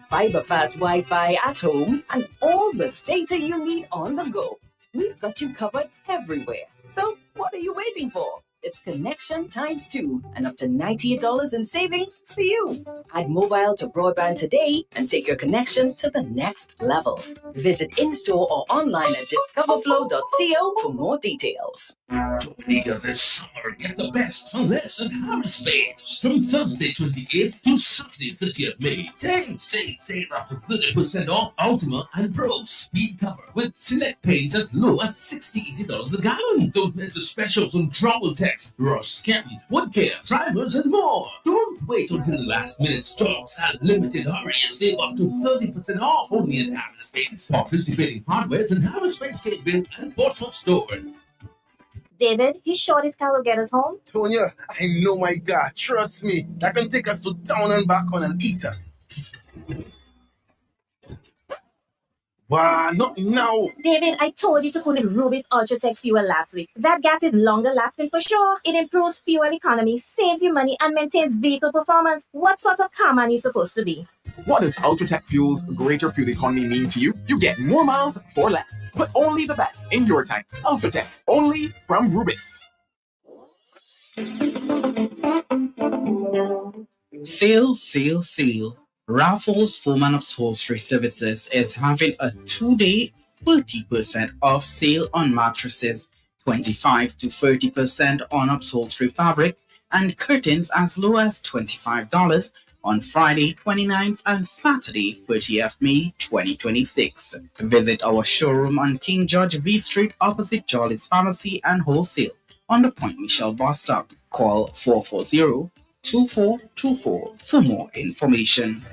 fiber-fast Wi-Fi at home, and all the data you need on the go. We've got you covered everywhere. So what are you waiting for? It's connection times 2 and up to $98 in savings for you. Add mobile to broadband today and take your connection to the next level. Visit in-store or online at discoverflow.co for more details. Tornado this summer, get the best for less at Harris Babes. From Thursday 28th to Saturday 30th May. Save up to 30% off Ultima and Pro Speed Cover with select paints as low as $60 a gallon. Don't miss the specials on Travel Text, Ross Chem, Wood Care, Primers, and more. Don't wait until the last minute stocks at limited hurry and save up to 30% off only at Harris Babes. Participating hardware and Harris Babes Bin and Portsmouth stores. David, you sure this car will get us home? Tonya, I know my God. Trust me. That can take us to town and back on an eater. Wow, not now. David, I told you to put in Rubis Ultratech fuel last week. That gas is longer lasting for sure. It improves fuel economy, saves you money, and maintains vehicle performance. What sort of car man are you supposed to be? What does Ultratech Fuel's greater fuel economy mean to you? You get more miles for less, but only the best in your tank. Ultratech, only from Rubis. Sale. Raffles Foam and Upholstery Services is having a 2-day 30% off sale on mattresses, 25 to 30% on upholstery fabric, and curtains as low as $25 on Friday 29th and Saturday 30th May 2026. Visit our showroom on King George V Street opposite Jolly's Pharmacy and Wholesale on the Point Michelle bus stop. Call 440-2424 for more information.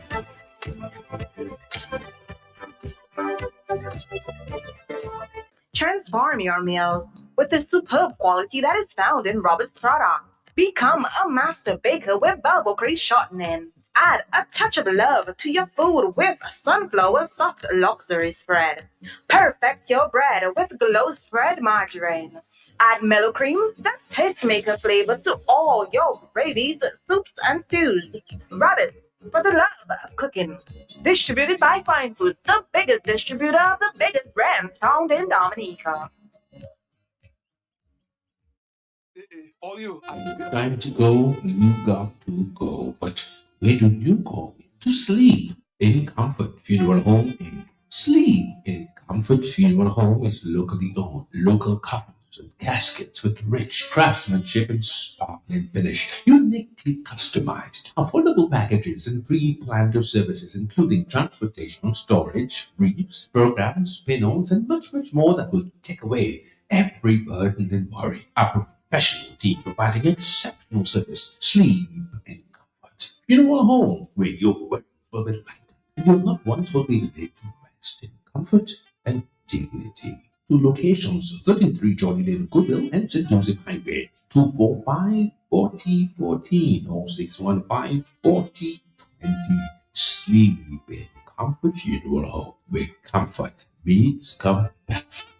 Transform your meal with the superb quality that is found in Robert's product. Become a master baker with Balbocry shortening. Add a touch of love to your food with Sunflower Soft Luxury Spread. Perfect your bread with Glow Spread Margarine. Add mellow cream, that tastemaker flavor to all your gravies, soups, and stews. Rabbit, for the love of cooking. Distributed by Fine Foods, the biggest distributor of the biggest brands found in Dominica. All you. Time to go, you got to go. But where do you go? To sleep in Comfort Funeral Home Inc. Sleep in Comfort Funeral Home is locally owned, local couples and caskets with rich craftsmanship and sparkling finish, uniquely customized, affordable packages and pre-planned services including transportation, storage, briefs, programs, pin-ons, and much more that will take away every burden and worry. Our professional team providing exceptional service. Sleep in comfort. Funeral home where your work will be light and your loved ones will be laid to rest in comfort and dignity. Two locations, 33 Jolly Lane, Goodwill, and St. Joseph Highway, 245-4014 or 615-4020. Sleep in Comfort Funeral Home, where comfort meets compassion.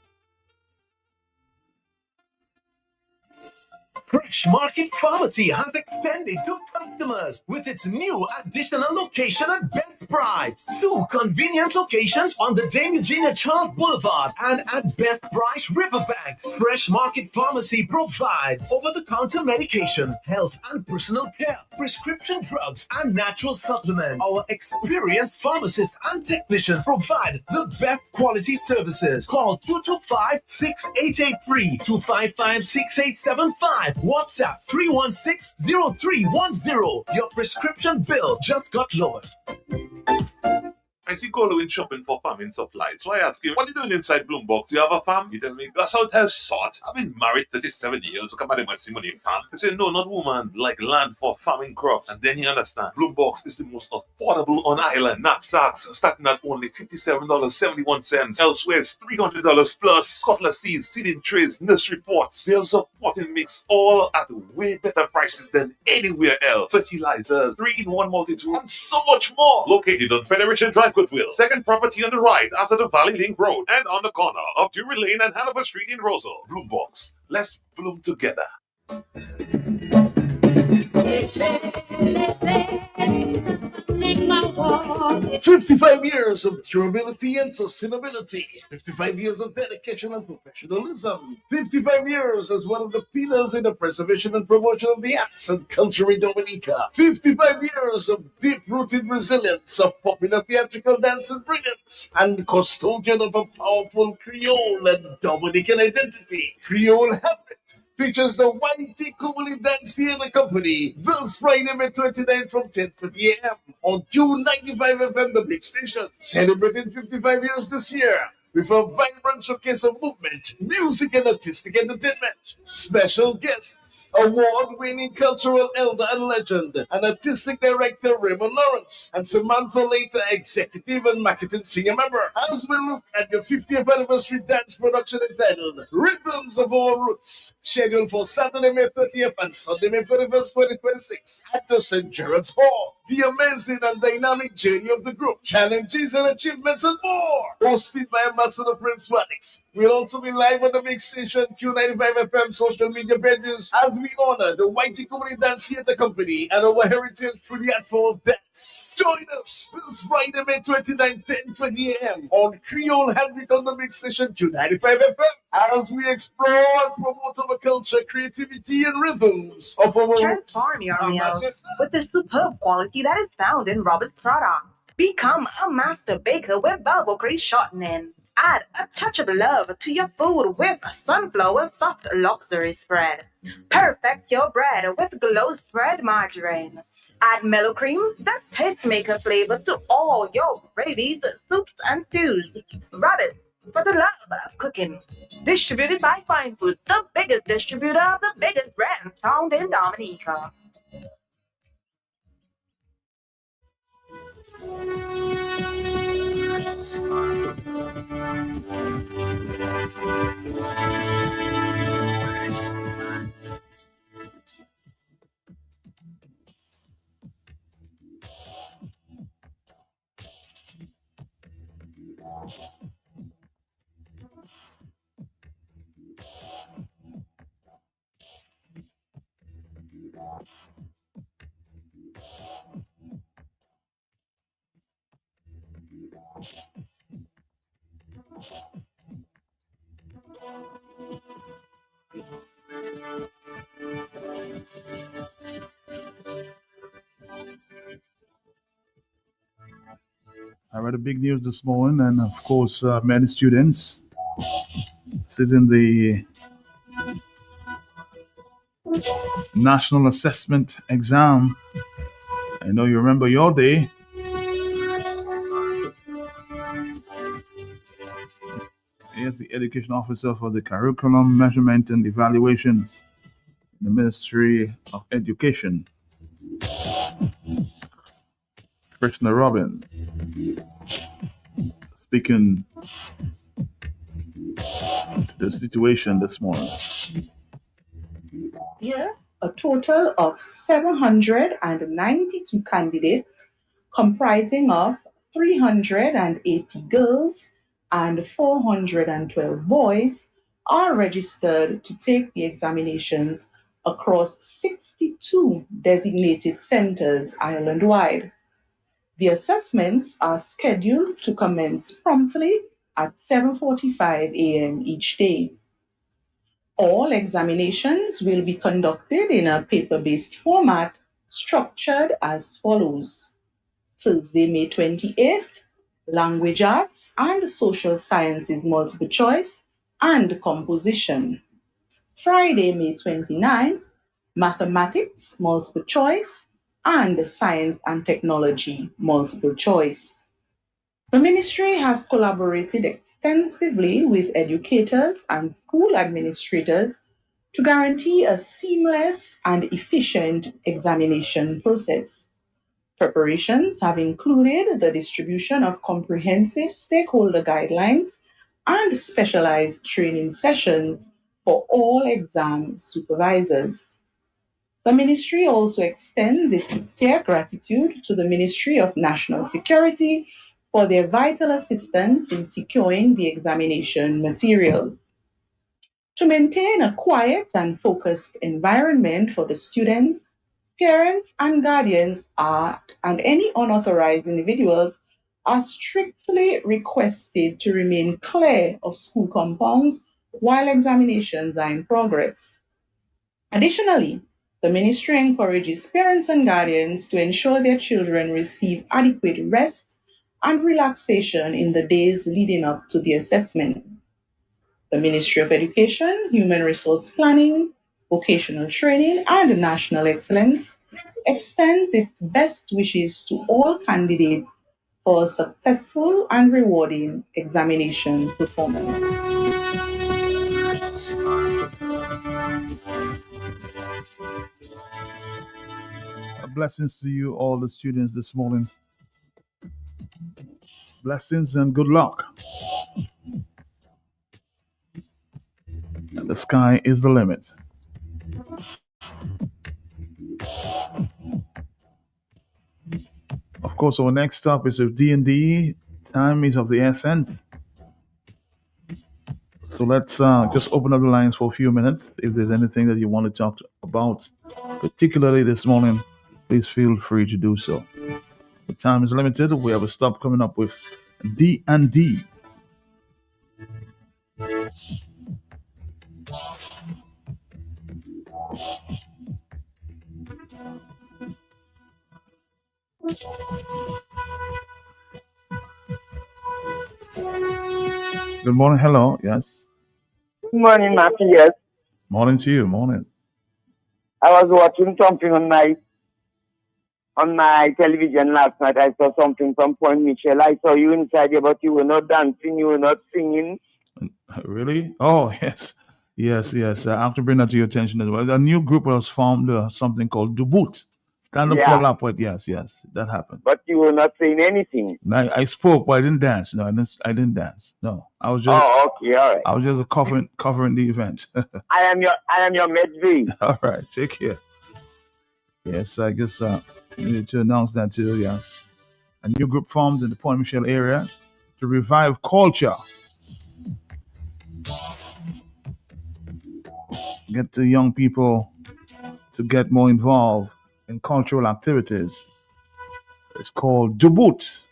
Fresh Market Pharmacy has expanded to customers with its new additional location at Best Price. 2 convenient locations on the Dame Eugenia Charles Boulevard and at Best Price Riverbank. Fresh Market Pharmacy provides over-the-counter medication, health and personal care, prescription drugs, and natural supplements. Our experienced pharmacists and technicians provide the best quality services. Call 225-6883, 255-6875. WhatsApp 316-0310. Your prescription bill just got lowered. I see Golo in shopping for farming supplies. So I ask him, what are you doing inside Bloombox? Do you have a farm? He tell me, that's how it has sort. I've been married 37 years. So come at him with money farm. I say, no, not woman. Like land for farming crops. And then he understand. Bloombox is the most affordable on island. Knapsacks starting at only $57.71. Elsewhere, it's $300 plus. Cutlass seeds, seeding trays, nursery pots, sales of potting mix, all at way better prices than anywhere else. Fertilizers, 3-in-1 multi-tool, and so much more. Located on Federation Drive, Goodwill. Second property on the right after the Valley Link Road and on the corner of Drury Lane and Hanover Street in Rosal. Bloombox. Let's bloom together. Walk. 55 years of durability and sustainability. 55 years of dedication and professionalism. 55 years as one of the pillars in the preservation and promotion of the arts and culture in Dominica. 55 years of deep-rooted resilience of popular theatrical dance and brilliance. And custodian of a powerful Creole and Dominican identity. Creole Habit features the Whitey Kumuli Dance Theatre Company this Friday, May 29 from 10:30 a.m. on Q95 FM, the big station, celebrating 55 years this year with a vibrant showcase of movement, music, and artistic entertainment. Special guests, award-winning cultural elder and legend, and artistic director Raymond Lawrence, and Samantha Later, executive and marketing senior member, as we look at the 50th anniversary dance production entitled Rhythms of Our Roots, scheduled for Saturday, May 30th and Sunday, May 31st, 2026, at the St. Gerard's Hall. The amazing and dynamic journey of the group, challenges and achievements and more. Hosted by Ambassador Prince Wadix. We'll also be live on the big station Q95 FM social media pages as we honor the Whitey Community Dance Theatre Company and our heritage through the art form of dance. Join us this Friday, May 29, 10:20 a.m. on Creole Handbook on the big station Q95 FM as we explore and promote our culture, creativity, and rhythms of our Transform your meals with the superb quality that is found in Robert's product. Become a master baker with Balbocry shortening. Add a touch of love to your food with a sunflower soft luxury spread. Perfect your bread with Glow Spread margarine. Add mellow cream, that tastemaker flavor to all your gravies, soups, and stews. Rabbit, for the love of cooking. Distributed by Fine Foods, the biggest distributor of the biggest brands found in Dominica. I read the big news this morning, and of course, many students sit in the national assessment exam. I know you remember your day. Here's the education officer for the curriculum measurement and evaluation in the Ministry of Education, Krishna Robin, speaking to the situation this morning. Here, a total of 792 candidates comprising of 380 girls and 412 boys are registered to take the examinations across 62 designated centers island-wide. The assessments are scheduled to commence promptly at 7:45 a.m. each day. All examinations will be conducted in a paper-based format structured as follows. Thursday, May 28th, Language Arts and Social Sciences Multiple Choice and Composition. Friday, May 29th, Mathematics Multiple Choice and Science and Technology Multiple Choice. The ministry has collaborated extensively with educators and school administrators to guarantee a seamless and efficient examination process. Preparations have included the distribution of comprehensive stakeholder guidelines and specialized training sessions for all exam supervisors. The ministry also extends its sincere gratitude to the Ministry of National Security for their vital assistance in securing the examination materials. To maintain a quiet and focused environment for the students, Parents and guardians and any unauthorized individuals are strictly requested to remain clear of school compounds while examinations are in progress. Additionally, the ministry encourages parents and guardians to ensure their children receive adequate rest and relaxation in the days leading up to the assessment. The Ministry of Education, Human Resource Planning, Vocational Training, and National Excellence extends its best wishes to all candidates for a successful and rewarding examination performance. Blessings to you, all the students this morning. Blessings and good luck. And the sky is the limit. Of course, our next stop is with D&D. Time is of the essence. So let's just open up the lines for a few minutes. If there's anything that you want to talk about, particularly this morning, please feel free to do so. The time is limited. We have a stop coming up with D&D. Good morning. Hello. Yes. Good morning, Matthew. Yes. Morning to you. Morning. I was watching something on my television last night. I saw something from Point Michelle. I saw you inside here, but you were not dancing. You were not singing. Really? Oh, yes. Yes. I have to bring that to your attention as well. A new group was formed, something called Dubut. Stand up for Lapwet. Yes. That happened. But you were not saying anything. I spoke, but I didn't dance. No, I didn't dance. No. I was just okay, all right. I was just covering the event. I am your Medvey. All right, take care. Yes, I guess we need to announce that too, yes. A new group formed in the Point Michelle area to revive culture. Get the young people to get more involved in cultural activities. It's called Dubut.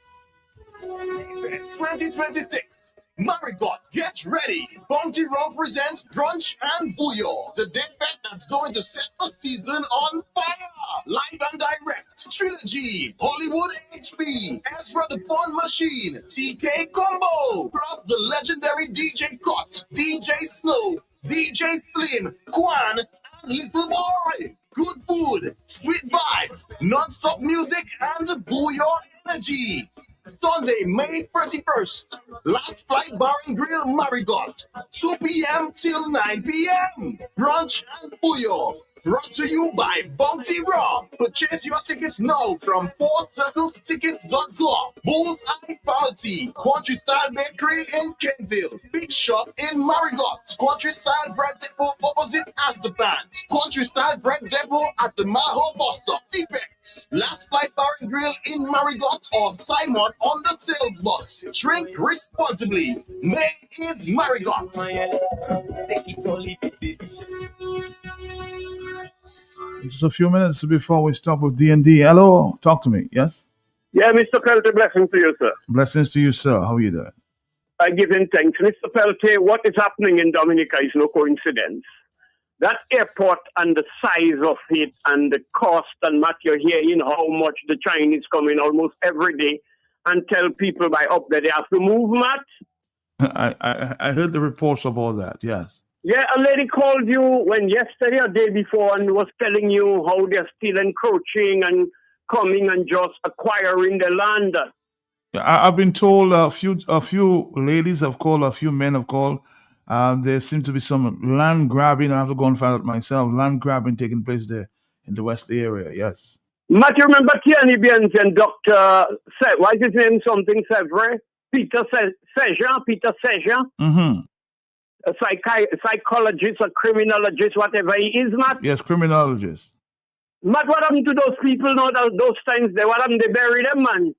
2026. Marigot, get ready. Bounty Rum presents Brunch and Bouillon, the day bet that's going to set the season on fire. Live and direct. Trilogy, Hollywood HB, Ezra the Fun Machine, TK Combo, plus the legendary DJ Cut, DJ Snow, DJ Slim, Kwan, and Little Boy. Good food, sweet vibes, non-stop music, and bouillon energy. Sunday, May 31st, Last Flight Bar and Grill Marigot, 2 p.m. till 9 p.m. Brunch and Bouillon, brought to you by Bounty Rum. Purchase your tickets now from 4circlestickets.com. Bullseye Pharmacy, Countryside Bakery in Kenville, Big Shop in Marigot, Countryside Bread Depot opposite Asterpant, Countryside Bread Depot at the Maho Bus Stop, T-Pex, Last Flight Bar and Grill in Marigot, or Simon on the sales bus. Drink responsibly. Name is Marigot. Just a few minutes before we stop with D&D. Hello, talk to me. Yes? Yeah, Mr. Pelte, blessings to you, sir. Blessings to you, sir. How are you doing? I give him thanks. Mr. Pelte, what is happening in Dominica is no coincidence. That airport and the size of it and the cost, and Matt, you're hearing how much the Chinese come in almost every day and tell people by up there they have to move, Matt. I heard the reports of all that, yes. Yeah, a lady called you when yesterday or day before and was telling you how they're still encroaching and coming and just acquiring the land. I've been told a few ladies have called, a few men have called. There seems to be some land grabbing. I have to go and find out myself. Land grabbing taking place there in the West area, yes. Matt, you remember Tierney Biens and Dr. Why is his name something Sevre? Peter Seja? Mm-hmm. A psychologist, a criminologist, whatever he is, Matt. Yes, criminologist. Matt, what happened to those people now, those times there? What happened? They bury them, man.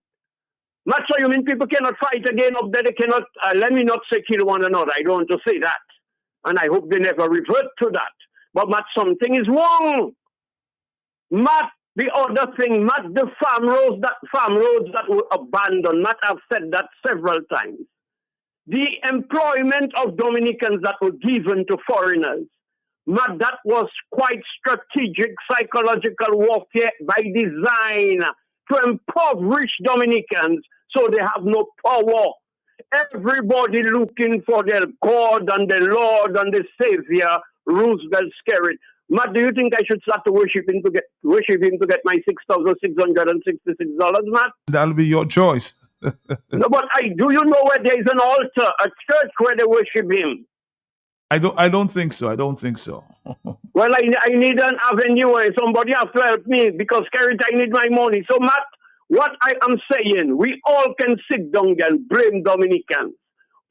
Matt, so you mean people cannot fight again up there? They cannot, let me not say kill one another. I don't want to say that. And I hope they never revert to that. But Matt, something is wrong. Matt, The other thing, Matt, the farm roads that were abandoned, Matt, I've said that several times. The employment of Dominicans that were given to foreigners, Matt, that was quite strategic psychological warfare by design to impoverish Dominicans so they have no power. Everybody looking for their God and the Lord and the Savior, Roosevelt scared. Matt, do you think I should start to worship him to get my $6,666, Matt? That'll be your choice. No, but do you know where there is an altar, a church where they worship him? I don't think so. I don't think so. Well, I need an avenue and somebody has to help me because, Kerry, I need my money. So, Matt, what I am saying, we all can sit down and blame Dominicans.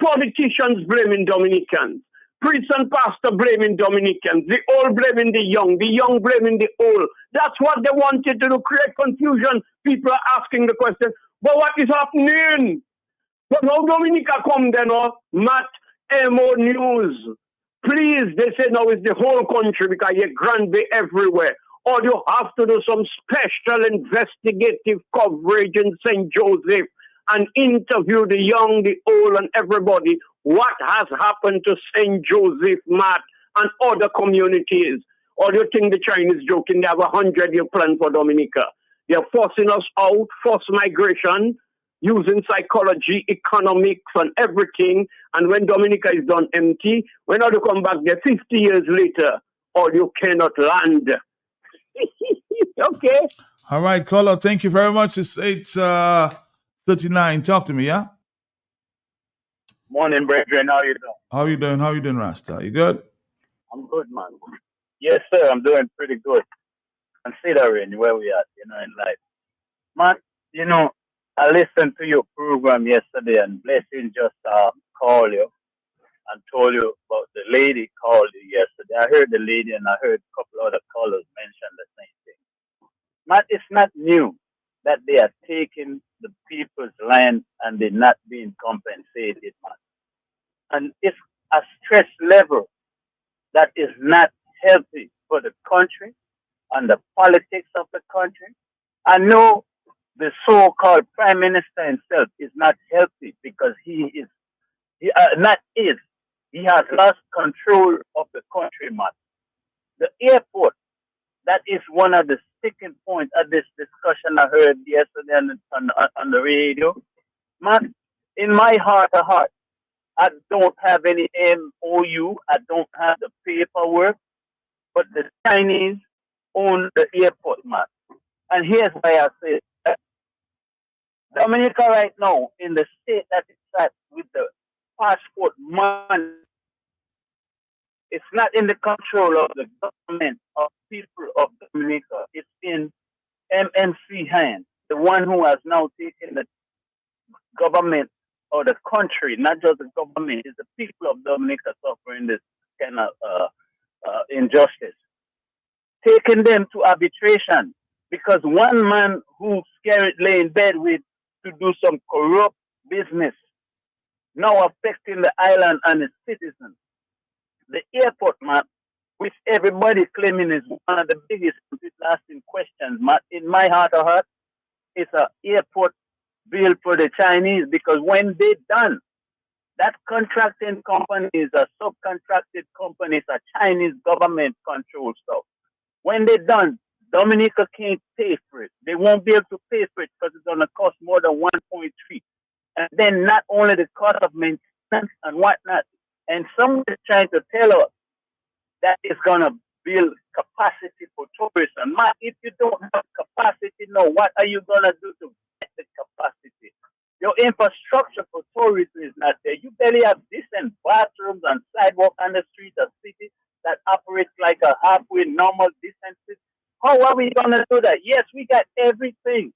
Politicians blaming Dominicans. Priests and pastors blaming Dominicans. The old blaming the young blaming the old. That's what they wanted to do, create confusion. People are asking the question, but what is happening? But how Dominica come then, Matt, MO News. Please, they say now it's the whole country because you Granby everywhere. Or you have to do some special investigative coverage in St. Joseph and interview the young, the old, and everybody. What has happened to St. Joseph, Matt, and other communities? Or do you think the Chinese joking? They have a 100-year plan for Dominica. They're forcing us out, forced migration, using psychology, economics, and everything. And when Dominica is done empty, when you come back there 50 years later, or you cannot land. Okay. All right, caller. Thank you very much. It's 8:39. Talk to me, yeah? Morning, brethren. How you doing? How you doing? How you doing, Rasta? You good? I'm good, man. Yes, sir. I'm doing pretty good. Considering where we are, in life. Man, I listened to your program yesterday and Blessing just called you and told you about the lady called you yesterday. I heard the lady and I heard a couple other callers mention the same thing. Man, it's not new that they are taking the people's land and they're not being compensated, man. And it's a stress level that is not healthy for the country and the politics of the country. I know the so-called prime minister himself is not healthy because he has lost control of the country, man. The airport, that is one of the sticking points of this discussion I heard yesterday on the radio. Man, in my heart of heart, I don't have any MOU. I don't have the paperwork, but the Chinese own the airport, man. And here's why I say that. Dominica right now, in the state that it's at with the passport money, it's not in the control of the government of people of Dominica. It's in MNC hands, the one who has now taken the government or the country, not just the government, it's the people of Dominica suffering this kind of injustice. Taking them to arbitration because one man who scared lay in bed with to do some corrupt business now affecting the island and its citizens. The airport, man, which everybody claiming is one of the biggest lasting questions, man, in my heart of heart, it's an airport built for the Chinese because when they done, that contracting company is a subcontracted company, it's a Chinese government control stuff. When they done, Dominica can't pay for it. They won't be able to pay for it because it's going to cost more than 1.3. And then not only the cost of maintenance and whatnot, and someone is trying to tell us that it's going to build capacity for tourism. Man, if you don't have capacity, no, what are you going to do to get the capacity? Your infrastructure for tourism is not there. You barely have decent bathrooms and sidewalk on the street of city that operates like a halfway normal decent city. How are we going to do that? Yes, we got everything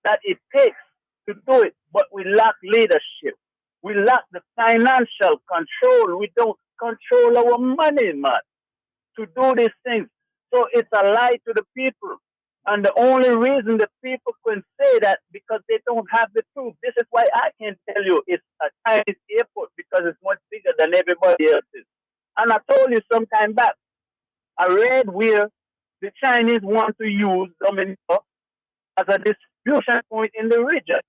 that it takes to do it, but we lack leadership. We lack the financial control. We don't control our money, man, to do these things. So it's a lie to the people. And the only reason the people can say that because they don't have the proof. This is why I can tell you it's a Chinese airport because it's much bigger than everybody else's. And I told you some time back, I read where the Chinese want to use Dominica as a distribution point in the region.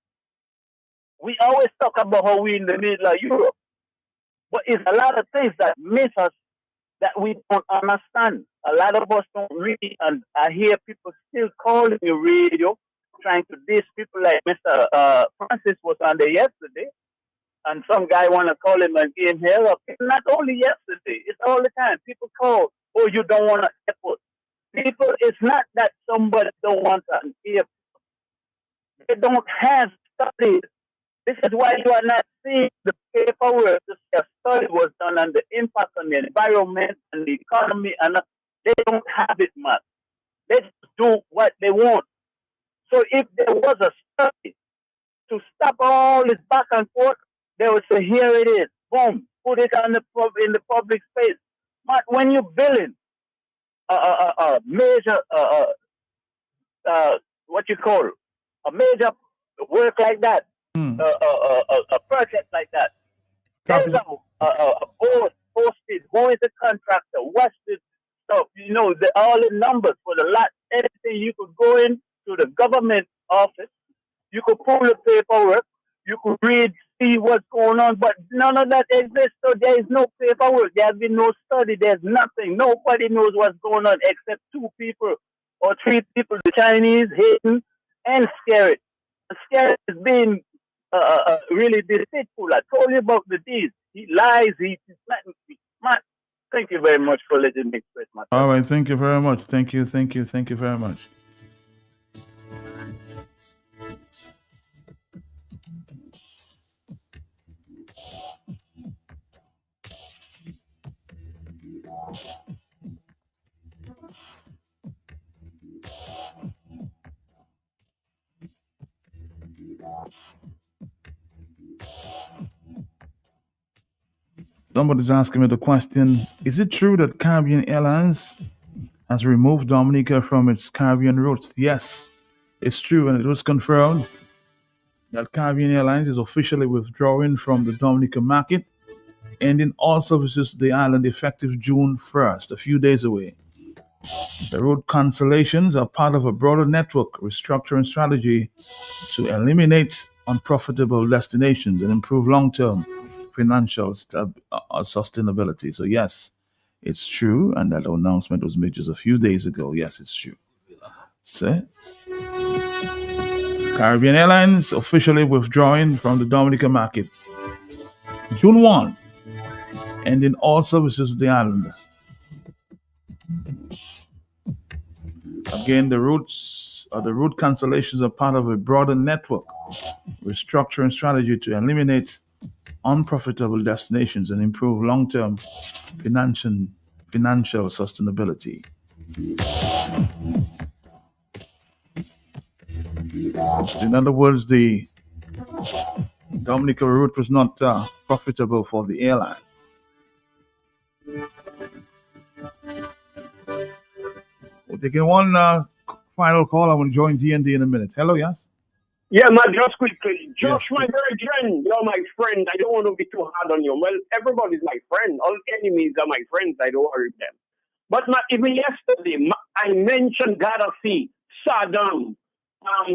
We always talk about how we're in the middle of Europe, but it's a lot of things that miss us that we don't understand. A lot of us don't read, and I hear people still calling the radio, trying to diss people like Mr. Francis was on there yesterday, and some guy want to call him and give him hell up. It's not only yesterday, it's all the time. People call, oh, you don't want an airport. People, it's not that somebody don't want an airport. They don't have studies. This is why you are not seeing the paperwork to say a study was done on the impact on the environment and the economy, and they don't have it, man. They just do what they want. So if there was a study to stop all this back and forth, they would say, here it is, boom, put it on in the public space. But when you're building a major, what you call, a major work like that, a project like that, there's a board posted, who is the contractor, what's the stuff, all the numbers for the lot, everything. You could go in to the government office, you could pull the paperwork, you could read, see what's going on, but none of that exists. So there is no paperwork, there has been no study, there's nothing. Nobody knows what's going on except 2 people or 3 people, the Chinese, Hayden, and Skerrit. Skerrit is being really deceitful. I told you about the deeds. He lies, he's not. Thank you very much for letting me express myself. All right, thank you very much. Thank you very much. Somebody's asking me the question, is it true that Caribbean Airlines has removed Dominica from its Caribbean routes? Yes, it's true, and it was confirmed that Caribbean Airlines is officially withdrawing from the Dominica market, ending all services to the island effective June 1st, a few days away. The route cancellations are part of a broader network restructuring strategy to eliminate unprofitable destinations and improve long-term financial sustainability. So yes, it's true, and that announcement was made just a few days ago. Yes, it's true. So, Caribbean Airlines officially withdrawing from the Dominica market June 1, ending all services to the island. Again, the route cancellations are part of a broader network restructuring strategy to eliminate unprofitable destinations and improve long-term financial sustainability. In other words, the Dominica route was not profitable for the airline. We'll take one final call. I will join D&D in a minute. Hello, yes? Yeah, man, just quickly. Josh, my very friend, you're my friend. I don't want to be too hard on you. Well, everybody's my friend. All enemies are my friends. I don't worry them. But even yesterday, I mentioned Gaddafi, Saddam,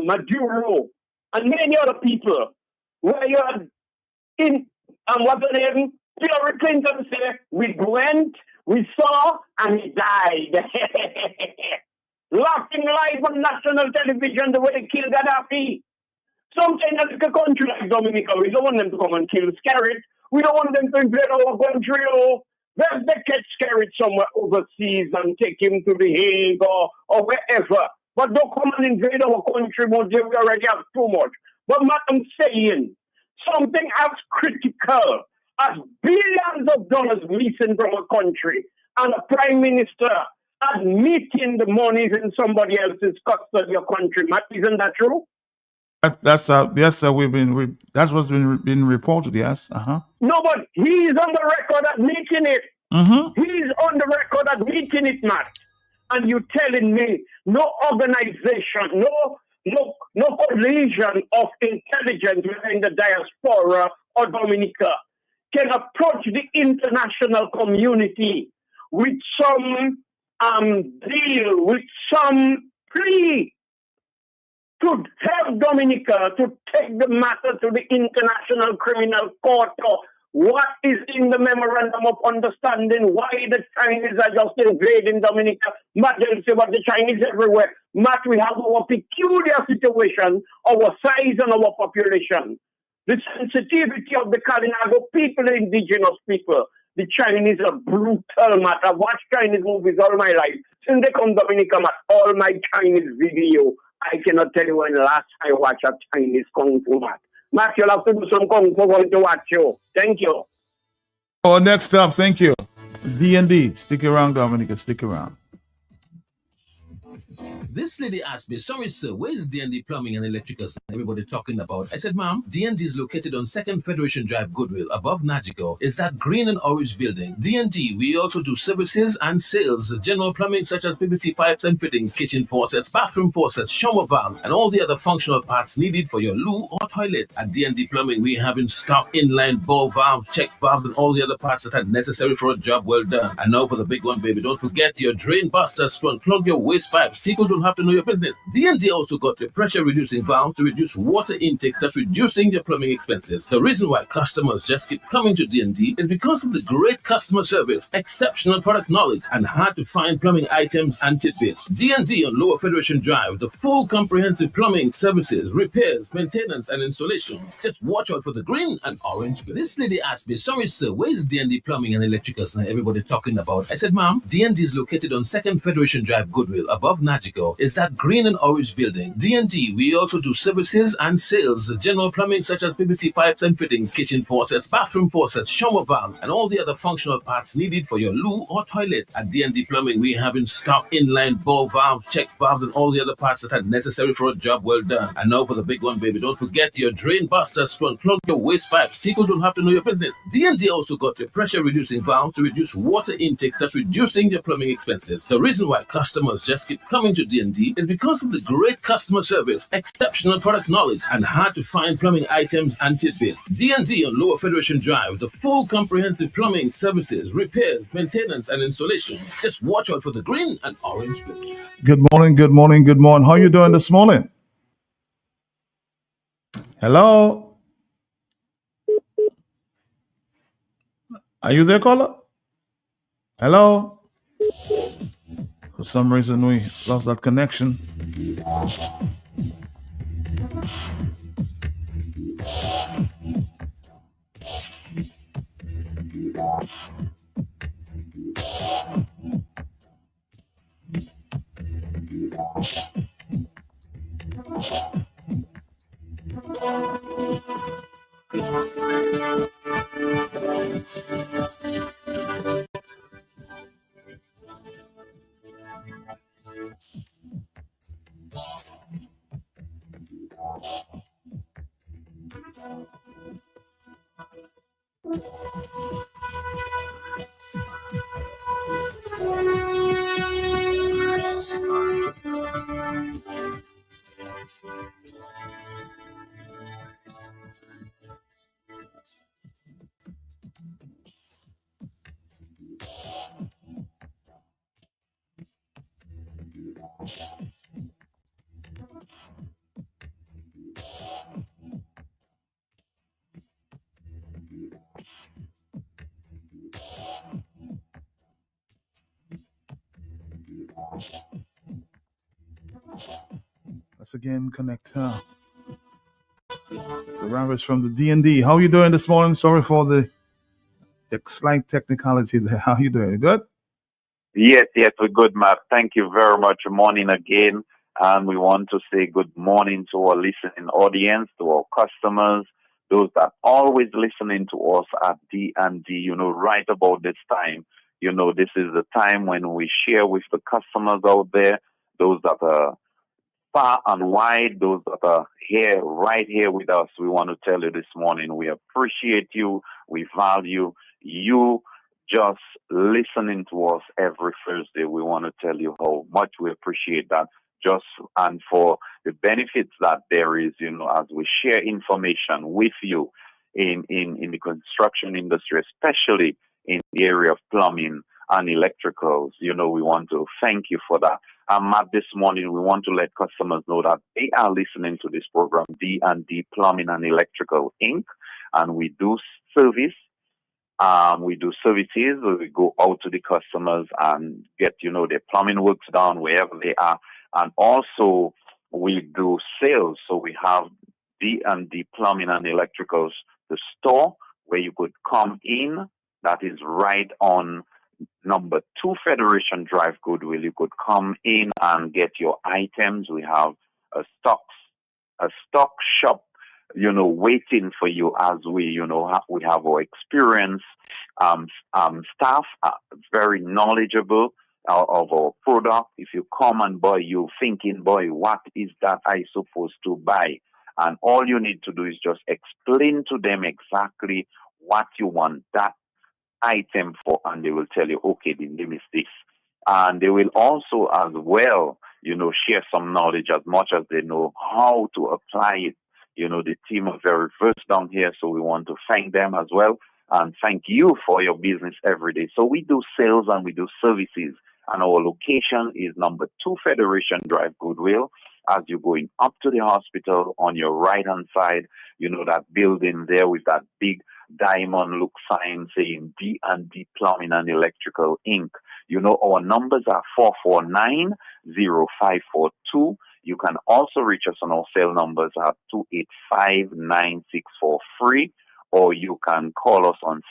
Maduro, and many other people. Where you had in, what's the name? Hillary Clinton said, we went, we saw, and he died. Laughing live on national television the way they killed Gaddafi. Sometimes like a country like Dominica, we don't want them to come and kill Skerrit. We don't want them to invade our country. They catch Skerrit somewhere overseas and take him to the Hague or wherever. But don't come and invade our country, but we already have too much. But what I'm saying, something as critical as billions of dollars missing from a country and a prime minister admitting the money is in somebody else's custody of country. Matt, isn't that true? That's yes, sir. That's what's been reported. Yes, No, but he's on the record admitting it. He's on the record admitting it, Matt. And you telling me no organization, no collision of intelligence within the diaspora or Dominica can approach the international community with some deal with some plea to help Dominica to take the matter to the International Criminal Court. What is in the memorandum of understanding? Why the Chinese are just invading Dominica? Matt, you say about the Chinese everywhere. Matt, we have our peculiar situation, our size and our population. The sensitivity of the Kalinago people, the indigenous people. The Chinese are brutal, Matt. I've watched Chinese movies all my life. Since they come Dominica, Matt, all my Chinese video, I cannot tell you when last I watched a Chinese Kung Fu, Matt. Matt, you'll have to do some Kung Fu going to watch you. Thank you. Oh, next up, thank you. D&D. Stick around, Dominica. Stick around. This lady asked me, sorry sir, where's D&D Plumbing and Electricals everybody talking about? I said, ma'am, D&D is located on 2nd Federation Drive, Goodwill, above Nagico. It's that green and orange building. D&D, we also do services and sales, general plumbing such as PVC pipes and fittings, kitchen faucets, bathroom faucets, shower valves, and all the other functional parts needed for your loo or toilet. At D&D Plumbing, we have in stock inline ball valves, check valves, and all the other parts that are necessary for a job well done. And now for the big one, baby, don't forget your drain busters to unplug your waste pipes. People don't have to know your business. D&D also got a pressure reducing valve to reduce water intake, thus reducing your plumbing expenses. The reason why customers just keep coming to D&D is because of the great customer service, exceptional product knowledge, and hard to find plumbing items and tidbits. D&D on Lower Federation Drive, the full comprehensive plumbing services, repairs, maintenance, and installations. Just watch out for the green and orange bill. This lady asked me, sorry sir, where's D&D Plumbing and Electricals and everybody talking about? I said, ma'am, D&D is located on 2nd Federation Drive, Goodwill, above Nagico. It's that green and orange building. D&D, we also do services and sales, general plumbing such as PVC pipes and fittings, kitchen faucets, bathroom faucets, shower valves, and all the other functional parts needed for your loo or toilet. At D&D Plumbing, we have in stock inline ball valves, check valves, and all the other parts that are necessary for a job well done. And now for the big one, baby, don't forget your drain busters to unplug your waste pipes. People don't have to know your business. D&D also got a pressure reducing valve to reduce water intake, thus reducing your plumbing expenses. The reason why customers just keep coming to D&D is because of the great customer service, exceptional product knowledge, and hard to find plumbing items and tidbits. D&D on Lower Federation Drive, the full comprehensive plumbing services, repairs, maintenance, and installations. Just watch out for the green and orange bill. Good morning, good morning, good morning. How you doing this morning? Hello? Are you there, caller? Hello? For some reason, we lost that connection. Let's again connect the Roberts from the D&D. How you doing this morning? Sorry for the slight technicality there. How you doing? Good? Yes, we're good, Matt. Thank you very much. Morning again. And we want to say good morning to our listening audience, to our customers, those that always listening to us at D&D, right about this time. This is the time when we share with the customers out there, those that are far and wide, those that are here, right here with us. We want to tell you this morning, we appreciate you. We value you just listening to us every Thursday. We want to tell you how much we appreciate that. And for the benefits that there is, as we share information with you in the construction industry, especially in the area of plumbing and Electricals. We want to thank you for that. Matt, this morning we want to let customers know that they are listening to this program, D&D Plumbing and Electrical Inc., and we do service. We do services. We go out to the customers and get, their plumbing works done wherever they are. And also we do sales. So we have D&D Plumbing and Electricals, the store where you could come in. That is right on number 2 Federation Drive, Goodwill. You could come in and get your items. We have a stock shop, waiting for you as we have our experienced staff, very knowledgeable of our product. If you come and buy, you thinking, boy, what is that I supposed to buy? And all you need to do is just explain to them exactly what you want that item for, and they will tell you, okay, the name is this. And they will also as well, share some knowledge as much as they know how to apply it. The team are very versed down here, so we want to thank them as well and thank you for your business every day. So we do sales and we do services, and our location is number 2 Federation Drive, Goodwill. As you're going up to the hospital, on your right-hand side, that building there with that big diamond look sign saying D&D Plumbing and Electrical Inc. Our numbers are 449-0542. You can also reach us on our cell numbers at 285-9643, or you can call us on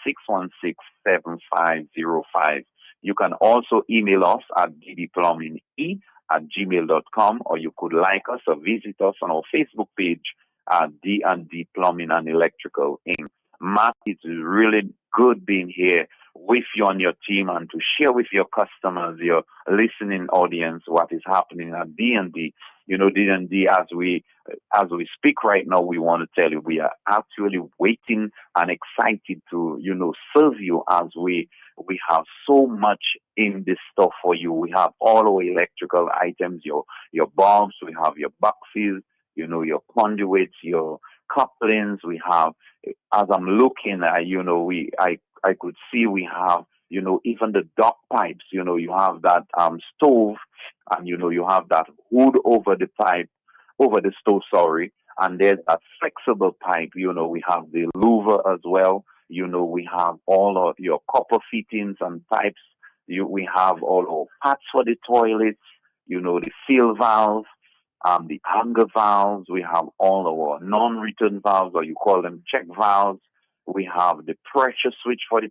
616-7505. You can also email us at ddplumbinge@gmail.com, or you could like us or visit us on our Facebook page at D&D Plumbing and Electrical Inc. Matt, it's really good being here with you on your team and to share with your customers, your listening audience, what is happening at D&D. D&D, as we speak right now, we want to tell you we are actually waiting and excited to, serve you, as we have so much in this stuff for you. We have all our electrical items, your bulbs, we have your boxes, your conduits, your couplings. We have, as I'm looking at, I could see we have, even the duct pipes. You have that stove, and you have that hood over the stove, and there's that flexible pipe. We have the louver as well. We have all of your copper fittings and pipes. We have all our parts for the toilets, the seal valves, the hanger valves. We have all our non-return valves, or you call them check valves. We have the pressure switch for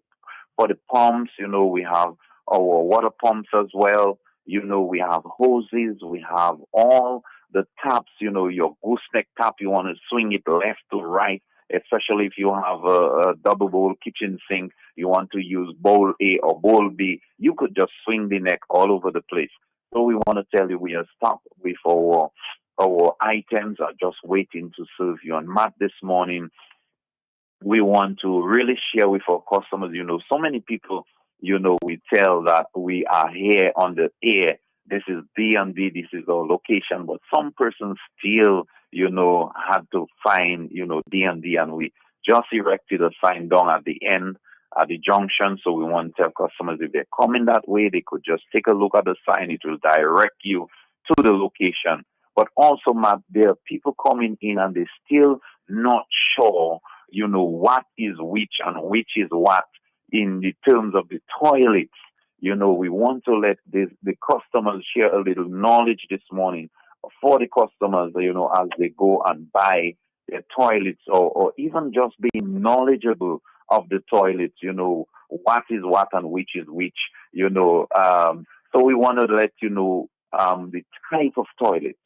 the pumps. We have our water pumps as well. We have hoses. We have all the taps. Your gooseneck tap, you want to swing it left to right, especially if you have a double bowl kitchen sink. You want to use bowl A or bowl B. You could just swing the neck all over the place. So we want to tell you we are stocked with our items, are just waiting to serve you. And Matt, this morning, we want to really share with our customers, so many people, we tell that we are here on the air. This is D&D, this is our location, but some persons still, had to find, D&D, and we just erected a sign down at the end, at the junction. So we want to tell customers if they're coming that way, they could just take a look at the sign. It will direct you to the location. But also, Matt, there are people coming in and they're still not sure, what is which and which is what in the terms of the toilets. We want to let the customers share a little knowledge this morning for the customers, as they go and buy their toilets, or even just being knowledgeable of the toilets, what is what and which is which, so we want to let you know the type of toilets.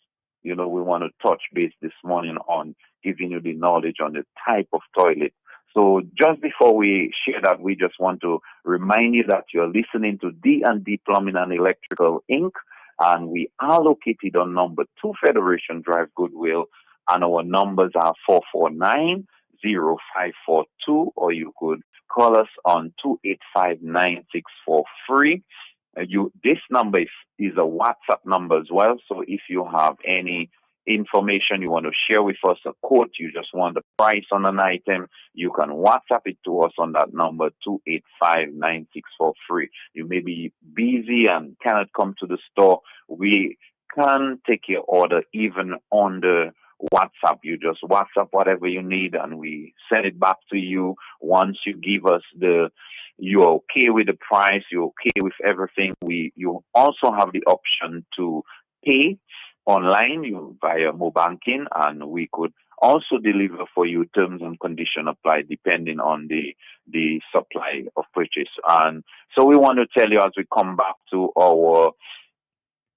We want to touch base this morning on giving you the knowledge on the type of toilet. So just before we share that, we just want to remind you that you're listening to D&D Plumbing and Electrical Inc., and we are located on number 2 Federation Drive, Goodwill, and our numbers are 449-0542, or you could call us on 285-9643. This number is a WhatsApp number as well, so if you have any information you want to share with us, a quote, you just want the price on an item, you can WhatsApp it to us on that number 285-9643. You may be busy and cannot come to the store. We can take your order even on the WhatsApp. You just WhatsApp whatever you need and we send it back to you. Once you give us you're okay with the price, you're okay with everything, you also have the option to pay online via mobile banking, and we could also deliver for you. Terms and condition apply depending on the supply of purchase. And so we want to tell you as we come back to our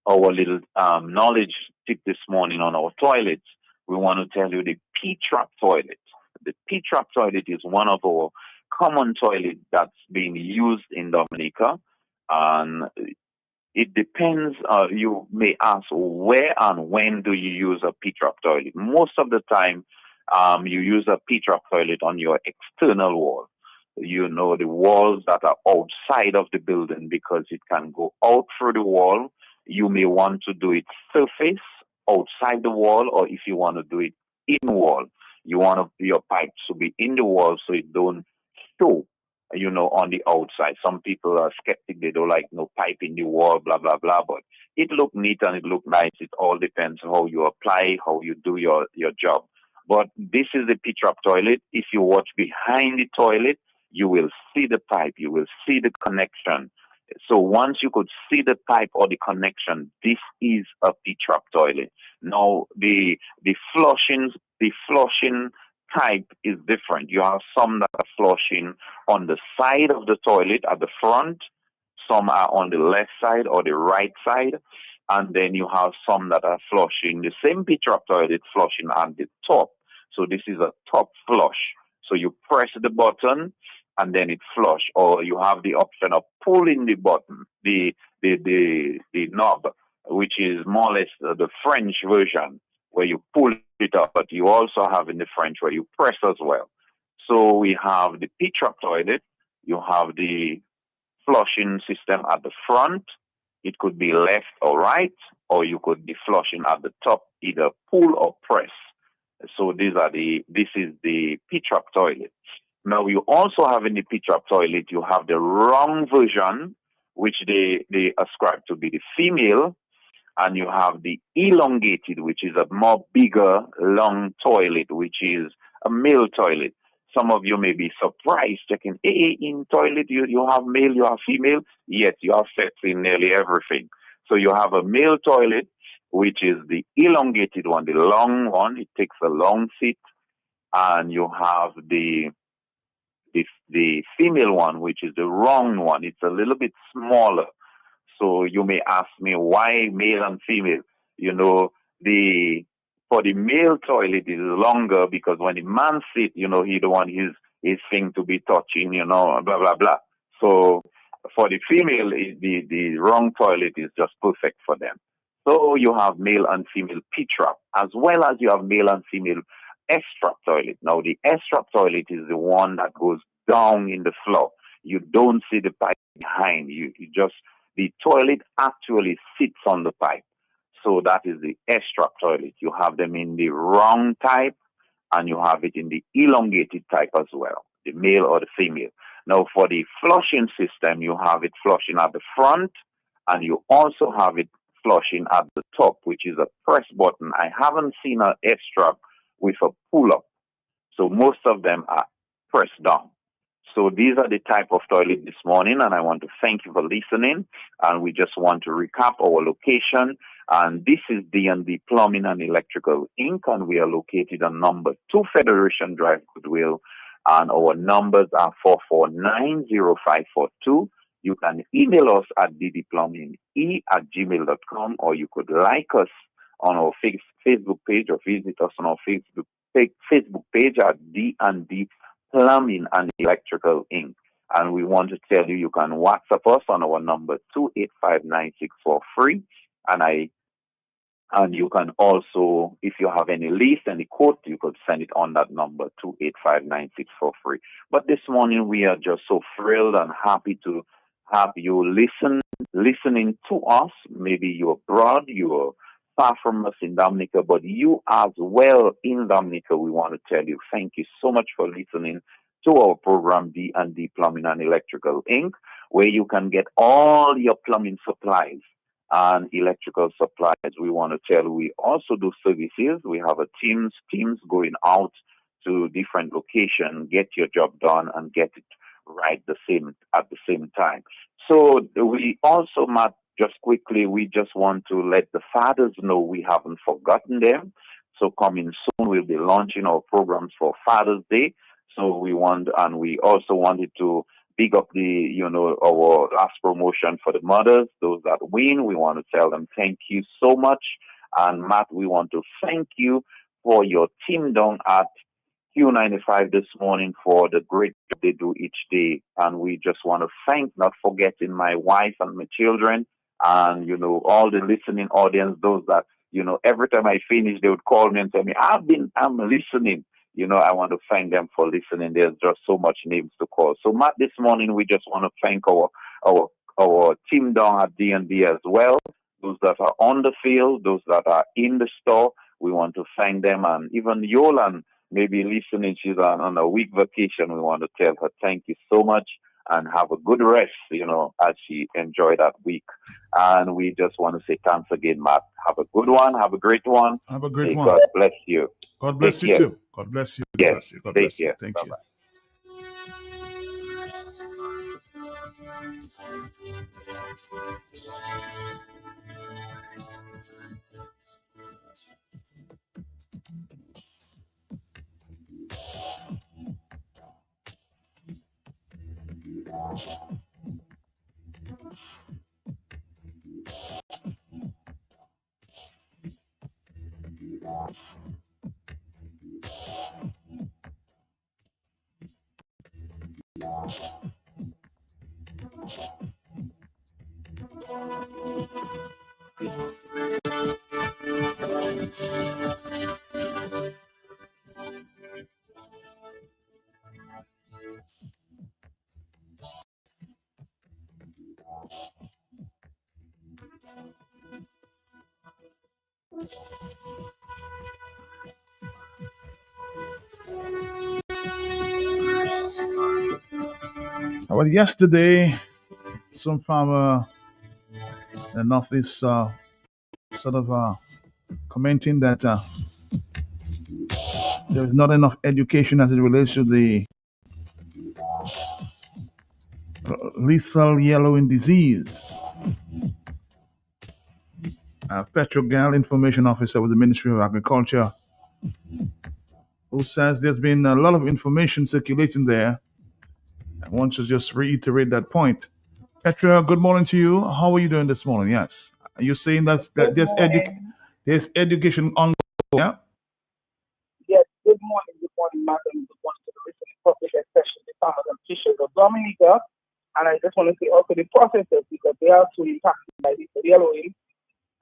little knowledge tip this morning on our toilets, we want to tell you the P-trap toilet. The P-trap toilet is one of our common toilets that's being used in Dominica, and it depends. You may ask, where and when do you use a P-trap toilet? Most of the time, you use a P-trap toilet on your external wall. You know, the walls that are outside of the building, because it can go out through the wall. You may want to do it surface outside the wall, or if you want to do it in wall, you want your pipes to be in the wall so it don't show, on the outside. Some people are skeptic; they don't like no pipe in the wall, blah blah blah. But it look neat and it look nice. It all depends how you apply, how you do your job. But this is the P-trap toilet. If you watch behind the toilet, you will see the pipe. You will see the connection. So once you could see the pipe or the connection, this is a P-trap toilet. Now the flushing type is different. You have some that are flushing on the side of the toilet at the front, some are on the left side or the right side, and then you have some that are flushing the same P-trap toilet flushing at the top. So this is a top flush. So you press the button and then it flush, or you have the option of pulling the button, the knob, which is more or less the French version, where you pull it up, but you also have in the French where you press as well. So we have the P-trap toilet, you have the flushing system at the front, it could be left or right, or you could be flushing at the top, either pull or press. So this is the P-trap toilet. Now you also have in the P-trap toilet, you have the wrong version, which they ascribe to be the female, and you have the elongated, which is a more bigger, long toilet, which is a male toilet. Some of you may be surprised checking, hey, in toilet you have male, you have female. Yes, you have sex in nearly everything. So you have a male toilet, which is the elongated one, the long one. It takes a long seat. And you have the female one, which is the round one. It's a little bit smaller. So you may ask me why male and female. For the male toilet it is longer because when the man sits, he don't want his thing to be touching, blah blah blah. So for the female, the wrong toilet is just perfect for them. So you have male and female P-trap, as well as you have male and female S-trap toilet. Now the S-trap toilet is the one that goes down in the floor. You don't see the pipe behind. The toilet actually sits on the pipe. So that is the S-trap toilet. You have them in the round type and you have it in the elongated type as well, the male or the female. Now for the flushing system, you have it flushing at the front and you also have it flushing at the top, which is a press button. I haven't seen an S-trap with a pull-up. So most of them are pressed down. So these are the type of toilet this morning, and I want to thank you for listening. And we just want to recap our location. And this is D&D Plumbing and Electrical Inc., and we are located on number 2 Federation Drive, Goodwill. And our numbers are 4490542. You can email us at ddplumbinge@gmail.com, or you could like us on our Facebook page or visit us on our Facebook page at D&D Plumbing and Electrical Inc. And we want to tell you can WhatsApp us on our number 2859643. And you can also, if you have any list, any quote, you could send it on that number 2859643. But this morning we are just so thrilled and happy to have you listening to us. Maybe you're abroad, you're far from us in Dominica, but you as well in Dominica, we want to tell you thank you so much for listening to our program D&D Plumbing and Electrical Inc., where you can get all your plumbing supplies and electrical supplies. We want to tell you we also do services. We have a teams going out to different locations, get your job done and get it right at the same time. So we also, Matt, just quickly, we just want to let the fathers know we haven't forgotten them. So coming soon, we'll be launching our programs for Father's Day. So we also wanted to big up our last promotion for the mothers, those that win. We want to tell them thank you so much. And Matt, we want to thank you for your team down at Q95 this morning for the great job they do each day. And we just want to not forgetting my wife and my children and, all the listening audience, those that, every time I finish, they would call me and tell me, I'm listening. I want to thank them for listening. There's just so much names to call. So, Matt, this morning, we just want to thank our team down at D&D as well, those that are on the field, those that are in the store. We want to thank them. And even Yolan, maybe listening, she's on a week vacation. We want to tell her thank you so much and have a good rest, as she enjoyed that week. And we just want to say thanks again, Matt. Have a good one. Have a great one. Have a great one. God bless you. God bless you too. God bless you. God bless you. God bless you. Thank you. Well, yesterday, some farmer in the Northeast commenting that there is not enough education as it relates to the lethal yellowing disease. Petrogal Information Officer with the Ministry of Agriculture, who says there's been a lot of information circulating there. I want to just reiterate that point. Petra, good morning to you. How are you doing this morning? Yes. Are you saying that there's education ongoing? Yeah? Yes, good morning, madam. Good morning to the listening public, especially the farmers and fishers of Dominica. And I just want to say also the processors, because they are too impacted by this yellowing.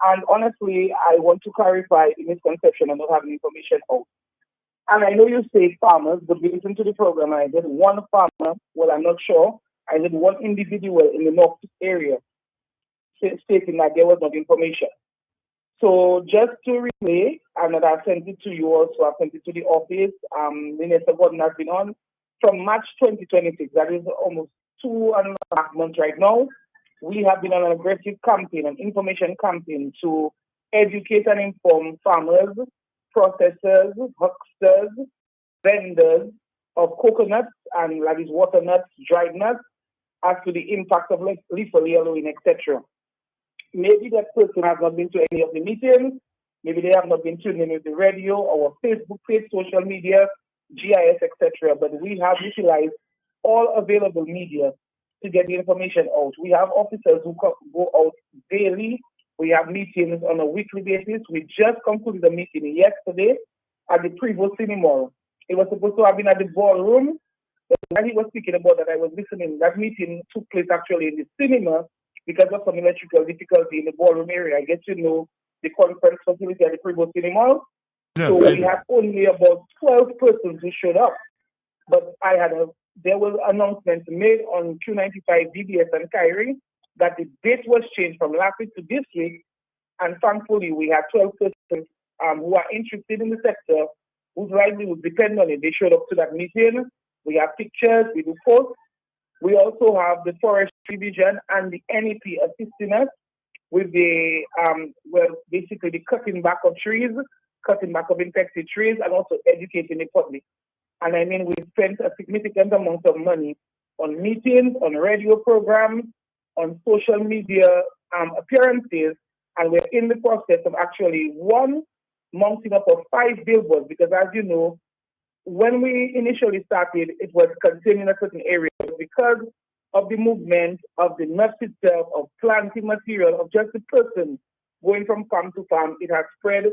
And honestly, I want to clarify the misconception of not having information out. And I know you say farmers, but we listen to the program, and I did one farmer, well, I'm not sure, I did one individual in the North area stating that there was not information. So just to relay, and that I've sent it to you also, I've sent it to the office, Minister Gordon has been on, from March 2026, that is almost 2.5 months right now, we have been on an aggressive campaign, an information campaign to educate and inform farmers, processors, hucksters, vendors of coconuts and that is water nuts, dried nuts, as to the impact of lethal yellowing, etc. Maybe that person has not been to any of the meetings, maybe they have not been tuning in with the radio, our Facebook page, social media, GIS, etc. But we have utilized all available media to get the information out. We have officers who go out daily. We have meetings on a weekly basis. We just concluded a meeting yesterday at the Prevost Cinema. It was supposed to have been at the ballroom, but when he was speaking about that, I was listening. That meeting took place actually in the cinema because of some electrical difficulty in the ballroom area. I guess you know the conference facility at the Prevost Cinema. Yes, so we had only about 12 persons who showed up. But there was announcements made on Q95, DBS, and Kyrie that the date was changed from last week to this week, And thankfully, we had 12 persons who are interested in the sector, whose livelihood depend on it. They showed up to that meeting. We have pictures, we do posts. We also have the Forestry Division and the NEP assisting us with the, basically the cutting back of trees, cutting back of infected trees, and also educating the public. And I mean, we spent a significant amount of money on meetings, on radio programs, on social media appearances, and we're in the process of actually mounting up of 5 billboards, because as you know, when we initially started, it was contained in a certain area. Because of the movement of the nuts itself, of planting material, of just the person going from farm to farm, it has spread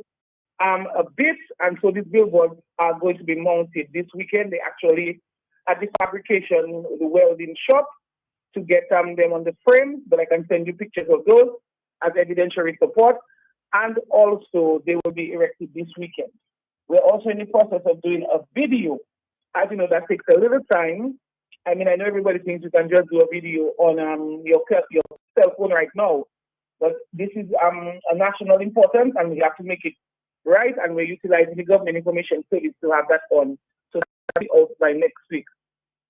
a bit, and so these billboards are going to be mounted this weekend. They actually at the fabrication, the welding shop, to get them on the frame, but I can send you pictures of those as evidentiary support, and also they will be erected this weekend. We're also in the process of doing a video. As you know, that takes a little time. I mean, I know everybody thinks you can just do a video on your cell phone right now, but this is a national importance, and we have to make it right, and we're utilizing the government information service to have that on, so that'll be out by next week.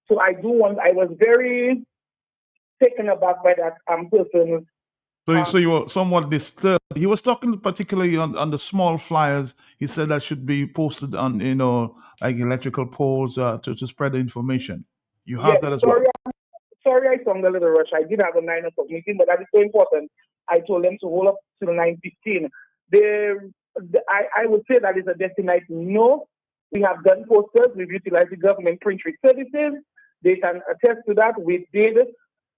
So I was very taken aback by that person. So you were somewhat disturbed. He was talking particularly on the small flyers. He said that should be posted on, like electrical poles to spread the information. You have that as well. Sorry, I sound a little rush. I did have a 9 o'clock meeting, but that is so important. I told them to hold up to the 9:15. I would say that is a definite no. We have done posters. We've utilized the government print services. They can attest to that. We did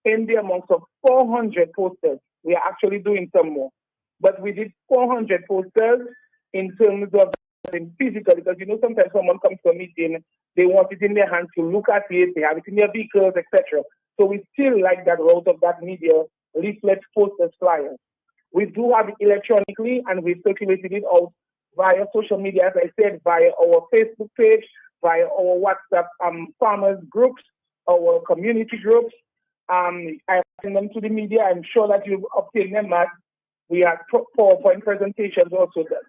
in the amount of 400 posters. We are actually doing some more. But we did 400 posters in terms of physical, because sometimes someone comes to a meeting, they want it in their hands to look at it, they have it in their vehicles, etc. So we still like that route of that media, leaflets, posters, flyers. We do have it electronically, and we circulated it out via social media, as I said, via our Facebook page, via our WhatsApp farmers groups, our community groups. I send them to the media. I'm sure that you've obtained them. We have PowerPoint presentations also done.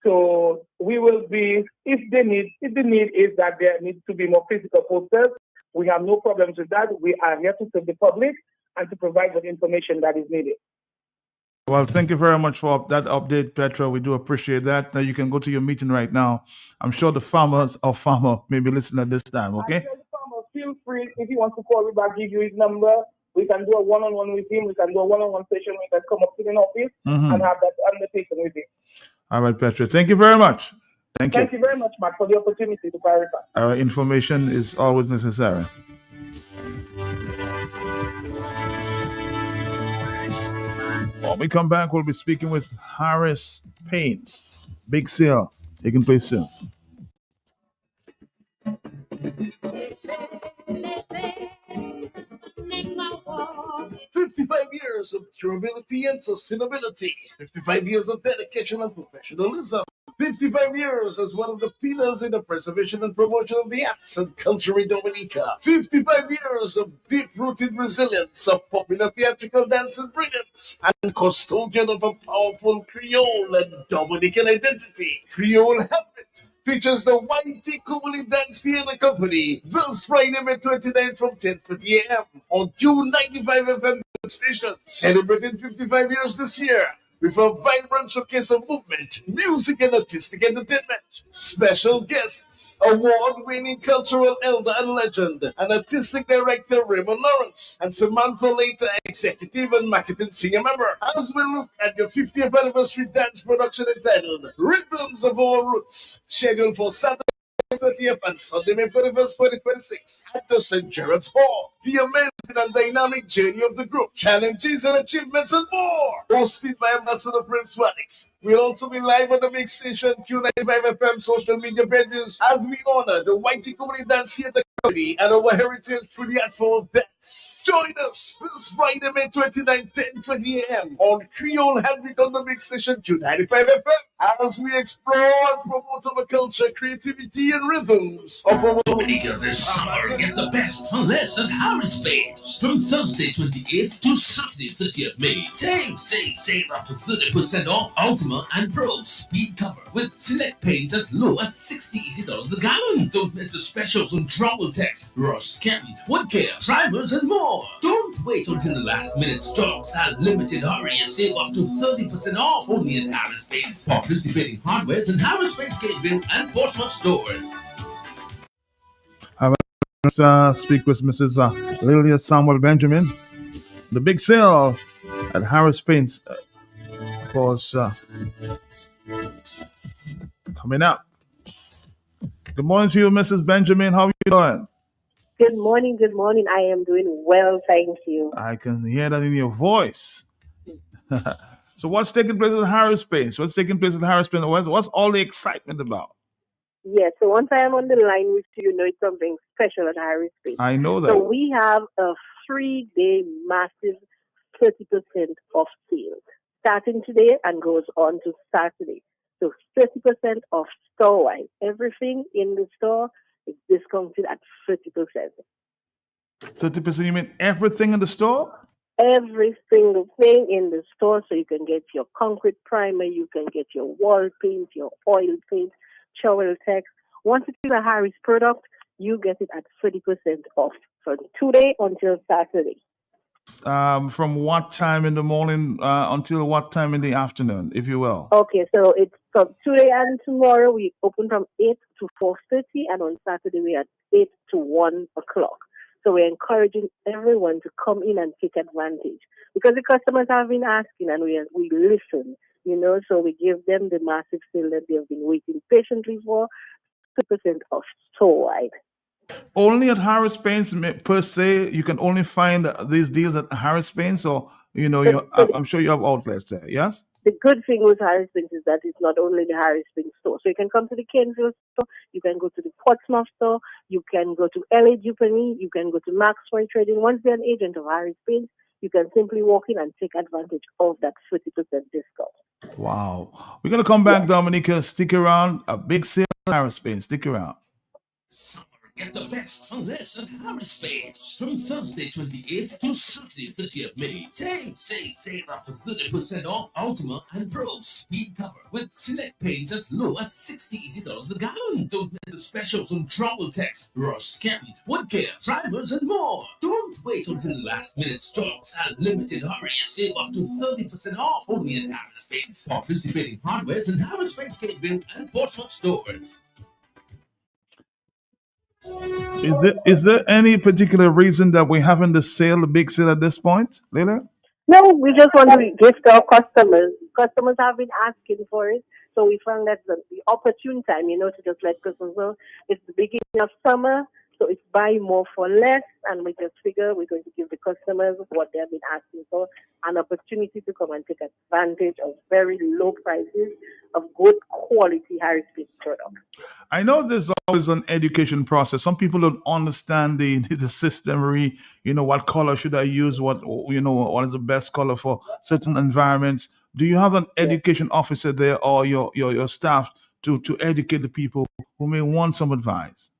So we will be, if the need is that there needs to be more physical posters, we have no problems with that. We are here to serve the public and to provide the information that is needed. Well, thank you very much for that update, Petra. We do appreciate that. Now you can go to your meeting right now. I'm sure the farmer may be listening at this time, okay? The farmer, feel free, if he wants to call me back, give you his number. We can do a one-on-one with him. We can do a one-on-one session. We can come up to the office and have that undertaken with him. All right, Petra. Thank you very much. Thank you. Thank you very much, Matt, for the opportunity to clarify. Our information is always necessary. When we come back, we'll be speaking with Harris Paints. Big sale taking place soon. 55 years of durability and sustainability. 55 years of dedication and professionalism. 55 years as one of the pillars in the preservation and promotion of the arts and culture in Dominica. 55 years of deep-rooted resilience of popular theatrical dance and brilliance, and custodian of a powerful Creole and Dominican identity. Creole Habit features the Whitey Kumuli Dance Theater Company this Friday, May 29 from 10:30 a.m. on Q95 FM station, celebrating 55 years this year with a vibrant showcase of movement, music, and artistic entertainment. Special guests, award-winning cultural elder and legend, and artistic director Raymond Lawrence, and Samantha Later, executive and marketing senior member, as we look at the 50th anniversary dance production entitled Rhythms of Our Roots, scheduled for Saturday 30th and Sunday, May 21st, 2026 at the St. Gerard's Hall. The amazing and dynamic journey of the group, challenges and achievements and more. Hosted by Ambassador Prince Wadix. We'll also be live on the big station Q95 FM social media pages as we honor the Whitey Community Dance Theater Company and our heritage through the art form of dance. Join us this Friday, May 29, 10:20 a.m. on Creole Headbeat on the Big Station Q95 FM as we explore and promote our culture, creativity, and rhythms of our Dominica this summer, get the best for less at Harris Paints. From Thursday 28th to Saturday 30th May. Save up to 30% off Ultima and Pro Speed Cover with select paints as low as $60 a gallon. Don't miss the specials on Travel Text, Ross Chem, Wood Care, primers, and more. Don't wait until the last minute. Stocks are limited. Hurry and save up to 30% off only at Harris Paints. Participating hardwares and Harris Paints Gateville and Portsmouth stores. Let's speak with Mrs. Lilia Samuel Benjamin. The big sale at Harris Paints, of course, coming up. Good morning to you, Mrs. Benjamin. How are you doing? Good morning. Good morning. I am doing well, thank you. I can hear that in your voice. So what's taking place at Harris Paints? What's taking place at Harris Paints? What's all the excitement about? Yes, so once I am on the line with you, you know it's something special at Harris Paints. I know that. So we have a 3-day massive 30% off sale starting today and goes on to Saturday. So 30% off store-wide. Everything in the store is discounted at 30%. 30%, you mean everything in the store? Every single thing in the store, so you can get your concrete primer, you can get your wall paint, your oil paint, shower text. Once it is a Harris product, you get it at 30% off from today until Saturday. From what time in the morning until what time in the afternoon, if you will? Okay, so it's from today and tomorrow. We open from 8 to 4:30, and on Saturday we are at 8 to 1 o'clock. So we're encouraging everyone to come in and take advantage because the customers have been asking and we listen, you know, so we give them the massive sale that they have been waiting patiently for, 2% off store-wide. Only at Harris Paints per se, you can only find these deals at Harris Paints, or, you know, I'm sure you have outlets there, yes? The good thing with Harris Paints is that it's not only the Harris Paints store. So you can come to the Kenville store, you can go to the Portsmouth store, you can go to LA Dupany, you can go to Maxwell Trading. Once you're an agent of Harris Paints, you can simply walk in and take advantage of that 30% discount. Wow. We're going to come back, Dominica. Stick around. A big sale at Harris Paints. Stick around. Get the best for less at Harris Paints. From Thursday 28th to Saturday 30th May. Save up to 30% off Ultima and Pro Speed Cover with select paints as low as $60 a gallon. Don't miss the specials on Travel Text, Ross Chem, Wood Care, primers, and more. Don't wait until the last minute. Stocks are limited. Hurry and save up to 30% off only at Harris Paints. Participating hardwares and Harris Paints Gateville and Portsmouth stores. Is there any particular reason that we're having the big sale at this point, Leila? No, we just want to gift our customers. Customers have been asking for it, so we found that the opportune time, you know, to just let customers know it's the beginning of summer, so it's buy more for less, and we just figure we're going to give the customers what they have been asking for, an opportunity to come and take advantage of very low prices of good quality Harris Paints products. I know there's always an education process. Some people don't understand the system. You know, what color should I use? What is the best color for certain environments? Do you have an education officer there, or your staff to educate the people who may want some advice?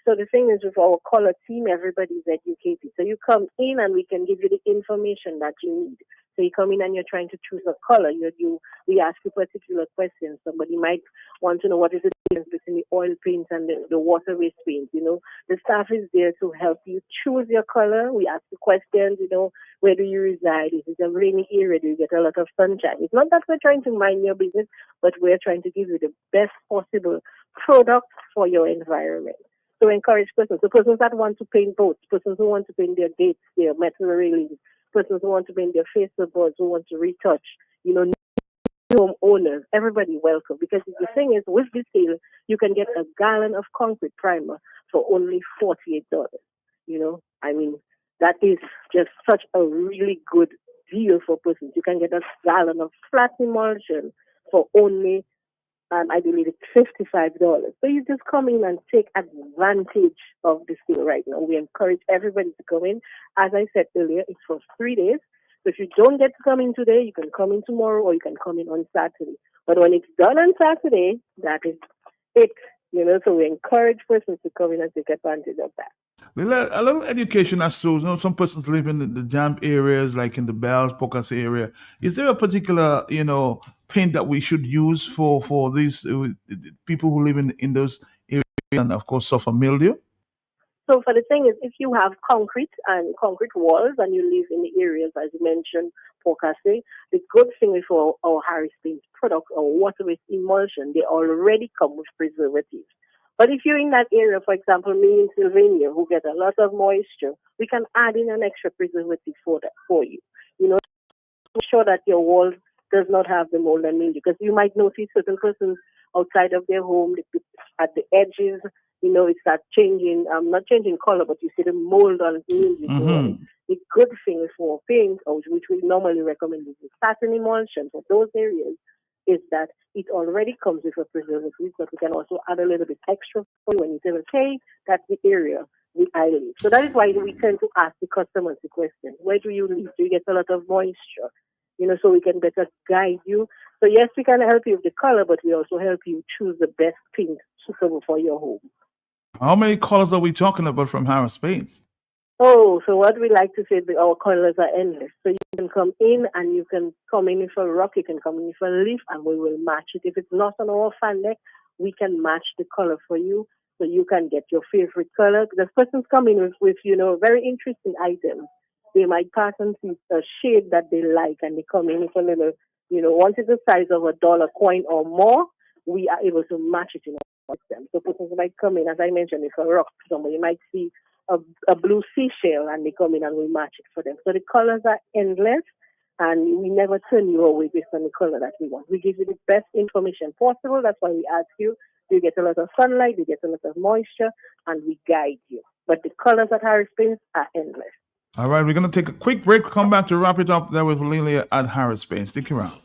So the thing is, with our color team, everybody's educated. So you come in and we can give you the information that you need. So you come in and you're trying to choose a color. We ask you particular questions. Somebody might want to know what is the difference between the oil paint and the water-based paint. You know, the staff is there to help you choose your color. We ask you questions. You know, where do you reside? Is it a rainy area? Do you get a lot of sunshine? It's not that we're trying to mind your business, but we're trying to give you the best possible product for your environment. So encourage persons. So persons that want to paint boats, persons who want to paint their gates, their metal railings, persons who want to paint their fascia boards, who want to retouch, you know, home owners, everybody welcome. Because the thing is, with this sale, you can get a gallon of concrete primer for only $48. You know, I mean, that is just such a really good deal for persons. You can get a gallon of flat emulsion for only I believe it's $55. So you just come in and take advantage of this deal right now. We encourage everybody to come in. As I said earlier, it's for 3 days. So if you don't get to come in today, you can come in tomorrow or you can come in on Saturday. But when it's done on Saturday, that is it. So we encourage persons to come in and take advantage of that. A little education as to, some persons live in the jam areas, like in the Bells, Pocas area. Is there a particular, paint that we should use for these people who live in those areas and, of course, suffer mildew? So for the thing is, if you have concrete and concrete walls and you live in the areas, as you mentioned, Pocasset, the good thing with our Harris Paint product or water-based emulsion, they already come with preservatives. But if you're in that area, for example, me in Sylvania, who get a lot of moisture, we can add in an extra preservative for you. To ensure that your wall does not have the mold and mildew, because you might notice certain persons outside of their home, at the edges, it starts changing, not changing color, but you see the mold on mildew. Mm-hmm. The good thing for paint, which we normally recommend is the satin emulsion for those areas, is that it already comes with a preservative, but we can also add a little bit extra for you when you say, okay, that's the area I live. So that is why we tend to ask the customers the question, where do you live? Do you get a lot of moisture? So we can better guide you. So yes, we can help you with the color, but we also help you choose the best paint suitable for your home. How many colors are we talking about from Harris Paints? Oh, so what we like to say, our colors are endless. So you can come in and you can come in with a rock, you can come in with a leaf, and we will match it. If it's not on our fan deck, we can match the color for you, so you can get your favorite color. The person's coming with very interesting items. They might pass and see a shade that they like, and they come in with a little, once it's the size of a dollar coin or more, we are able to match it in our them. So persons might come in, as I mentioned, if a rock, somebody might see a blue seashell, and they come in and we match it for them. So the colors are endless, and we never turn you away based on the color that we want. We give you the best information possible. That's why we ask you, do you get a lot of sunlight, do you get a lot of moisture, and we guide you. But the colors at Harris Paints are endless. All right, we're going to take a quick break. Come back to wrap it up there with Lilia at Harris Paints. Stick around.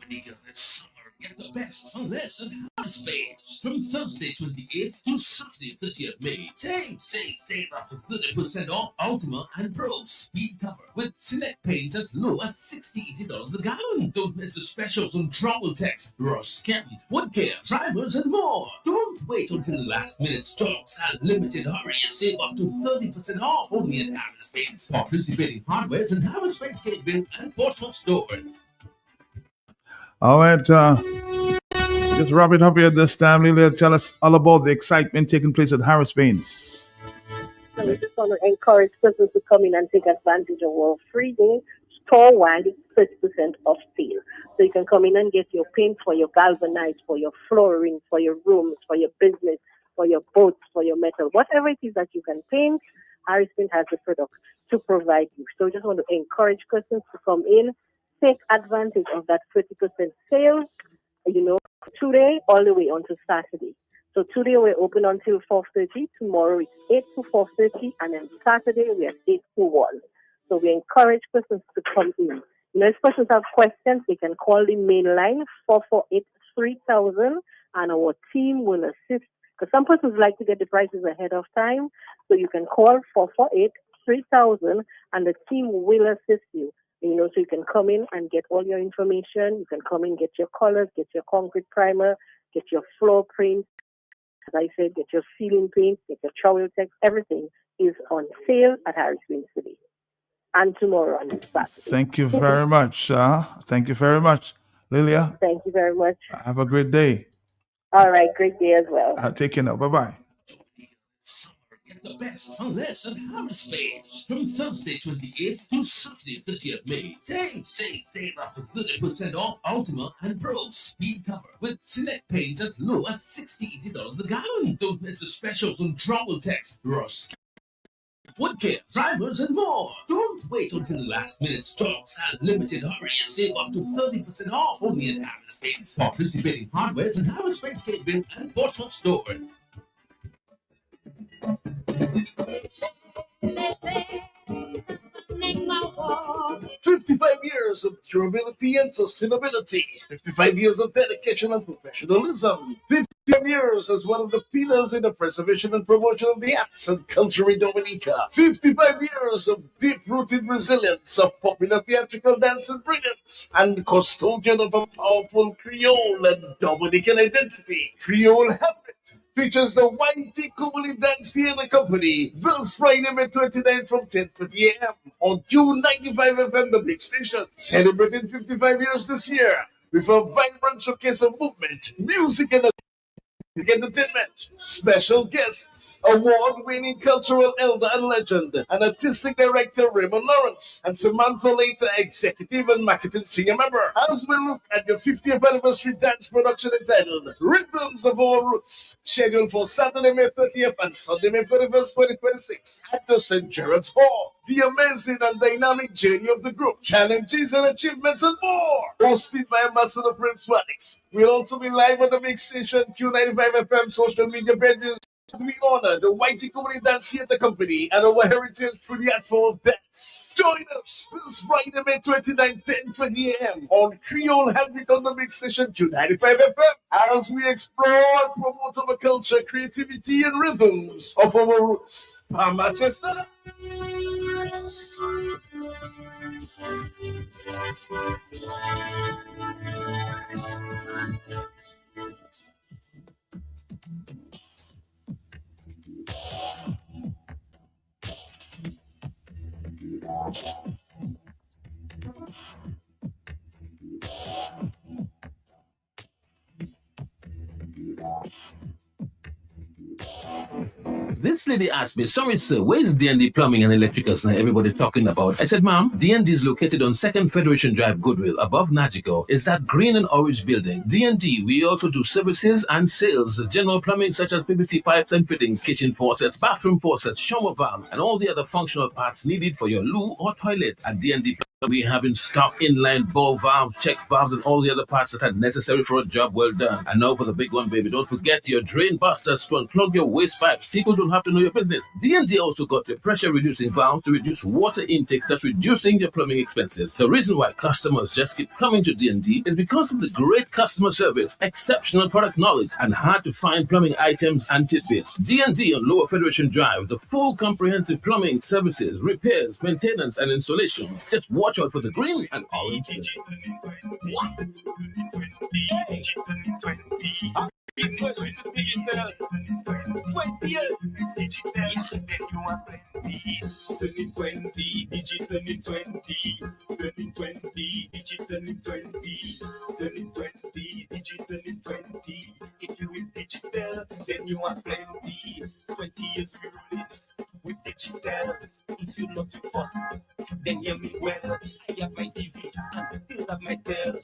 Get the best on less at Harris Paints from Thursday 28th to Saturday 30th May. Save up to 30% off Ultima and Pro Speed Cover with select paints as low as $60 a gallon. Don't miss the specials on Travel Text, Rush Chem, Wood Care, Primers, and more. Don't wait until the last minute stocks and limited hurry and save up to 30% off only at Harris Paints. Participating hardwares and Harris Paints Gateway and Portsmouth stores. All right, just wrap it up here this time. Lilia, tell us all about the excitement taking place at Harris Paints. So we just want to encourage persons to come in and take advantage of our 3-day store-wide 30% off sale. So you can come in and get your paint for your galvanized, for your flooring, for your rooms, for your business, for your boats, for your metal, whatever it is that you can paint. Harris Paint has the product to provide you. So we just want to encourage persons to come in, take advantage of that 30% sale, today all the way until Saturday. So today we're open until 4:30. Tomorrow it's 8 to 4:30, and then Saturday we are 8 to 1. So we encourage persons to come in. If persons have questions, they can call the main line 448-3000, and our team will assist. Because some persons like to get the prices ahead of time, so you can call 448-3000, and the team will assist you. So you can come in and get all your information. You can come in, get your colors, get your concrete primer, get your floor paint. As I said, get your ceiling paint, get your trowel text. Everything is on sale at Harris Paints today and tomorrow on Saturday. Thank you very much. Thank you very much, Lilia. Thank you very much. Have a great day. All right, great day as well. Take care now. Bye-bye. Get the best on less at Harris Paints from Thursday 28th to Saturday 30th May. Save up to 30% off Ultima and Pro Speed Cover with select paints as low as $60 a gallon. Don't miss the specials on Travel Text, Rush, Wood Care, Primers, and more. Don't wait until the last minute stocks and limited hurry and save up to 30% off only at Harris Paints. Participating hardwares and Harris Paints Gateway and Portsmouth stores. 55 years of durability and sustainability. 55 years of dedication and professionalism. 55 years as one of the pillars in the preservation and promotion of the arts and culture in Dominica. 55 years of deep-rooted resilience of popular theatrical dance and brilliance, and custodian of a powerful Creole and Dominican identity. Creole Habit features the Whitey Kubuli Dance Theatre Company this Friday, May 29 from 10:30 a.m. on Q95 FM, the big station, celebrating 55 years this year with a vibrant showcase of movement, music, and entertainment. Special guests, award-winning cultural elder and legend, and artistic director Raymond Lawrence, and Samantha Later, executive and marketing senior member, as we look at the 50th anniversary dance production entitled Rhythms of Our Roots, scheduled for Saturday, May 30th and Sunday, May 31st, 2026 at the St. Gerard's Hall. The amazing and dynamic journey of the group, challenges and achievements, and more. Hosted by Ambassador Prince Walix. We'll also be live on the big station Q95 FM social media pages. We honor the Whitey Kubuli Dance Theatre Company and our heritage through the art form of dance. Join us this Friday, May 29, 10:20 a.m. on Creole Habit on the big station Q95 FM as we explore and promote our culture, creativity, and rhythms of our roots. I'm Manchester. This lady asked me, sorry sir, where's D&D Plumbing and Electricals now everybody talking about? I said, ma'am, D&D is located on 2nd Federation Drive, Goodwill, above Nagico. It's that green and orange building. D&D, we also do services and sales, general plumbing such as PVC pipes and fittings, kitchen faucets, bathroom faucets, shower valve, and all the other functional parts needed for your loo or toilet. At D&D we have in stock inline ball valves, check valves, and all the other parts that are necessary for a job well done. And now for the big one, baby, don't forget your drain busters to unclog your waste pipes. People don't have to know your business. D&D also got your pressure reducing valve to reduce water intake, thus reducing your plumbing expenses. The reason why customers just keep coming to D&D is because of the great customer service, exceptional product knowledge, and hard to find plumbing items and tidbits. D&D on Lower Federation Drive, the full comprehensive plumbing services, repairs, maintenance, and installations. Just watch out for the green and orange. Because with the digital 20 years turning 20 digital in 20 turning 20 digital in 20 turning 20 digital in 20 if you with digital then you are plenty 20 years we rule it with digital if you not too fast then hear me well I have my TV and still have my cell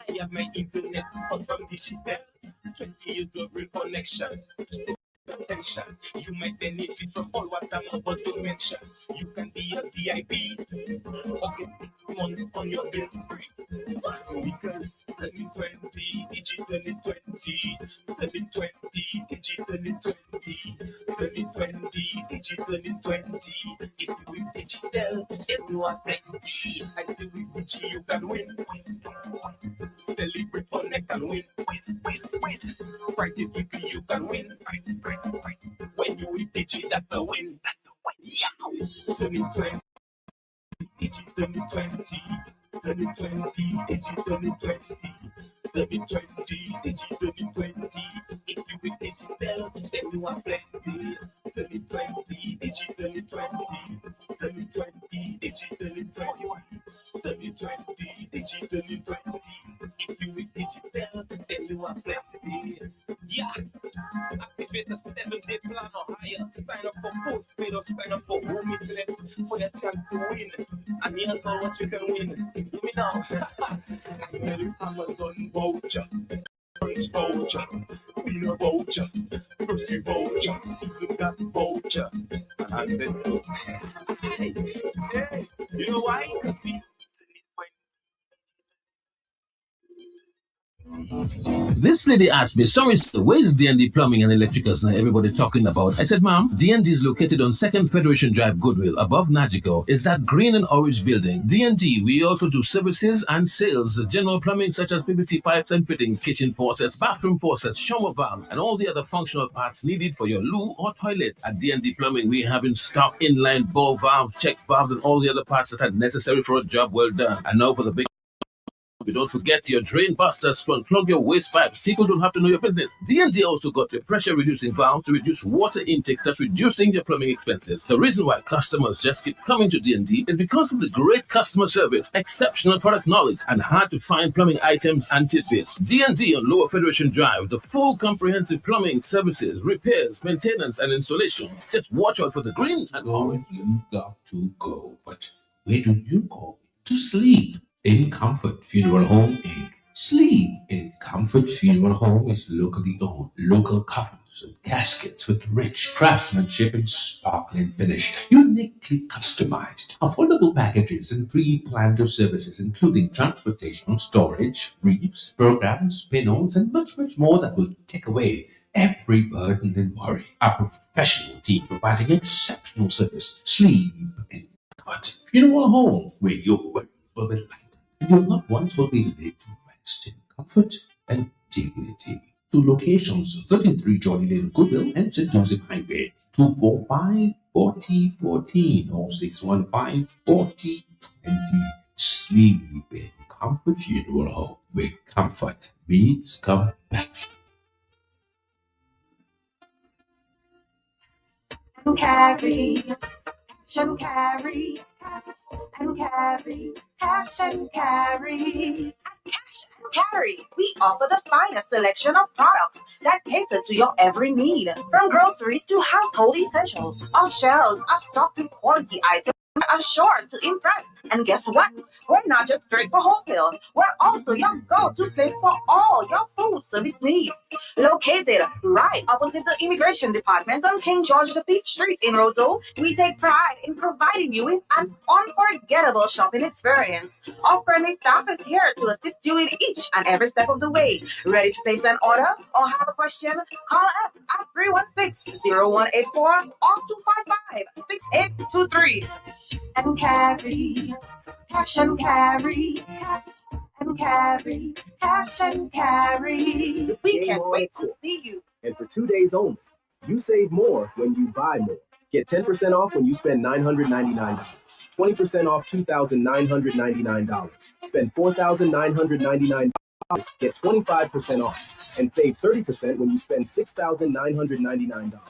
I have my internet all from digital 20 years of real connection. Attention, you might benefit from all what I'm about to mention. You can be a VIP or get 6 months on your bill free. Because 720 digital in 20, 720 digital in 20, 720 digital in 20. If you will digital, then you are plenty. And if you will Digi, you can win. Celebrate, connect and win. Win. Practice weekly, you can win. When you with Digi, that's a win. Yeah. 2020, digital in 20, 2020, digital in 20, 2020, digital in 20. If you with digital, then you are plenty. 2020, digital in 20, 2020, digital in 20, 2020, digital in 20. If you with digital, then you are plenty. Yeah. Activate the 7-day plan or higher. Sign up for postpaid or sign up for home internet for your chance to win. And here's all what you can win. Do me now. I tell you Amazon voucher, Punch voucher, Winner voucher, Percy voucher, even gas voucher. And I said, hey, you know why? Because we This lady asked me, sorry, sir, where's D&D Plumbing and Electricals now everybody talking about? I said, ma'am, D&D is located on 2nd Federation Drive, Goodwill, above Nagico. Is that green and orange building? D&D, we also do services and sales, general plumbing such as PVC pipes and fittings, kitchen faucets, bathroom faucets, shower valve, and all the other functional parts needed for your loo or toilet. At D&D Plumbing, we have in stock inline ball valves, check valves, and all the other parts that are necessary for a job well done. And now for the big don't forget your drain busters to unplug your waste pipes. People don't have to know your business. D&D also got your pressure reducing valve to reduce water intake, thus reducing your plumbing expenses. The reason why customers just keep coming to D&D is because of the great customer service, exceptional product knowledge, and hard to find plumbing items and tidbits. D&D on Lower Federation Drive, the full comprehensive plumbing services, repairs, maintenance, and installations. Just watch out for the green and orange. You got to go, but where do you go? To sleep. In Comfort Funeral Home Inc. Sleep in Comfort Funeral Home is locally owned. Local coffins and caskets with rich craftsmanship and sparkling finish. Uniquely customized. Affordable packages and pre-planned services including transportation, storage, reefs, programs, pin-ons, and much, much more that will take away every burden and worry. A professional team providing exceptional service. Sleep in Comfort Funeral Home, where your worries will be light. Your loved ones will be laid to rest in comfort and dignity. 2 locations, 33 Jolly Lane, Goodwill, and St. Joseph Highway, 245-4014 or 615-4020. Sleep in Comfort Funeral Home, where comfort meets compassion. Carry, cash and carry, and carry, cash and carry. At Cash and Carry, we offer the finest selection of products that cater to your every need. From groceries to household essentials, our shelves are stocked with quality items that are sure to impress. And guess what? We're not just straight for wholesale. We're also your go-to place for all your food service needs. Located right opposite the Immigration Department on King George V Street in Roseau, we take pride in providing you with an unforgettable shopping experience. Our friendly staff is here to assist you in each and every step of the way. Ready to place an order or have a question? Call us at 316-0184 or 255-6823. And carry, cash and carry, cash and carry, cash and carry. We can't wait to see you. And for 2 days only, you save more when you buy more. Get 10% off when you spend $999. 20% off $2,999. Spend $4,999. Get 25% off. And save 30% when you spend $6,999.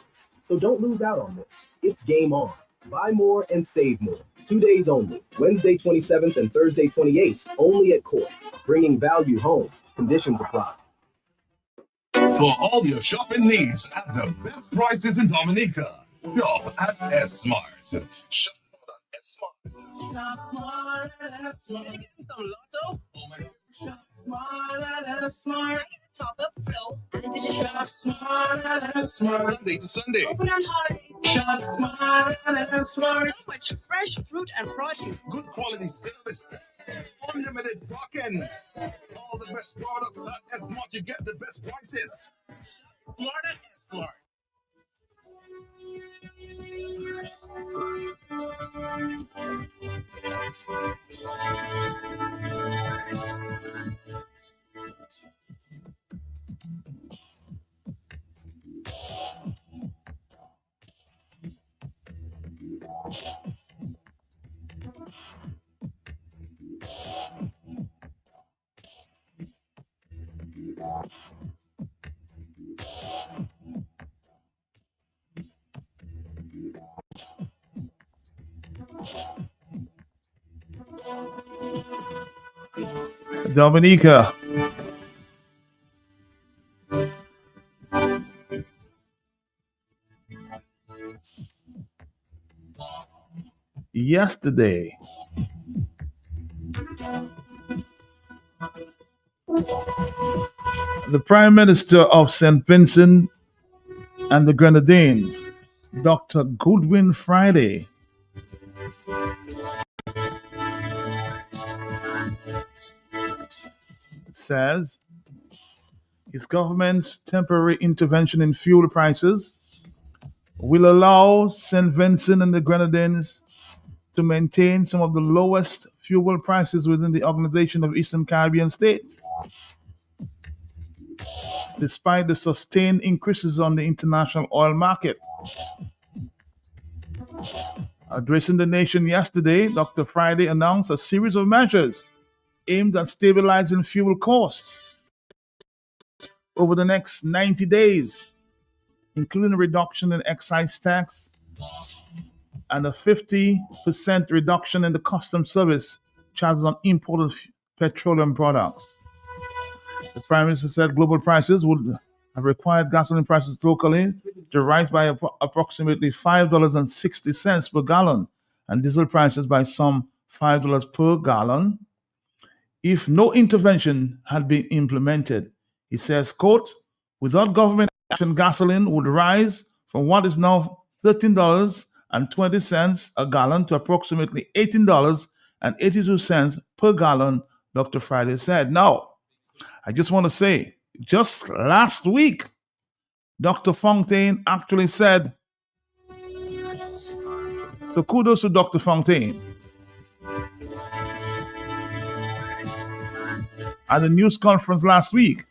So don't lose out on this. It's game on. Buy more and save more. 2 days only. Wednesday 27th and Thursday 28th. Only at Courts. Bringing value home. Conditions apply. For all your shopping needs at the best prices in Dominica, shop at S-Mart. Shop at S-Mart. Shop smart at S-Mart. Give me some Lotto. Oh my God. Shop smart at S-Mart. Top up flow. And digital. Shop smart at S-Mart. Monday to Sunday. Open on holidays. Shop smart at S-Mart. So much fresh fruit and produce. Good quality service. Unlimited parking. All the best products at S-Mart. You get the best prices. Shop smart at S-Mart. Dominica. Yesterday, the Prime Minister of St. Vincent and the Grenadines, Dr. Goodwin Friday, says His government's temporary intervention in fuel prices will allow St. Vincent and the Grenadines to maintain some of the lowest fuel prices within the Organization of Eastern Caribbean States, despite the sustained increases on the international oil market. Addressing the nation yesterday, Dr. Friday announced a series of measures aimed at stabilizing fuel costs over the next 90 days, including a reduction in excise tax and a 50% reduction in the customs service charges on imported petroleum products. The Prime Minister said global prices would have required gasoline prices locally to rise by approximately $5.60 per gallon and diesel prices by some $5 per gallon if no intervention had been implemented. He says, quote, without government action, gasoline would rise from what is now $13.20 a gallon to approximately $18.82 per gallon, Dr. Friday said. Now, I just want to say, just last week, Dr. Fontaine actually said, so kudos to Dr. Fontaine. At the news conference last week,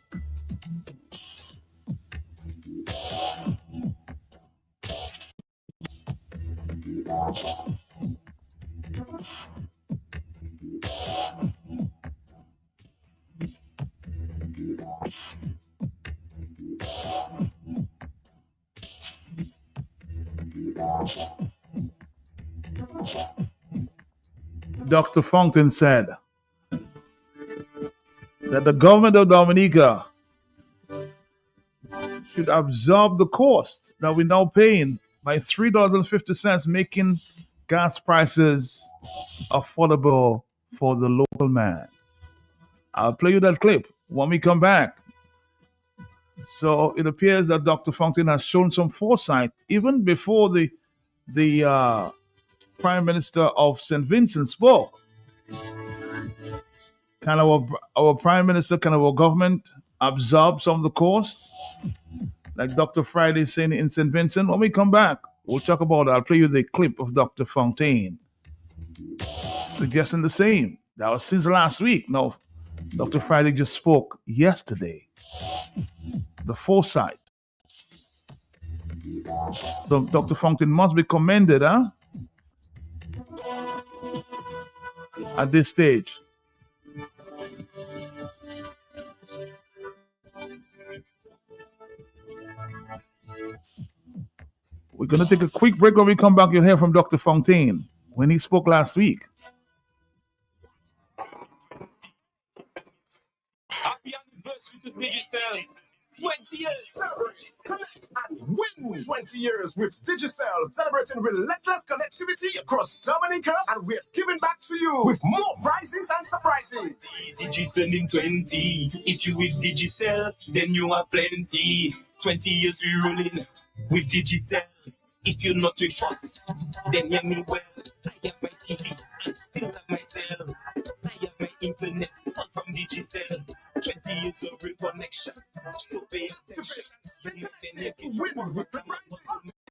Dr. Fontaine said that the government of Dominica should absorb the cost that we're now paying by $3.50, making gas prices affordable for the local man. I'll play you that clip when we come back. So it appears that Dr. Fontaine has shown some foresight even before the Prime Minister of St. Vincent spoke. Can our Prime Minister, can our government absorb some of the costs? Like Dr. Friday is saying in St. Vincent. When we come back, we'll talk about it. I'll play you the clip of Dr. Fontaine suggesting the same. That was since last week. No, Dr. Friday just spoke yesterday. The foresight. So Dr. Fontaine must be commended, huh? At this stage. We're going to take a quick break. When we come back, you'll hear from Dr. Fontaine when he spoke last week. Happy anniversary to Digicel. 20 years. Celebrate, connect, and win 20 years with Digicel, celebrating relentless connectivity across Dominica, and we're giving back to you with more prizes and surprises. Digital in 20. If you with Digicel, then you have plenty. 20 years we rolling with Digicel. If you're not with us, then hear me well. I have my TV, still have my cell. I have my internet, all from Digicel. 20 years of real connection, so pay attention. Win with the right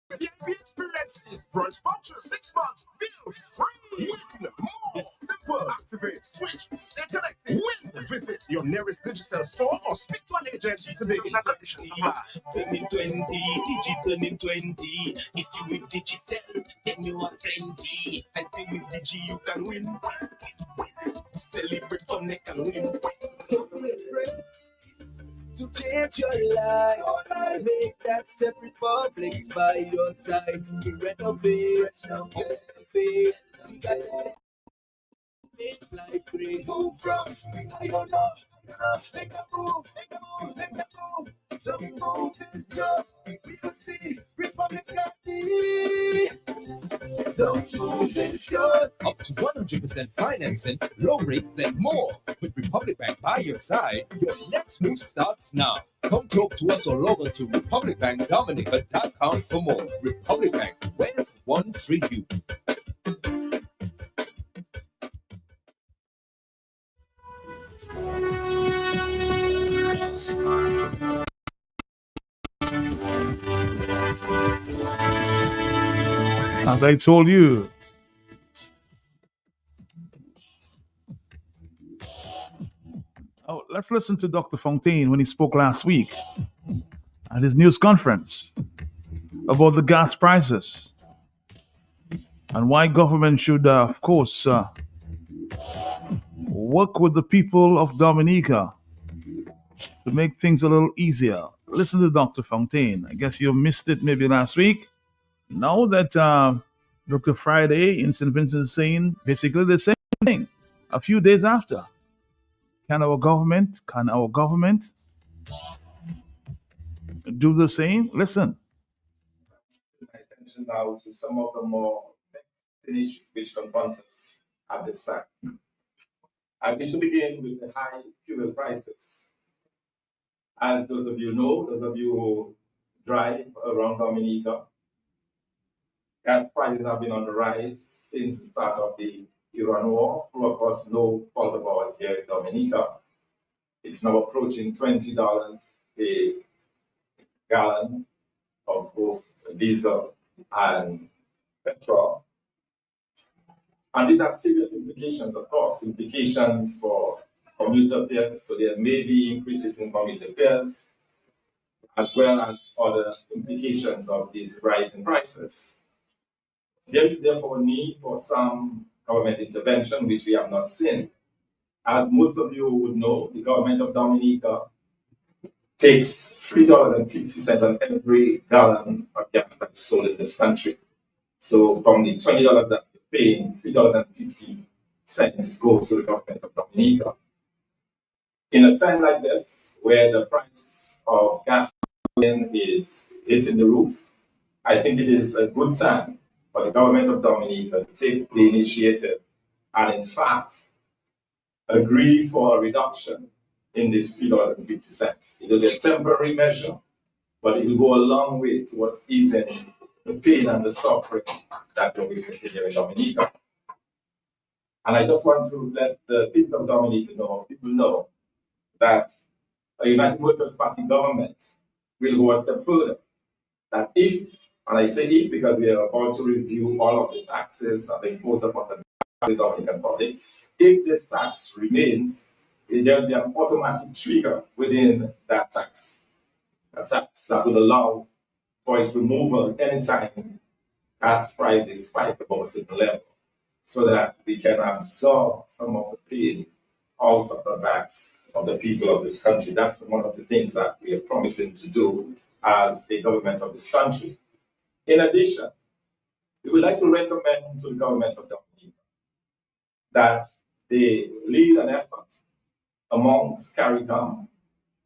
VIP experiences, brunch voucher, 6 months, bill free. Win more, simple. Activate, switch, stay connected. Win. Visit your nearest Digicel store or speak to an agent today. 2020, Digital in 20. If you with Digicel, then you are plenty. I say with Digi you can win. Celebrate, connect and win. Don't be afraid to change your life. Make that step, Republic's by your side. We renovate, now renovate. We got it. Make life great. Move from, I don't know. Make a move, make a move, make a move. The move is yours. We will see Republic's got me. The move is yours. Up to 100% financing, low rates, and more. With Republic Bank by your side, your next move starts now. Come talk to us or log on to republicbankdominica.com for more. Republic Bank, where one free you. As I told you, let's listen to Dr. Fontaine when he spoke last week at his news conference about the gas prices and why government should, of course, work with the people of Dominica to make things a little easier. Listen to Dr. Fontaine. I guess you missed it maybe last week. Now that Dr. Friday in St. Vincent is saying basically the same thing a few days after. Can our government do the same? Listen. Attention now to some of the more vexing issues which confronts us at this time. I wish to begin with the high fuel prices. As those of you know, those of you who drive around Dominica, gas prices have been on the rise since the start of the Iran war, through, of course, no fault of ours here in Dominica. It's now approaching $20 a gallon of both diesel and petrol. And these are serious implications, of course, implications for commuter fares. So there may be increases in commuter fares, as well as other implications of these rising prices. There is therefore a need for some government intervention, which we have not seen. As most of you would know, the government of Dominica takes $3.50 on every gallon of gas that is sold in this country. So from the $20 that you're paying, $3.50 goes to the government of Dominica. In a time like this, where the price of gasoline is hitting the roof, I think it is a good time for the government of Dominica to take the initiative and, in fact, agree for a reduction in this $3.50. It will be a temporary measure, but it will go a long way towards easing the pain and the suffering that we're witnessing here in Dominica. And I just want to let the people of Dominica know that a United Workers' Party government will go a step further. That if, and I say if because we are about to review all of the taxes that are imposed upon the Dominican public, if this tax remains, there will be an automatic trigger within that tax, a tax that will allow for its removal anytime gas prices spike above a certain level, so that we can absorb some of the pain out of the backs of the people of this country. That's one of the things that we are promising to do as a government of this country. In addition, we would like to recommend to the government of Dominica that they lead an effort amongst CARICOM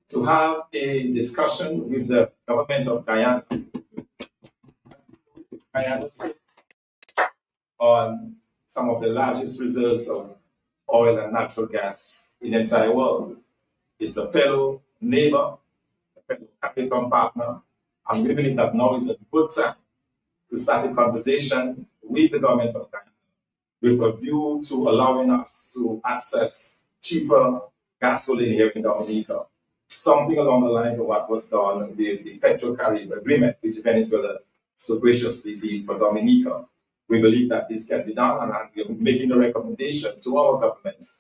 to have a discussion with the government of Guyana on some of the largest reserves of oil and natural gas in the entire world. It's a fellow neighbor, a fellow CARICOM partner, and we believe that now is a good time to start a conversation with the government of Guyana with a view to allowing us to access cheaper gasoline here in Dominica. Something along the lines of what was done with the Petro-Carib agreement, which Venezuela so graciously did for Dominica. We believe that this can be done, and we are making a recommendation to our government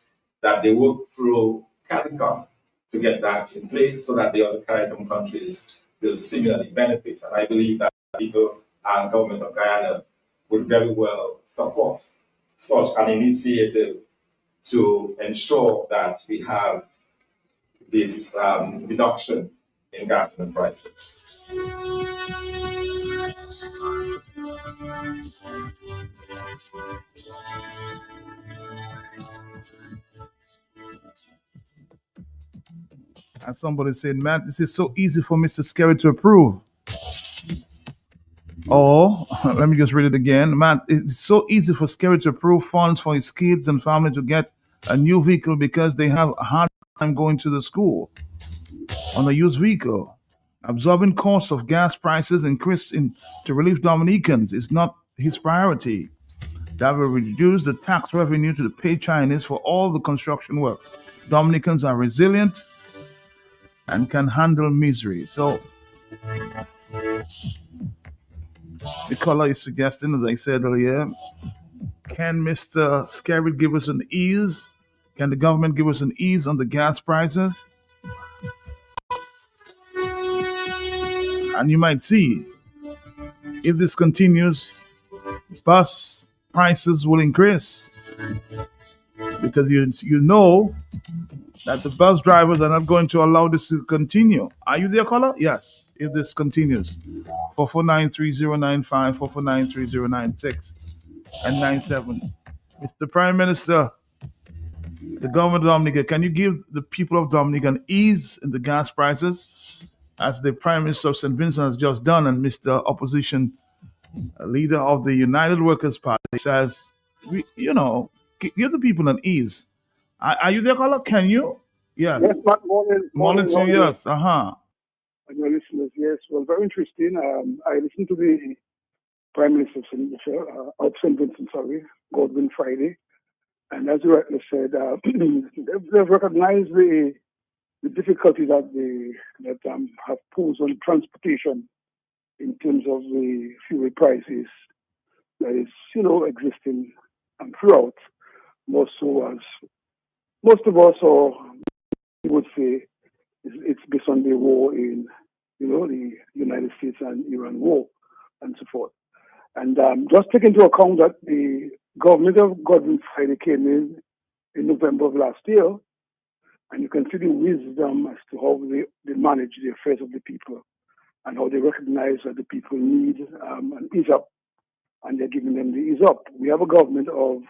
that they work through CARICOM to get that in place so that the other CARICOM countries will similarly benefit. And I believe that people and government of Guyana would very well support such an initiative to ensure that we have this reduction in gasoline prices. As somebody said, Matt, this is so easy for Mr. Scary to approve. Or, let me just read it again. Matt, it's so easy for Scary to approve funds for his kids and family to get a new vehicle because they have a hard time going to the school on a used vehicle. Absorbing costs of gas prices increase to relieve Dominicans is not his priority. That will reduce the tax revenue to the pay Chinese for all the construction work. Dominicans are resilient and can handle misery. So, The caller is suggesting, as I said earlier, can Mr. Skerritt give us an ease? Can the government give us an ease on the gas prices? And you might see, if this continues, bus prices will increase because you know that the bus drivers are not going to allow this to continue. Are you there, caller? Yes. If this continues, 4493095, 4493096, and 97. Mr. Prime Minister, the government of Dominica, can you give the people of Dominica an ease in the gas prices, as the Prime Minister of St. Vincent has just done, and Mr. Opposition Leader of the United Workers' Party says, give the people an ease. Are you there, caller? Can you? Yes. Yes, Matt, morning to you, yes. And your listeners, yes. Well, very interesting. I listened to the Prime Minister of St. Vincent, Godwin Friday. And as you rightly said, they've recognized the difficulties that have posed on transportation in terms of the fuel prices that is, existing throughout. More so as most of us, or we would say, it's based on the war in, the United States and Iran war and so forth. And just take into account that the government of Godwin Friday came in November of last year, and you can see the wisdom as to how they manage the affairs of the people and how they recognize that the people need an ease up, and they're giving them the ease up. We have a government of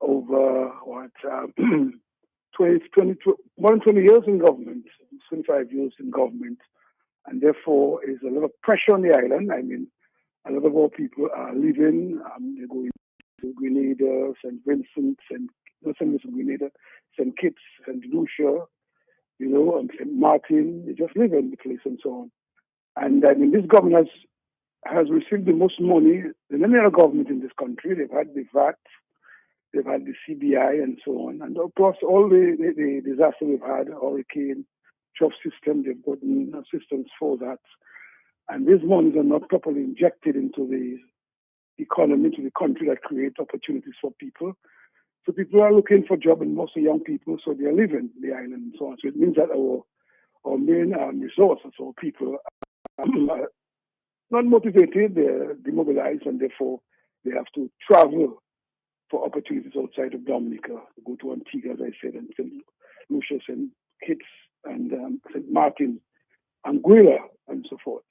over more than 20 years in government, 25 years in government, and therefore is a lot of pressure on the island. I mean, a lot of our people are leaving. They're going to Grenada, St. Vincent, St. Kitts, St. Lucia, and St. Martin. They just live in the place and so on. And I mean, this government has received the most money than any other government in this country. They've had the VAT, they've had the CBI, and so on. And of course, all the disaster we've had, hurricane, trough system, they've gotten assistance for that. And these monies are not properly injected into the economy, into the country, that create opportunities for people. So people are looking for jobs, and mostly young people, so they're leaving the island and so on. So it means that our main resources, our people, are not motivated, they're demobilized, and therefore they have to travel for opportunities outside of Dominica, go to Antigua, as I said, and St. Lucia, St. Kitts, and St. Martin, Anguilla, and so forth.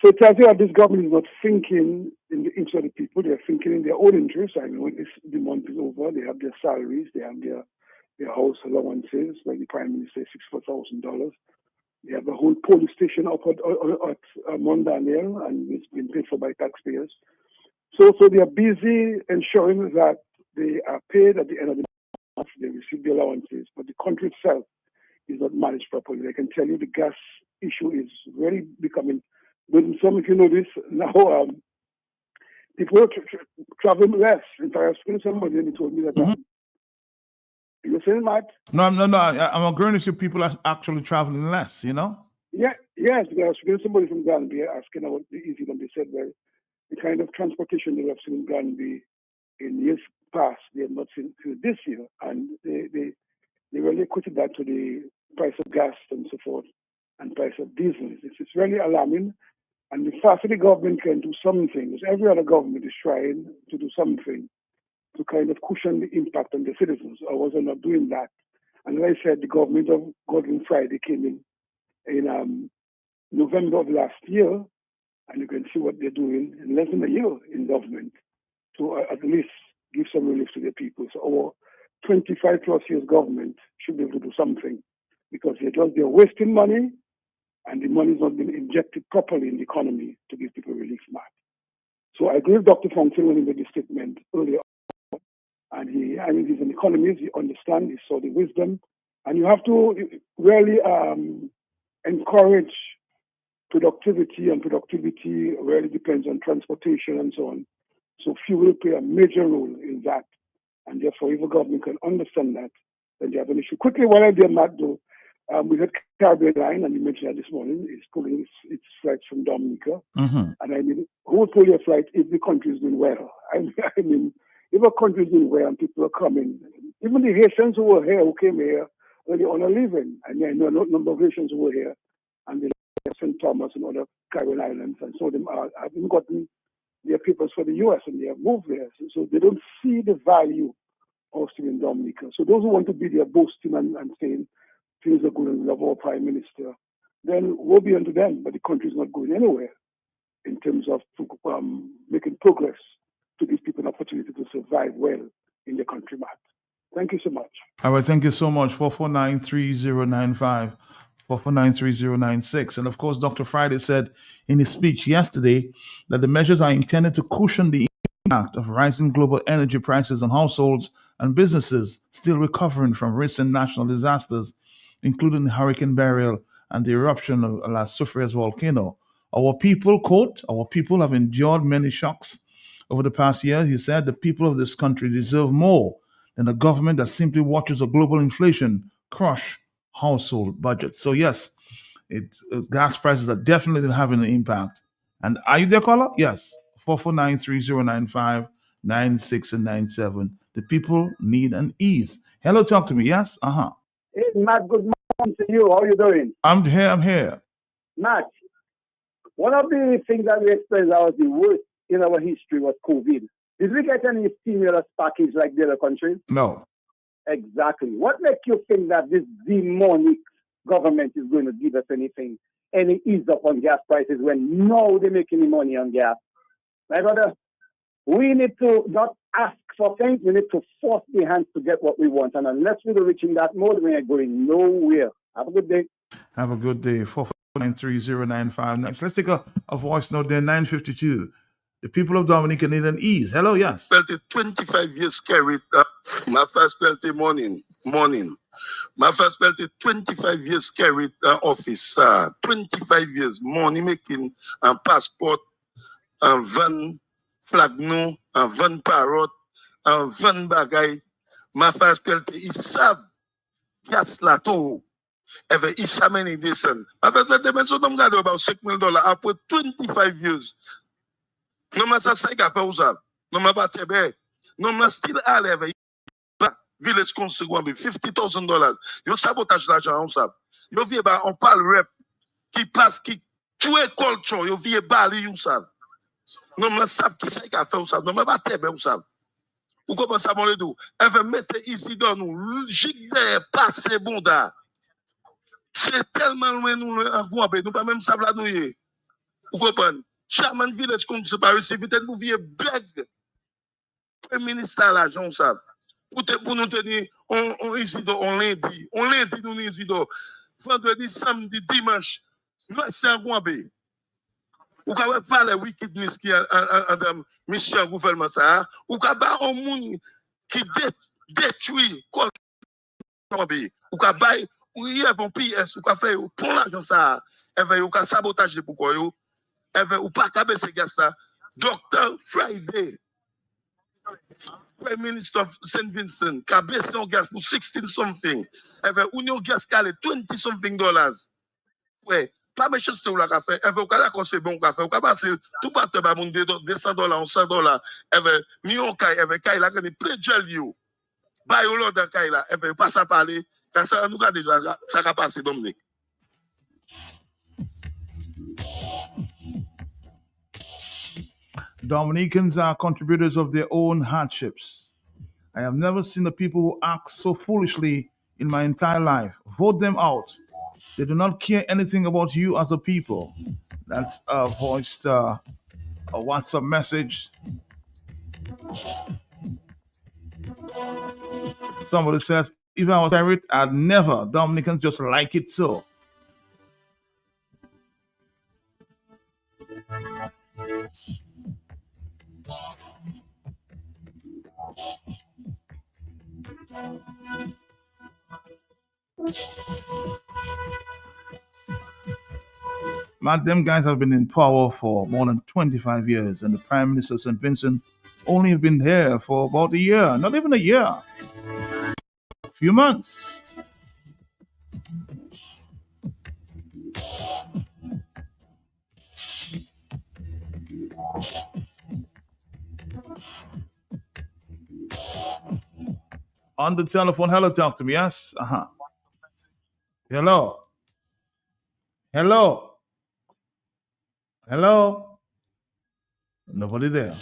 So it tells you that this government is not thinking in the interest of the people, they're thinking in their own interest. I mean, when the month is over, they have their salaries, they have their house allowances, like the Prime Minister, $64,000. They have a whole police station up at Mount Daniel, and it's been paid for by taxpayers. So they are busy ensuring that they are paid at the end of the month, they receive the allowances, but the country itself is not managed properly. I can tell you the gas issue is really becoming burdensome. If you notice now, people are traveling less. In fact, I was speaking to somebody and he told me that. You were saying, Matt? No. I'm agreeing with you. People are actually traveling less, Yeah, yes. Because I was speaking to somebody from Granby asking about the easy, and they said, well, the kind of transportation they have seen in Granby in years past, they have not seen this year. And they really equated that to the price of gas and so forth, and price of diesel. It's really alarming. And the faster the government can do something, because every other government is trying to do something to kind of cushion the impact on the citizens. Ours are not doing that. And as I said, the government of Godwin Friday came in November of last year, and you can see what they're doing in less than a year in government to at least give some relief to their people. So our 25 plus years government should be able to do something, because they're wasting money, and the money has not been injected properly in the economy to give people relief, Matt. So I agree with Dr. Fontaine when he made the statement earlier on. And he's an economist, he understands, he saw the wisdom. And you have to really encourage productivity, and productivity really depends on transportation and so on. So fuel will play a major role in that. And therefore, if the government can understand that, then they have an issue. Quickly, while I'm there, Matt, though, We had Caribbean Line, and you mentioned that this morning, is pulling its flights from Dominica. Mm-hmm. And I mean, who would pull your flight if the country is doing well? I mean, if a country is doing well and people are coming, even the Haitians who were here, who came here, early on are leaving. And I know a number of Haitians who were here, and they left St. Thomas and other Caribbean islands, and some of them haven't gotten their papers for the U.S. and they have moved there. So they don't see the value of staying in Dominica. So those who want to be there boasting and saying things are good and love our Prime Minister, then woe be unto them. But the country is not going anywhere in terms of making progress to give people an opportunity to survive well in the country, Matt. Thank you so much. All right, thank you so much. 4493095, 4493096. And of course, Dr. Friday said in his speech yesterday that the measures are intended to cushion the impact of rising global energy prices on households and businesses still recovering from recent national disasters, including Hurricane Beryl and the eruption of Las Sufrias volcano. Our people, quote, our people have endured many shocks over the past years. He said the people of this country deserve more than a government that simply watches a global inflation crush household budgets. So yes, gas prices are definitely having an impact. And are you there, caller? Yes. 4493095, 96 and 97. The people need an ease. Hello, talk to me. Yes? Uh-huh. Hey, Matt, good morning to you. How are you doing? I'm here. Matt, one of the things that we experienced that was the worst in our history was COVID. Did we get any stimulus package like the other countries? No. Exactly. What makes you think that this demonic government is going to give us any ease up on gas prices when now they make any money on gas? My brother, we need to not ask for things, we need to force the hands to get what we want. And unless we're reaching that mode, we are going nowhere. Have a good day. Have a good day. 4493095. Next, let's take a voice note there, 952. The people of Dominica need an ease. Hello, yes. Spent it 25 years carried my first spent it morning. My first spent it 25 years carried office. 25 years money making and passport and van flag no and van parrot and van bagay. My first spent it serve gas lato. Ever is so many days. My first spent it so about $6 million after 25 years. No matter sa ka fe usab, no matter tebe, no matter still aleve, village council go be $50,000. Yo sabotage l'argent usab. Yo vie ba on parle rep qui passe qui tue culture, yo vie bali usab. No matter sa ki sa ka fe usab, no matter tebe usab. Ou comment ça mon le do? Ever mette ici dans nous, jigde passe bonda. C'est tellement loin nous en Gouabe, nous pas même sabla nouye. Ou comprendre? Chairman village council pas recevoir peut-être nous vieux beg premier ministre à l'argent ça pour nous tenir on ici on lundi nous ici vendredi samedi dimanche nous c'est un Gouabe ou ka faire les wickedness qui en mission gouvernement ça ou ka ba un monde qui détruit Gouabe ou ka ba ou y a un PS ou ka faire pour l'argent ça et veut ou ka sabotage pour quoi yo ou pas qu'à baisser gas là. Dr. Friday, Prime Minister of St. Vincent, qui a baissé le gas pour 16 something. Ou nous gas qui a 20 something dollars. Ouais, pas méchant ce que vous avez fait. Ou qu'à c'est bon café. Ou qu'à passer tout pas te bamoun $200, $100. Million kai, kai là, c'est plein de gel you. Bah, yo l'autre kai là. Pas ça parler. Car ça nous a déjà, ça a passé, Dominique. Dominicans are contributors of their own hardships. I have never seen the people who act so foolishly in my entire life. Vote them out. They do not care anything about you as a people. That's voiced a WhatsApp message. Somebody says, if I was married, I'd never. Dominicans just like it so. Man, them guys have been in power for more than 25 years, and the Prime Minister of St. Vincent only have been there for about a year, not even a year, a few months. On the telephone, hello, talk to me. Yes. Hello. Hello. Hello. Nobody there.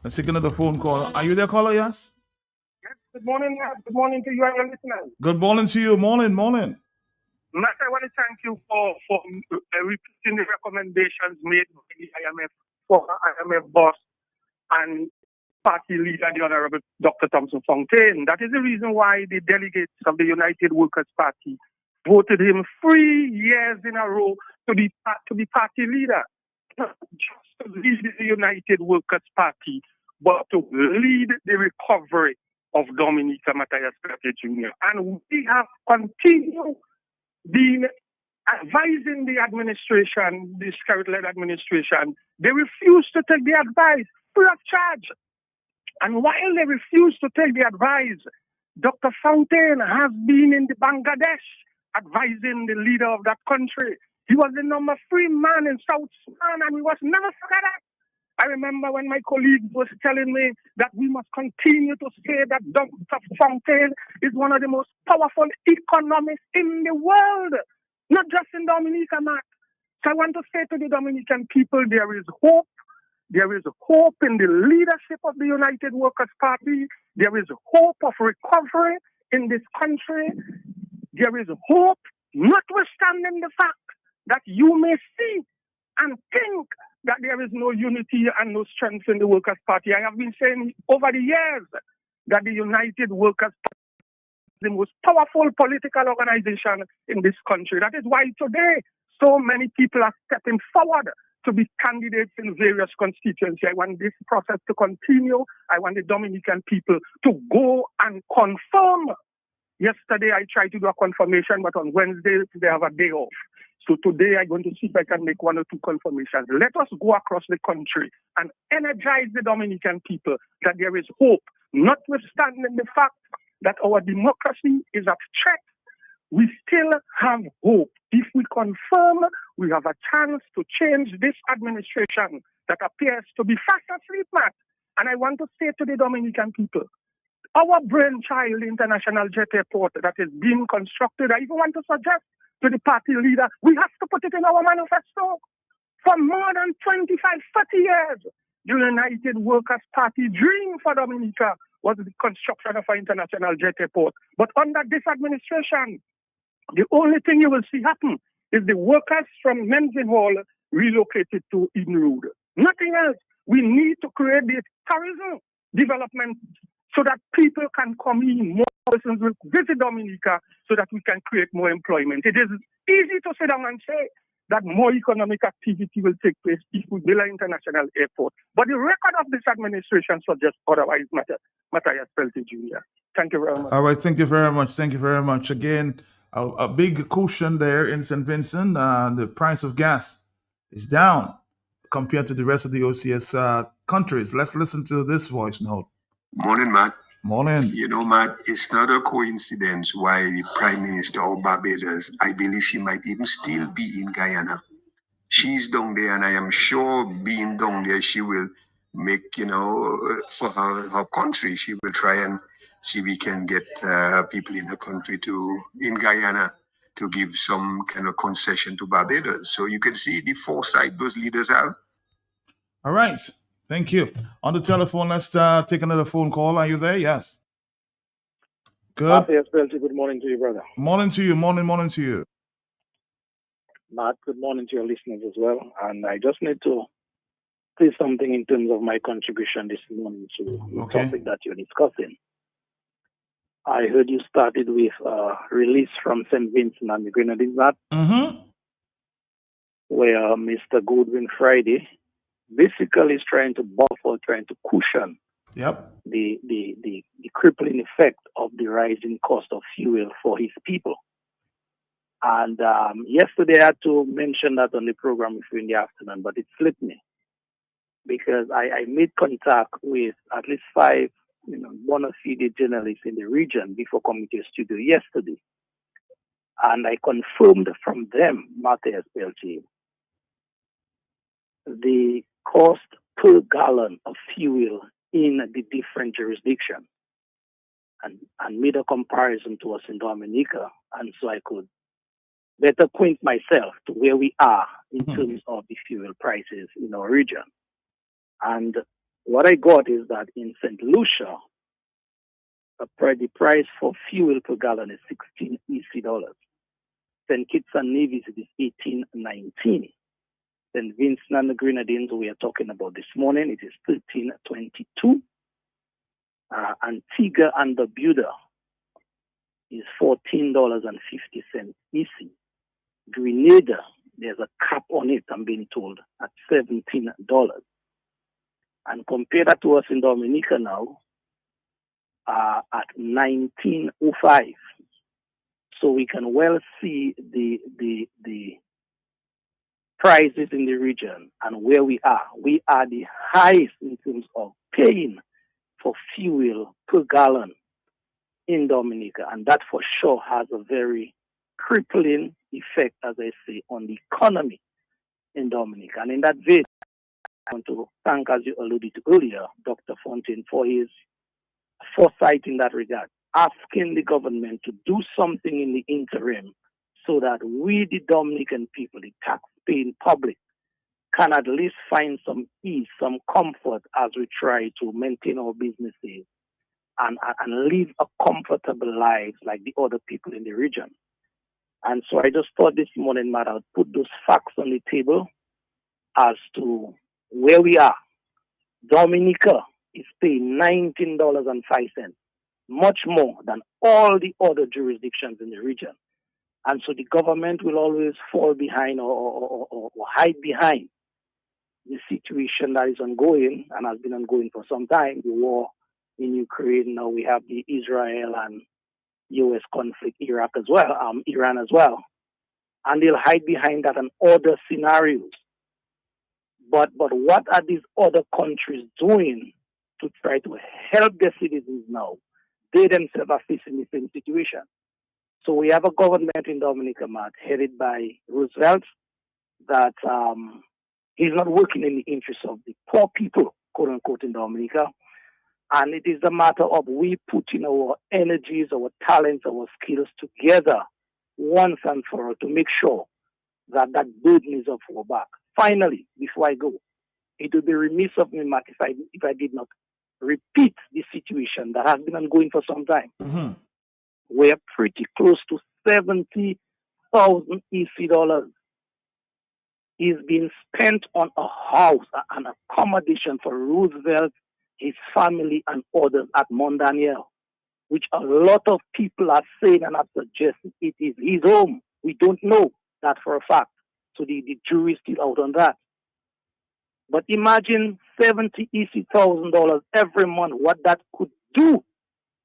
Let's take another phone call. Are you there, caller? Yes. Good morning, Matt. Good morning to you and your listeners. Good morning to you. Morning. Matt, I want to thank you for repeating the recommendations made by the IMF, former IMF boss and party leader, the Honorable Dr. Thompson Fontaine. That is the reason why the delegates of the United Workers' Party voted him 3 years in a row to be party leader. Not just to lead the United Workers' Party, but to lead the recovery of Dominica Matthias Peltier Jr. And we have continued being advising the administration, the Skerrit-led administration. They refuse to take the advice free of charge. And while they refuse to take the advice, Dr. Fontaine has been in the Bangladesh advising the leader of that country. He was the number 3 man in South Sudan, and we must never forget that. I remember when my colleague was telling me that we must continue to say that Dr. Fontaine is one of the most powerful economists in the world, not just in Dominica, Matt. So I want to say to the Dominican people, there is hope. There is hope in the leadership of the United Workers' Party. There is hope of recovery in this country. There is hope, notwithstanding the fact that you may see and think that there is no unity and no strength in the Workers' Party. I have been saying over the years that the United Workers' Party is the most powerful political organization in this country. That is why today so many people are stepping forward to be candidates in various constituencies. I want this process to continue. I want the Dominican people to go and confirm. Yesterday I tried to do a confirmation, but on Wednesday they have a day off. So today I'm going to see if I can make 1 or 2 confirmations. Let us go across the country and energize the Dominican people that there is hope, notwithstanding the fact that our democracy is at threat. We still have hope. If we confirm, we have a chance to change this administration that appears to be fast asleep, Matt. And I want to say to the Dominican people, our brainchild international jet airport that is being constructed, I even want to suggest to the party leader, we have to put it in our manifesto. For more than 25, 30 years, the United Workers' Party dream for Dominica was the construction of an international jet airport. But under this administration, the only thing you will see happen is the workers from Mendenhall relocated to Eden Road. Nothing else. We need to create the tourism development so that people can come in, more persons will visit Dominica so that we can create more employment. It is easy to sit down and say that more economic activity will take place if we build an international airport. But the record of this administration suggests otherwise, Matthias Peltier Jr. Thank you very much. All right. Thank you very much. Thank you very much. Again, a big caution there in St. Vincent. The price of gas is down compared to the rest of the OCS countries. Let's listen to this voice note. Morning, Matt. Morning. You know, Matt, it's not a coincidence why the Prime Minister of Barbados, I believe she might even still be in Guyana. She's down there, and I am sure being down there, she will make, for her country, she will try and see we can get people in the country in Guyana to give some kind of concession to Barbados. So you can see the foresight those leaders have. All right. Thank you. On the telephone, let's take another phone call. Are you there? Yes. Good. Matthias Peltier, good morning to you, brother. Morning to you. Morning to you. Matt, good morning to your listeners as well. And I just need to say something in terms of my contribution this morning to the topic that you're discussing. I heard you started with release from St. Vincent and the Grenadines, Matt, where Mr. Goodwin Friday basically is trying to buffer, trying to cushion the crippling effect of the rising cost of fuel for his people. And yesterday I had to mention that on the program with you in the afternoon, but it slipped me because I made contact with at least 5 bona fide journalists in the region before coming to the studio yesterday. And I confirmed from them, Matthias Peltier, the cost per gallon of fuel in the different jurisdictions and made a comparison to us in Dominica. And so I could better acquaint myself to where we are in terms of the fuel prices in our region. And what I got is that in St. Lucia, the price for fuel per gallon is 16 EC dollars. St. Kitts and Nevis is 18.19. St. Vincent and the Grenadines we are talking about this morning, it is 13.22. Antigua and Barbuda is $14.50 EC. Grenada, there's a cap on it, I'm being told, at $17. And compare that to us in Dominica now, at $19.05. So we can well see the prices in the region and where we are. We are the highest in terms of paying for fuel per gallon in Dominica, and that for sure has a very crippling effect, as I say, on the economy in Dominica. And in that vein, I want to thank, as you alluded to earlier, Dr. Fontaine for his foresight in that regard, asking the government to do something in the interim so that we, the Dominican people, the tax-paying public, can at least find some ease, some comfort as we try to maintain our businesses and live a comfortable life like the other people in the region. And so I just thought this morning, Matt, I'd put those facts on the table as to where we are. Dominica is paying $19.05, much more than all the other jurisdictions in the region. And so the government will always fall behind or hide behind the situation that is ongoing and has been ongoing for some time, the war in Ukraine. Now we have the Israel and U.S. conflict, Iran as well. And they'll hide behind that and other scenarios. But what are these other countries doing to try to help their citizens now? They themselves are facing the same situation. So we have a government in Dominica, Matt, headed by Roosevelt, that he's not working in the interests of the poor people, quote unquote, in Dominica. And it is a matter of we putting our energies, our talents, our skills together once and for all to make sure that that burden is off our back. Finally, before I go, it would be remiss of me, Matt, if I did not repeat the situation that has been ongoing for some time. Mm-hmm. We're pretty close to 70,000 EC dollars is being spent on a house, an accommodation for Roosevelt, his family, and others at Mont Daniel, which a lot of people are saying and have suggested it is his home. We don't know that for a fact. So the jury is still out on that. But imagine $70,000 every month, what that could do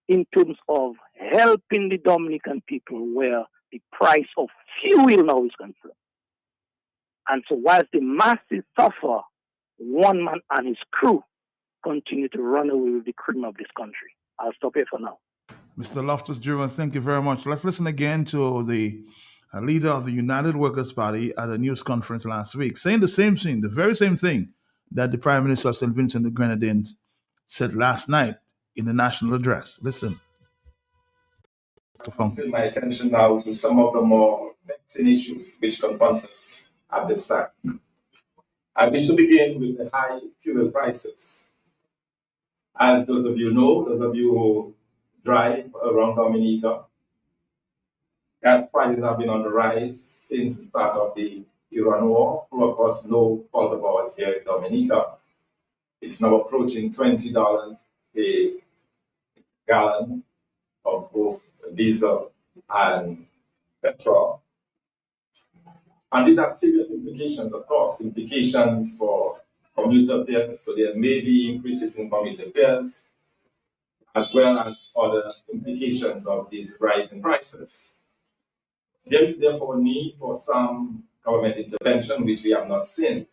in terms of helping the Dominican people where the price of fuel now is concerned. And so whilst the masses suffer, one man and his crew continue to run away with the cream of this country. I'll stop here for now. Mr. Loftus-Jewin, thank you very much. Let's listen again to the leader of the United Workers' Party at a news conference last week, saying the same thing, the very same thing that the Prime Minister of St. Vincent and the Grenadines said last night in the national address. Listen. Turn my attention now to some of the more vexing issues which confront us at this time. I wish to begin with the high fuel prices. As those of you know, those of you who drive around Dominica, gas prices have been on the rise since the start of the Iran war, through, of course, no fault of ours here in Dominica. It's now approaching $20 a gallon of both diesel and petrol. And these are serious implications, of course, implications for commuter fares. So there may be increases in commuter fares, as well as other implications of these rising prices. There is therefore a need for some government intervention, which we have not seen.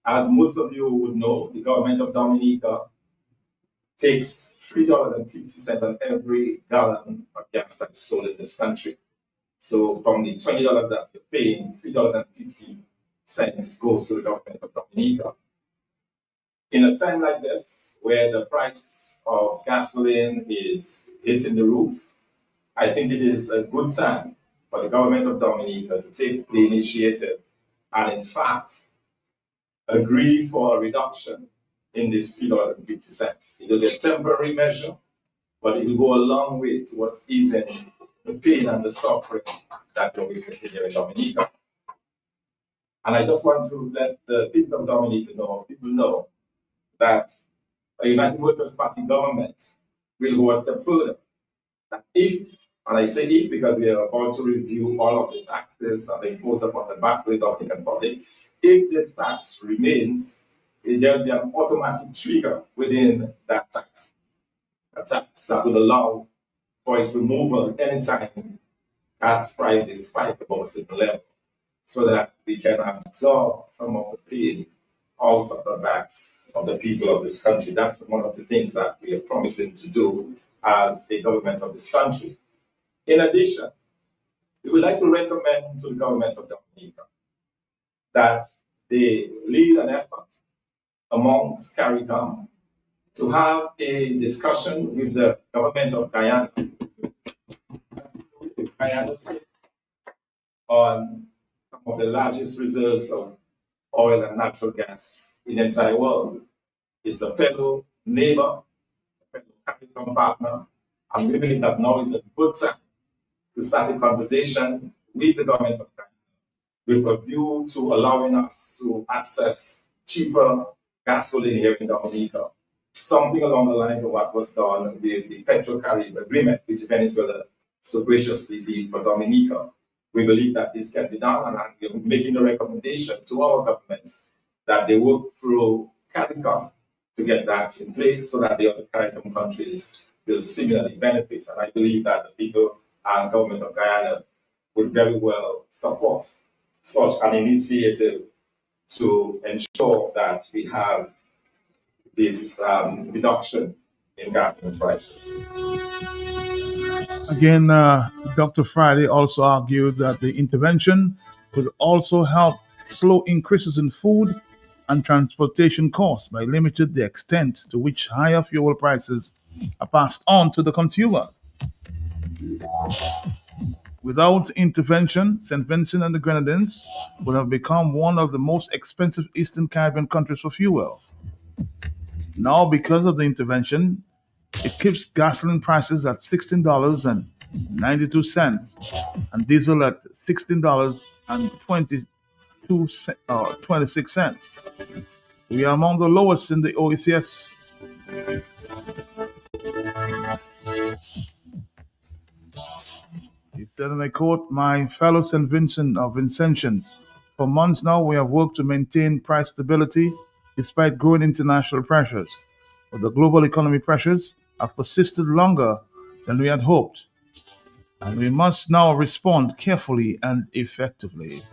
As most of you would know, the government of Dominica takes $3.50 on every gallon of gas that is sold in this country. So from the $20 that you're paying, $3.50 goes to the government of Dominica. In a time like this, where the price of gasoline is hitting the roof, I think it is a good time for the government of Dominica to take the initiative and, in fact, agree for a reduction in this $3.50. It will be a temporary measure, but it will go a long way towards easing the pain and the suffering that we're witnessing here in Dominica. And I just want to let the people of Dominica know that a United Workers' Party government will go a step further. That if, and I say if because we are about to review all of the taxes and the imposed upon the back to the Dominican public, if this tax remains, there will be an automatic trigger within that tax, a tax that will allow for its removal anytime gas prices spike above a certain level, so that we can absorb some of the pain out of the backs of the people of this country. That's one of the things that we are promising to do as a government of this country. In addition, we would like to recommend to the government of Dominica that they lead an effort amongst CARICOM to have a discussion with the government of Guyana, on some of the largest reserves of oil and natural gas in the entire world. It's a fellow neighbor, a fellow CARICOM partner, and we believe that now is a good time to start a conversation with the government of Guyana with a view to allowing us to access cheaper gasoline here in Dominica. Something along the lines of what was done with the Petro-Carib agreement, which Venezuela so graciously did for Dominica. We believe that this can be done, and we're making a recommendation to our government that they work through CARICOM to get that in place so that the other CARICOM countries will similarly benefit. And I believe that the people and government of Guyana would very well support such an initiative to ensure that we have this reduction in gas prices. Again, Dr. Friday also argued that the intervention could also help slow increases in food and transportation costs by limiting the extent to which higher fuel prices are passed on to the consumer. Without intervention, St. Vincent and the Grenadines would have become one of the most expensive Eastern Caribbean countries for fuel. Now, because of the intervention, it keeps gasoline prices at $16.92 and diesel at $16.26. We are among the lowest in the OECS. He said, and I quote, "My fellow St. Vincent or Vincentians, for months now we have worked to maintain price stability despite growing international pressures. But the global economy pressures have persisted longer than we had hoped, and we must now respond carefully and effectively."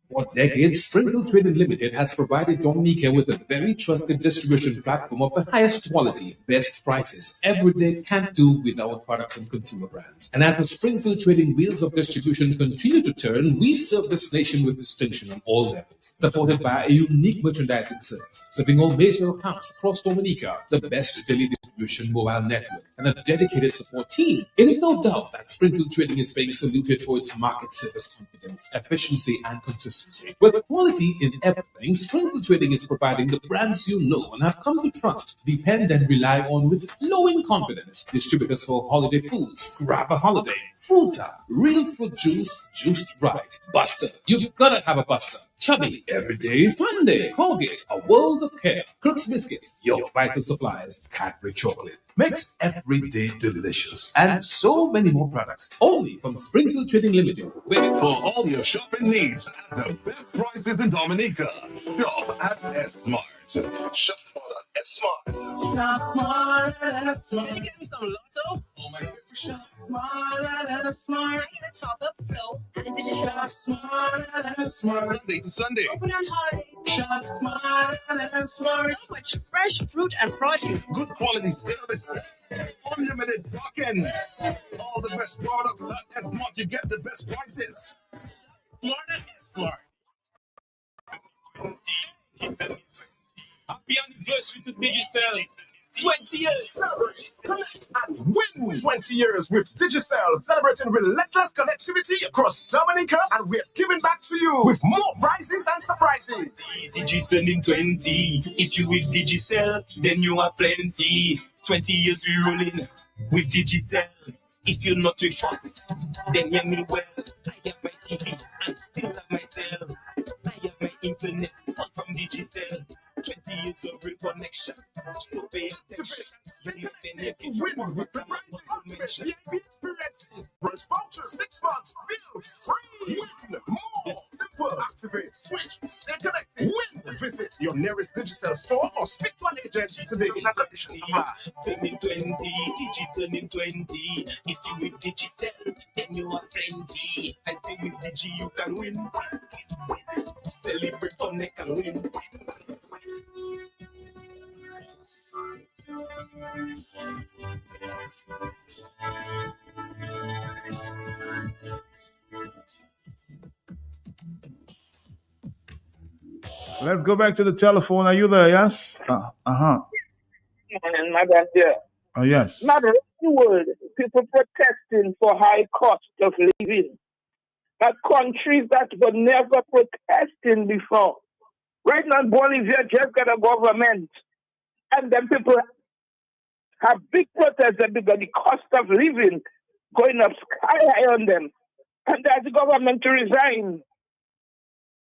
For decades, Springfield Trading Limited has provided Dominica with a very trusted distribution platform of the highest quality, best prices. Every day can't do without products and consumer brands. And as the Springfield Trading wheels of distribution continue to turn, we serve this nation with distinction on all levels, supported by a unique merchandising service, serving all major accounts across Dominica, the best daily distribution mobile network, and a dedicated support team. It is no doubt that Springfield Trading is being saluted for its market service confidence, efficiency, and consistency. With quality in everything, Springfield Trading is providing the brands you know and have come to trust, depend, and rely on with flowing confidence. Distributors for holiday foods, Grab a Holiday, Fruta, Real Fruit Juice, Juiced Right, Buster. You've gotta have a Buster. Chubby, Everyday Monday, Colgate, A World of Care, Crooks Biscuits, your vital supplies, Cadbury Chocolate. Makes every day delicious. And so many more products. Only from Springfield Trading Limited. For all your shopping needs at the best prices in Dominica. Shop at S-Mart. Shop smart at S-Mart. Shop smart at S-Mart. Give me some Lotto. Oh, my favorite shop. Smart at S-Mart. Get a top up go. And did you shop smart and smart? Monday to Sunday. Open on holiday. Shop smart and smart. So much fresh fruit and produce. Good quality services. Unlimited parking. All the best products at Smart. You get the best prices. Smart and smart. Happy anniversary to Digicel. 20 years. Celebrate, connect, and win 20 years with Digicel, celebrating relentless connectivity across Dominica, and we're giving back to you with more prizes and surprises. Digital in 20. If you with Digicel, then you have plenty. 20 years we rolling with Digicel. If you're not with us, then hear me well. I have my TV and still have my cell. I have my internet all from Digicel. 20 years of real connection. So pay attention. Win with the ultimate VIP experiences. Brunch voucher, 6 months, bill free. Win more. It's simple. Activate, switch, stay connected. Win. Visit your nearest Digicel store or speak to an agent today. 2020, digital in 20. If you with Digicel, then you are plenty. I say with Digi you can win. Celebrate, connect and win. Let's go back to the telephone. Are you there? Yes? Madam, dear. Oh, yes. Madam, in the world, people protesting for high cost of living. That countries that were never protesting before. Right now, Bolivia just got a government. And then people have big protests because the cost of living going up sky high on them. And there's the government to resign.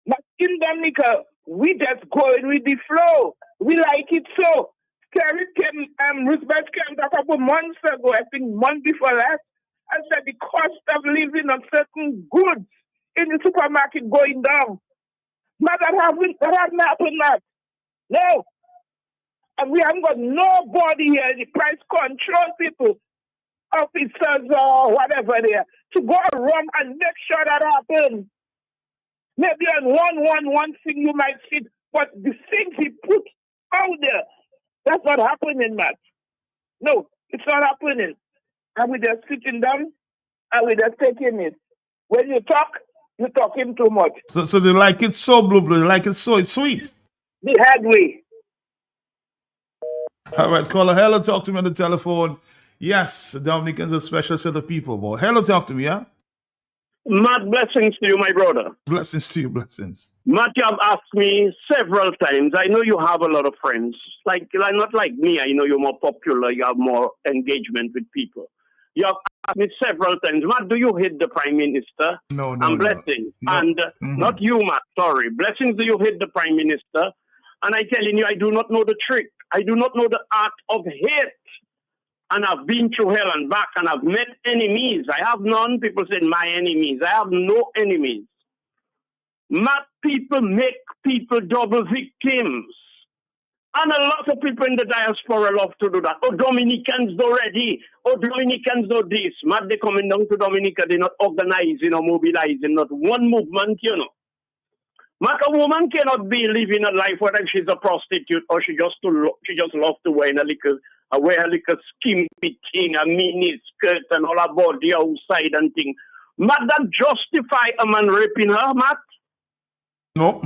But in Dominica, we just going with the flow. We like it so. Kerry came, Roosevelt came a couple months ago, I think month before last, and said the cost of living on certain goods in the supermarket going down. But that hasn't happened, Matt. No. And we haven't got nobody here, the price control people, officers or whatever there, to go around and make sure that happens. Maybe on one thing you might see, but the things he put out there, that's not happening, Matt. No, it's not happening. And we're just sitting down and we're just taking it. When you talk, you're talking too much. So they like it so blue, they like it so it's sweet. The hard way. All right, caller. Hello, talk to me on the telephone. Yes, Dominicans are a special set of people, boy. Hello, talk to me, yeah? Matt, blessings to you, my brother. Blessings to you, blessings. Matt, you have asked me several times. I know you have a lot of friends. Like not like me. I know you're more popular. You have more engagement with people. You have asked me several times, Matt, do you hate the Prime Minister? No. And blessings. No. And not you, Matt, sorry. Blessings, do you hate the Prime Minister? And I'm telling you, I do not know the trick. I do not know the art of hate. And I've been through hell and back, and I've met enemies. I have none. People say my enemies. I have no enemies. Mad people make people double victims. And a lot of people in the diaspora love to do that. Oh, Dominicans already. Oh, Dominicans do this. Mad, they coming down to Dominica. They're not organizing or mobilizing. Not one movement, you know. Mad, a woman cannot be living a life whether she's a prostitute or she just loves to wear a little skimpy thing, a mini skirt and all her body outside and thing. Mad, that justify a man raping her, Matt? No.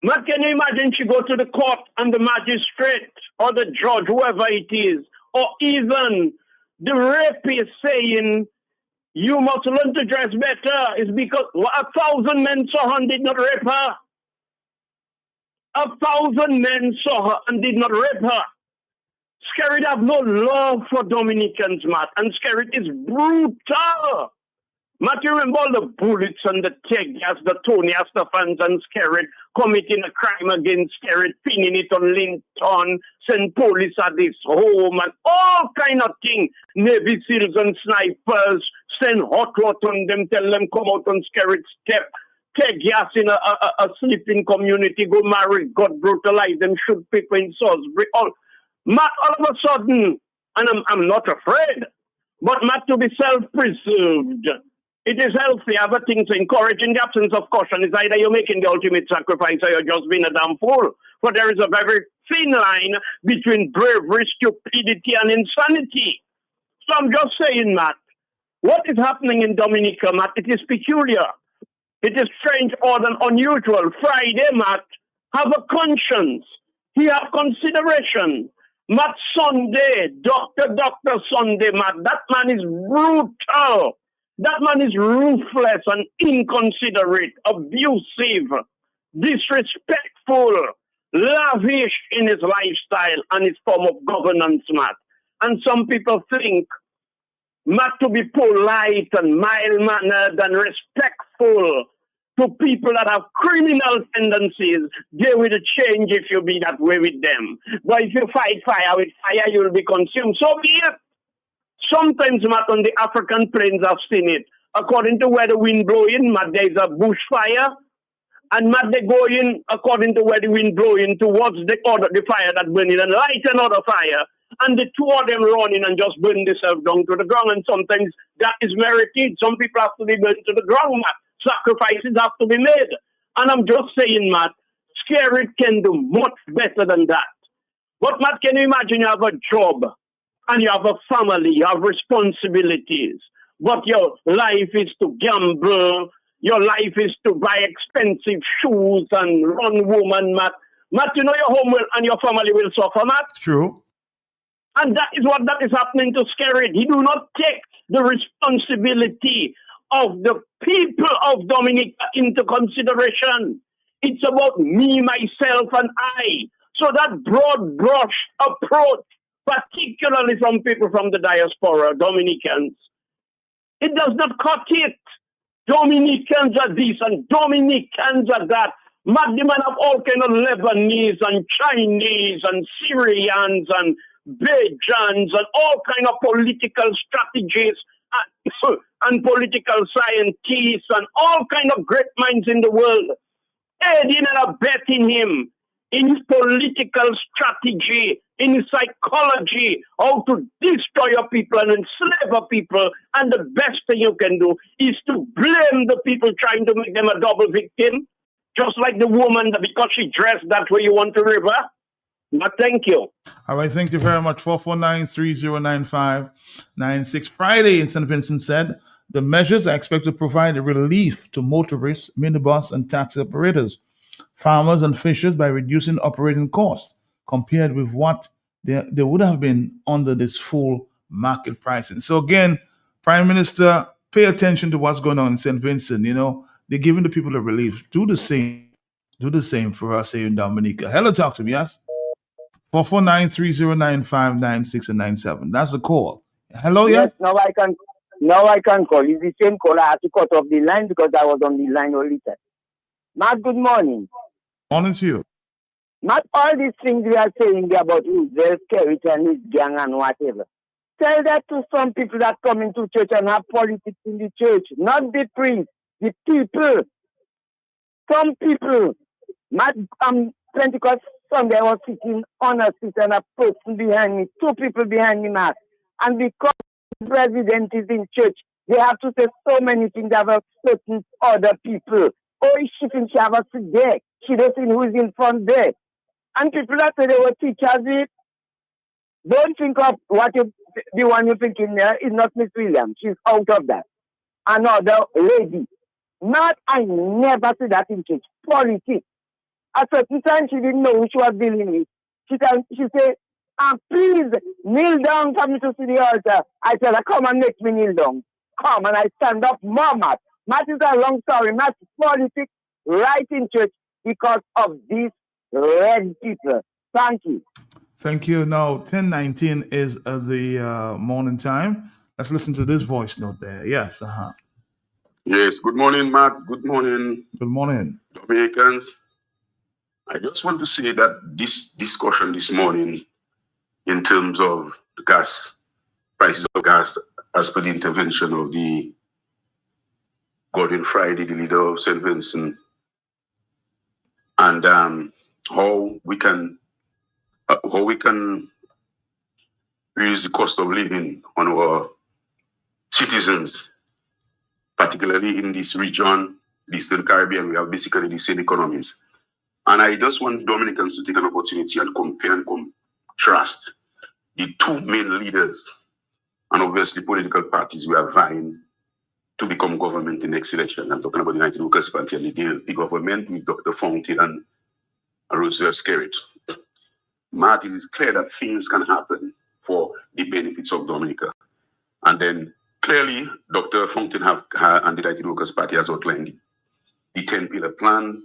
Matt, can you imagine she go to the court and the magistrate or the judge, whoever it is, or even the rapist saying, you must learn to dress better. It's because 1,000 men saw her and did not rape her. 1,000 men saw her and did not rape her. Skerrit have no love for Dominicans, Matt, and Skerrit is brutal. Matt, you remember all the bullets and the tegas, the Tony Astafans and Skerrit committing a crime against Skerrit, pinning it on Linton, send police at his home, and all kind of things. Navy SEALs and snipers, send hot water on them, tell them come out on Skerrit's step, take gas in a sleeping community, go marry, God brutalize them, shoot people in Salisbury, all. Matt, all of a sudden, and I'm not afraid, but Matt, to be self-preserved It is healthy. Other things to encourage in the absence of caution is either you're making the ultimate sacrifice or you're just being a damn fool. For there is a very thin line between bravery, stupidity, and insanity. So I'm just saying, Matt, what is happening in Dominica, Matt, it is peculiar. It is strange, odd, and unusual. Friday, Matt, have a conscience. He have consideration. Matt Sunday, Dr. Sunday, Matt, that man is brutal. That man is ruthless and inconsiderate, abusive, disrespectful, lavish in his lifestyle and his form of governance, Matt. And some people think Matt to be polite and mild-mannered and respectful to people that have criminal tendencies, they will change if you be that way with them. But if you fight fire with fire, you will be consumed. So be it. Sometimes, Matt, on the African plains, I've seen it. According to where the wind blowing, Matt, there is a bushfire. And Matt, they go in according to where the wind blowing towards the fire that burning and light another fire. And the two of them run in and just burn themselves down to the ground. And sometimes that is merited. Some people have to be burned to the ground, Matt. Sacrifices have to be made. And I'm just saying, Matt, Skerrit can do much better than that. But, Matt, can you imagine you have a job and you have a family, you have responsibilities, but your life is to gamble, your life is to buy expensive shoes and run woman, Matt. Matt, you know your home will, and your family will suffer, Matt. True. And that is what that is happening to Skerrit. He do not take the responsibility of the people of Dominica into consideration. It's about me, myself, and I. So that broad brush approach, particularly from people from the diaspora, Dominicans, it does not cut it. Dominicans are this and Dominicans are that. Mad the man of all kind of Lebanese and Chinese and Syrians and Bajans and all kind of political strategies and political scientists and all kind of great minds in the world aiding and abetting him in his political strategy, in his psychology, how to destroy your people and enslave your people. And the best thing you can do is to blame the people trying to make them a double victim, just like the woman that because she dressed that way you want to rip her. But thank you. All right, thank you very much. 449-3095-96. Friday in St. Vincent said, the measures are expected to provide a relief to motorists, minibus, and taxi operators, farmers, and fishers by reducing operating costs compared with what they would have been under this full market pricing. So again, Prime Minister, pay attention to what's going on in St. Vincent. You know, they're giving the people a relief. Do the same for us here in Dominica. Hello, talk to me, yes? 449-3095-96 and 97. That's the call. Hello, yes. Now I can call. It's the same call. I had to cut off the line because I was on the line only. Matt, good morning. Morning to you. Matt, all these things we are saying about Israel, Skerrit and his gang and whatever. Tell that to some people that come into church and have politics in the church, not the priest, the people. Some people. Matt, Pentecost Sunday I was sitting on a seat and a person behind me, two people behind me, Matt. And because the president is in church, they have to say so many things about certain other people. Oh, she thinks she have a seat there. She doesn't see who is in front there. And people that say they were teachers, don't think of the one you're thinking there is not Miss Williams. She's out of that. Another lady. Not, I never see that in church. Politics. At a certain time, she didn't know who she was dealing with. She said, please, kneel down for me to see the altar. I tell her, come and make me kneel down. Come, and I stand up more, Matt. Matt is a long story. Matt is politics right in church because of these red people. Thank you. Thank you. Now, 10:19 is the morning time. Let's listen to this voice note there. Yes, Yes, good morning, Matt. Good morning. Good morning. Dominicans. I just want to say that this discussion this morning in terms of the gas, prices of gas, as per the intervention of the Godwin Friday, the leader of St. Vincent, and how we can reduce the cost of living on our citizens. particularly in this region, the Eastern Caribbean, we have basically the same economies. And I just want Dominicans to take an opportunity and compare and contrast the two main leaders and obviously political parties we are vying to become government in the next election. I'm talking about the United Workers' Party and the DLP government with Dr. Fountain and Roosevelt Skerrit. Matt, it is clear that things can happen for the benefits of Dominica. And then clearly, Dr. Fountain and the United Workers' Party has outlined the 10-pillar plan,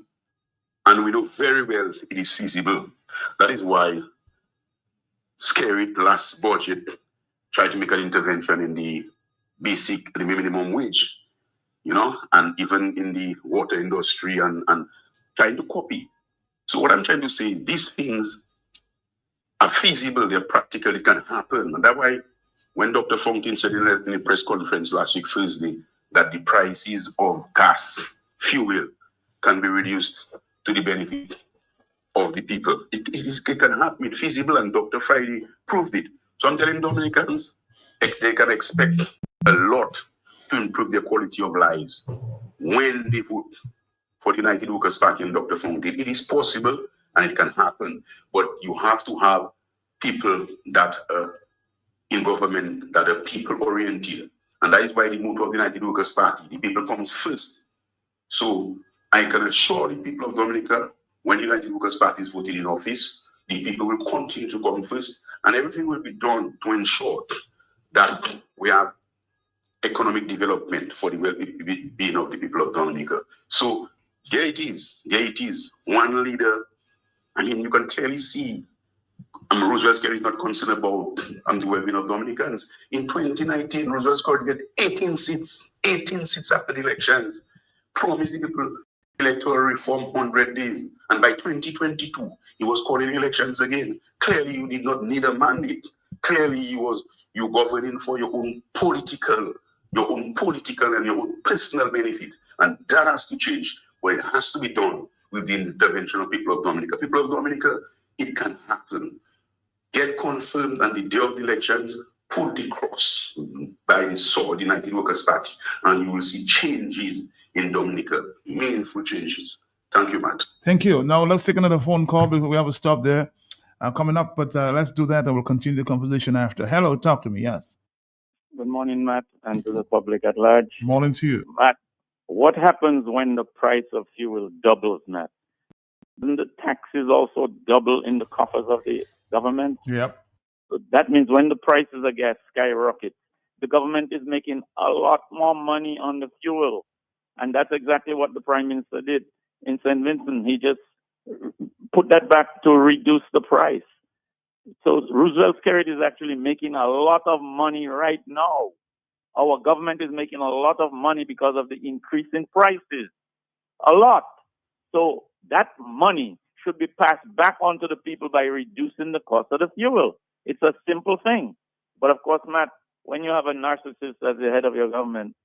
and we know very well it is feasible. That is why Skerrit last budget tried to make an intervention in the minimum wage, and even in the water industry and trying to copy. So what I'm trying to say is these things are feasible, they practically can happen. And that's why when Dr. Fountain said in a press conference last week, Thursday, that the prices of gas, fuel, can be reduced to the benefit of the people. It can happen, it's feasible, and Dr. Friday proved it. So I'm telling Dominicans, they can expect a lot to improve their quality of lives when they vote for the United Workers' Party and Dr. Fountain. It is possible and it can happen, but you have to have people that are in government that are people-oriented. And that is why the motto of the United Workers' Party, the people comes first. So I can assure the people of Dominica, when the United Workers' Party is voted in office, the people will continue to come first, and everything will be done to ensure that we have economic development for the well-being of the people of Dominica. So there it is. One leader. I mean, you can clearly see Roosevelt Skerrit is not concerned about the well-being of Dominicans. In 2019, Roosevelt Skerrit got 18 seats after the elections. Promised the people electoral reform 100 days. And by 2022, he was calling elections again. Clearly, you did not need a mandate. Clearly, you governing for your own political and your own personal benefit. And that has to change. But it has to be done with the intervention of people of Dominica. People of Dominica, it can happen. Get confirmed on the day of the elections, put the cross by the sword, the United Workers' Party, and you will see changes in Dominica, meaningful changes. Thank you, Matt. Thank you. Now let's take another phone call because we have a stop there coming up, but let's do that and we'll continue the conversation after. Hello, talk to me, yes. Good morning, Matt, and to the public at large. Morning to you. Matt, what happens when the price of fuel doubles, Matt? Then the taxes also double in the coffers of the government. Yep. So that means when the prices of gas skyrocket, the government is making a lot more money on the fuel. And that's exactly what the Prime Minister did in St. Vincent. He just put that back to reduce the price. So Roosevelt Skerrit is actually making a lot of money right now. Our government is making a lot of money because of the increase in prices. A lot. So that money should be passed back on to the people by reducing the cost of the fuel. It's a simple thing. But of course, Matt, when you have a narcissist as the head of your government,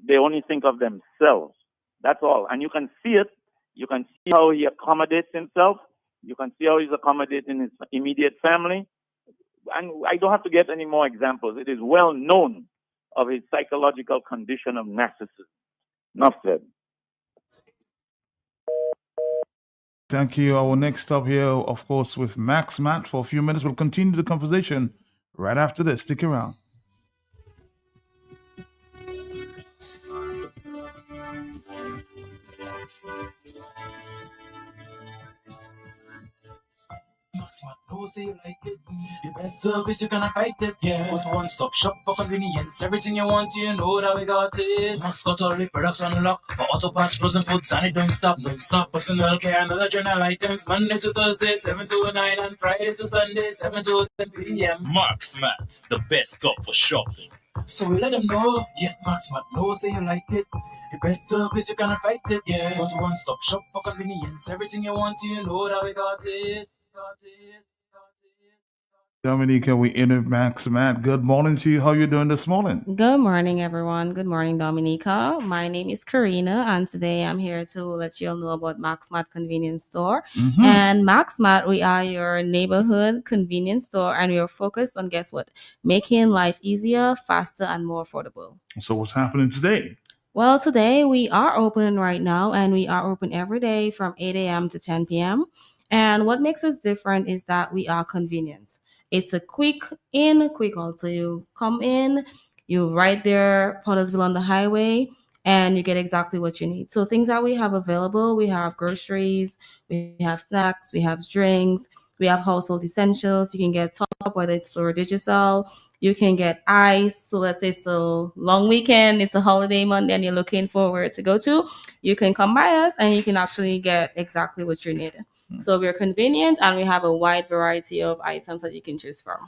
they only think of themselves. That's all. And you can see it. You can see how he accommodates himself. You can see how he's accommodating his immediate family. And I don't have to get any more examples. It is well known of his psychological condition of narcissism. Enough said. Thank you. Our next stop here, of course, with Max Matt for a few minutes. We'll continue the conversation right after this. Stick around. Maxmat knows you like it. The best service you can fight it, yeah. Go to one stop shop for convenience. Everything you want, you know that we got it. Max got all the products on lock for auto parts, frozen foods, and it don't stop. Personal care and other general items. Monday to Thursday, 7 to 9, and Friday to Sunday, 7 to 10 p.m. Maxmat, the best stop for shopping. So we let them know, yes, Maxmat knows that you like it. The best service you can fight it, yeah. Go to one stop shop for convenience. Everything you want, you know that we got it. Got it. Dominica, we enter Max Matt. Good morning to you. How you doing this morning? Good morning, everyone. Good morning, Dominica. My name is Karina, and today I'm here to let you all know about MaxMart Convenience Store. Mhm. And MaxMart, we are your neighborhood convenience store, and we are focused on, guess what? Making life easier, faster, and more affordable. So what's happening today? Well, today we are open right now, and we are open every day from 8 a.m. to 10 p.m. And what makes us different is that we are convenient. It's a quick in, quick out. So you come in, you right there, Pottersville on the highway, and you get exactly what you need. So things that we have available, we have groceries, we have snacks, we have drinks, we have household essentials. You can get top, whether it's Flora Digital. You can get ice. So let's say it's a long weekend, it's a holiday Monday, and you're looking forward to go to. You can come by us, and you can actually get exactly what you need. So we're convenient, and we have a wide variety of items that you can choose from.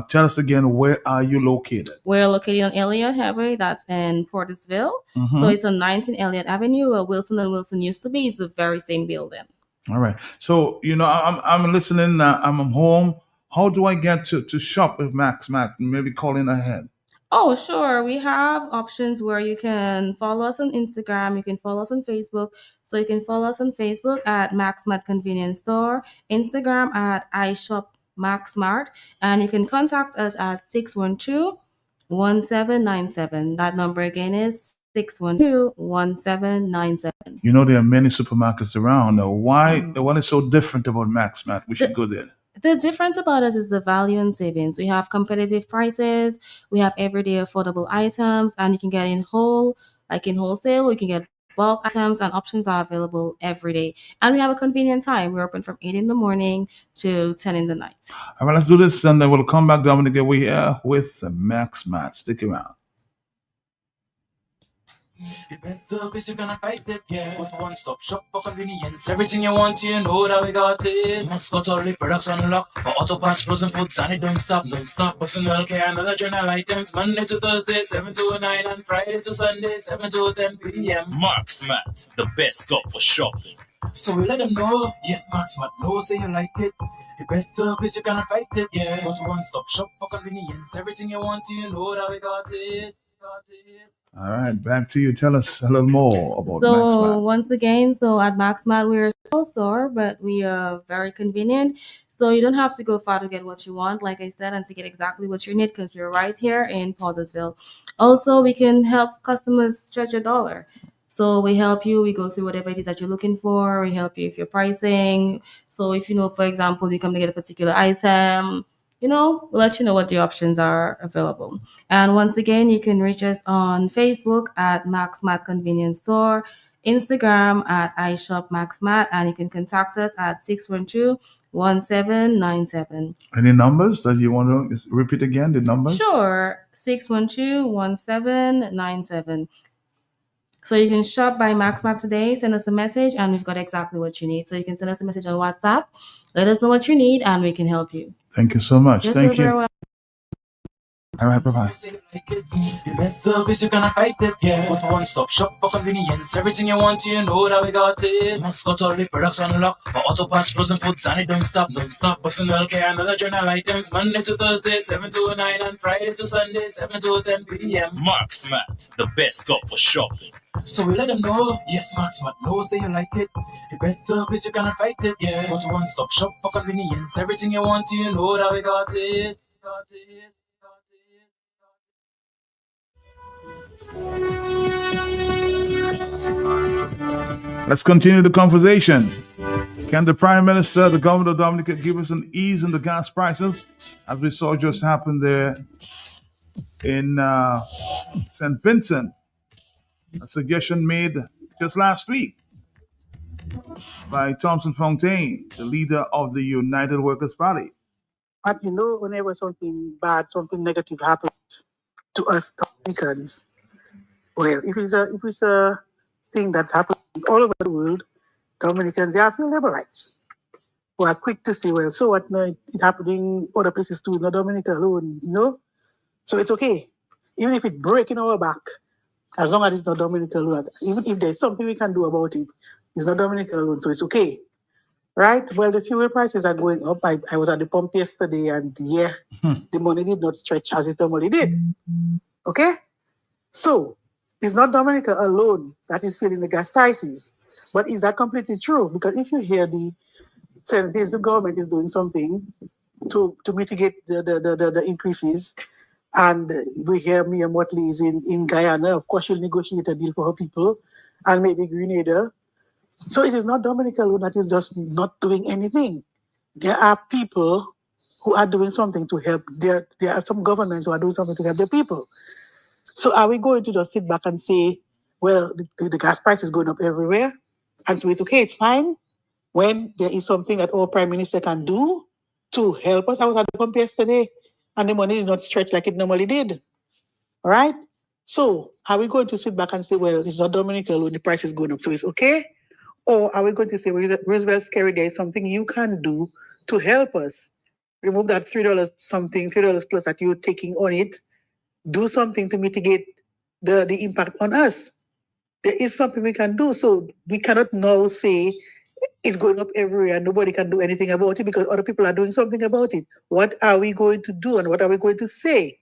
Tell us again, where are you located? We're located on Elliott Highway, that's in Portisville. Mhm. So it's on 19 Elliott Avenue, where Wilson and Wilson used to be. It's the very same building. All right. So I'm listening. I'm home. How do I get to shop with Max Matt? Maybe call in ahead. Oh, sure. We have options where you can follow us on Instagram, you can follow us on Facebook. So you can follow us on Facebook at MaxMart Convenience Store, Instagram at iShopMaxMart, and you can contact us at 612-1797. That number again is 612-1797. You know there are many supermarkets around. What is so different about Max Matt? We should go there. The difference about us is the value and savings. We have competitive prices, we have everyday affordable items, and you can get in whole, like in wholesale, you can get bulk items, and options are available every day. And we have a convenient time. We're open from 8 in the morning to 10 in the night. All right, let's do this, and then we'll come back, Dominic. We're here with Max Matt. Stick around. The best service you're gonna fight it, yeah. But one-stop shop for convenience. Everything you want, you know that we got it. Max got all the products unlocked for auto parts, frozen foods, and it don't stop. Personal care and other general items. Monday to Thursday, 7 to 9, and Friday to Sunday, 7 to 10 p.m. MaxMart, the best stop for shopping. So we let them know, yes, MaxMart knows say you like it. The best service you're gonna fight it, yeah. But one-stop shop for convenience. Everything you want, you know that we got it. All right, back to you. Tell us a little more about Max So Matt. once again, so at MaxMart, we're a small store, but we are very convenient. So you don't have to go far to get what you want, like I said, and to get exactly what you need, because we're right here in Pottersville. Also, we can help customers stretch a dollar. So we help you. We go through whatever it is that you're looking for. We help you if you're pricing. So if you know, for example, you come to get a particular item, we'll let you know what the options are available. And once again, you can reach us on Facebook at MaxMat Convenience Store, Instagram at iShopMaxMat, and you can contact us at 612-1797. Any numbers that you want to repeat again? The numbers? Sure, 612-1797. So you can shop by MaxMat today, send us a message, and we've got exactly what you need. So you can send us a message on WhatsApp, let us know what you need, and we can help you. Thank you so much. Yes, Thank you're very you. welcome. All right, bye-bye. The best service you're gonna fight it, yeah. But one-stop shop for convenience. Everything you want, you know that we got it. Max got all the products unlocked for auto parts, frozen foods, and it don't stop. Personal care and other general items. Monday to Thursday, 7 to 9, and Friday to Sunday, 7 to 10 p.m. MaxMat, the best stop for shopping. So we let them know, yes, MaxMat knows that you like it. The best service you're gonna fight it, yeah. But one-stop shop for convenience. Everything you want, you know that we got it. Let's continue the conversation. Can the Prime Minister, the Governor of Dominica, give us an ease in the gas prices, as we saw just happen there in St. Vincent? A suggestion made just last week by Thompson Fontaine, the leader of the United Workers' Party. But whenever something bad, something negative happens to us Dominicans, well, if it's a thing that happens all over the world, Dominicans, they have no labor rights. We are quick to say, well, so what? No, it's happening other places too, not Dominica alone, So it's okay. Even if it's breaking our back, as long as it's not Dominica alone, even if there's something we can do about it, it's not Dominica alone, so it's okay. right? Well, the fuel prices are going up. I was at the pump yesterday, and the money did not stretch as it normally did. Okay? So, it's not Dominica alone that is feeling the gas prices. But is that completely true? Because if you hear the government is doing something to mitigate the increases, and we hear Mia Motley is in Guyana, of course she'll negotiate a deal for her people, and maybe Grenada. So it is not Dominica alone that is just not doing anything. There are people who are doing something to help. There are some governments who are doing something to help their people. So are we going to just sit back and say, well, the gas price is going up everywhere, and so it's okay, it's fine, when there is something that our Prime Minister can do to help us? I was at the pump yesterday, and the money did not stretch like it normally did. All right? So are we going to sit back and say, well, it's not Dominica alone, the price is going up, so it's okay? Or are we going to say, Roosevelt Scary, there is something you can do to help us? Remove that $3 something, $3 plus that you're taking on it. Do something to mitigate the impact on us. There is something we can do. So we cannot now say it's going up everywhere. Nobody can do anything about it because other people are doing something about it. What are we going to do and what are we going to say?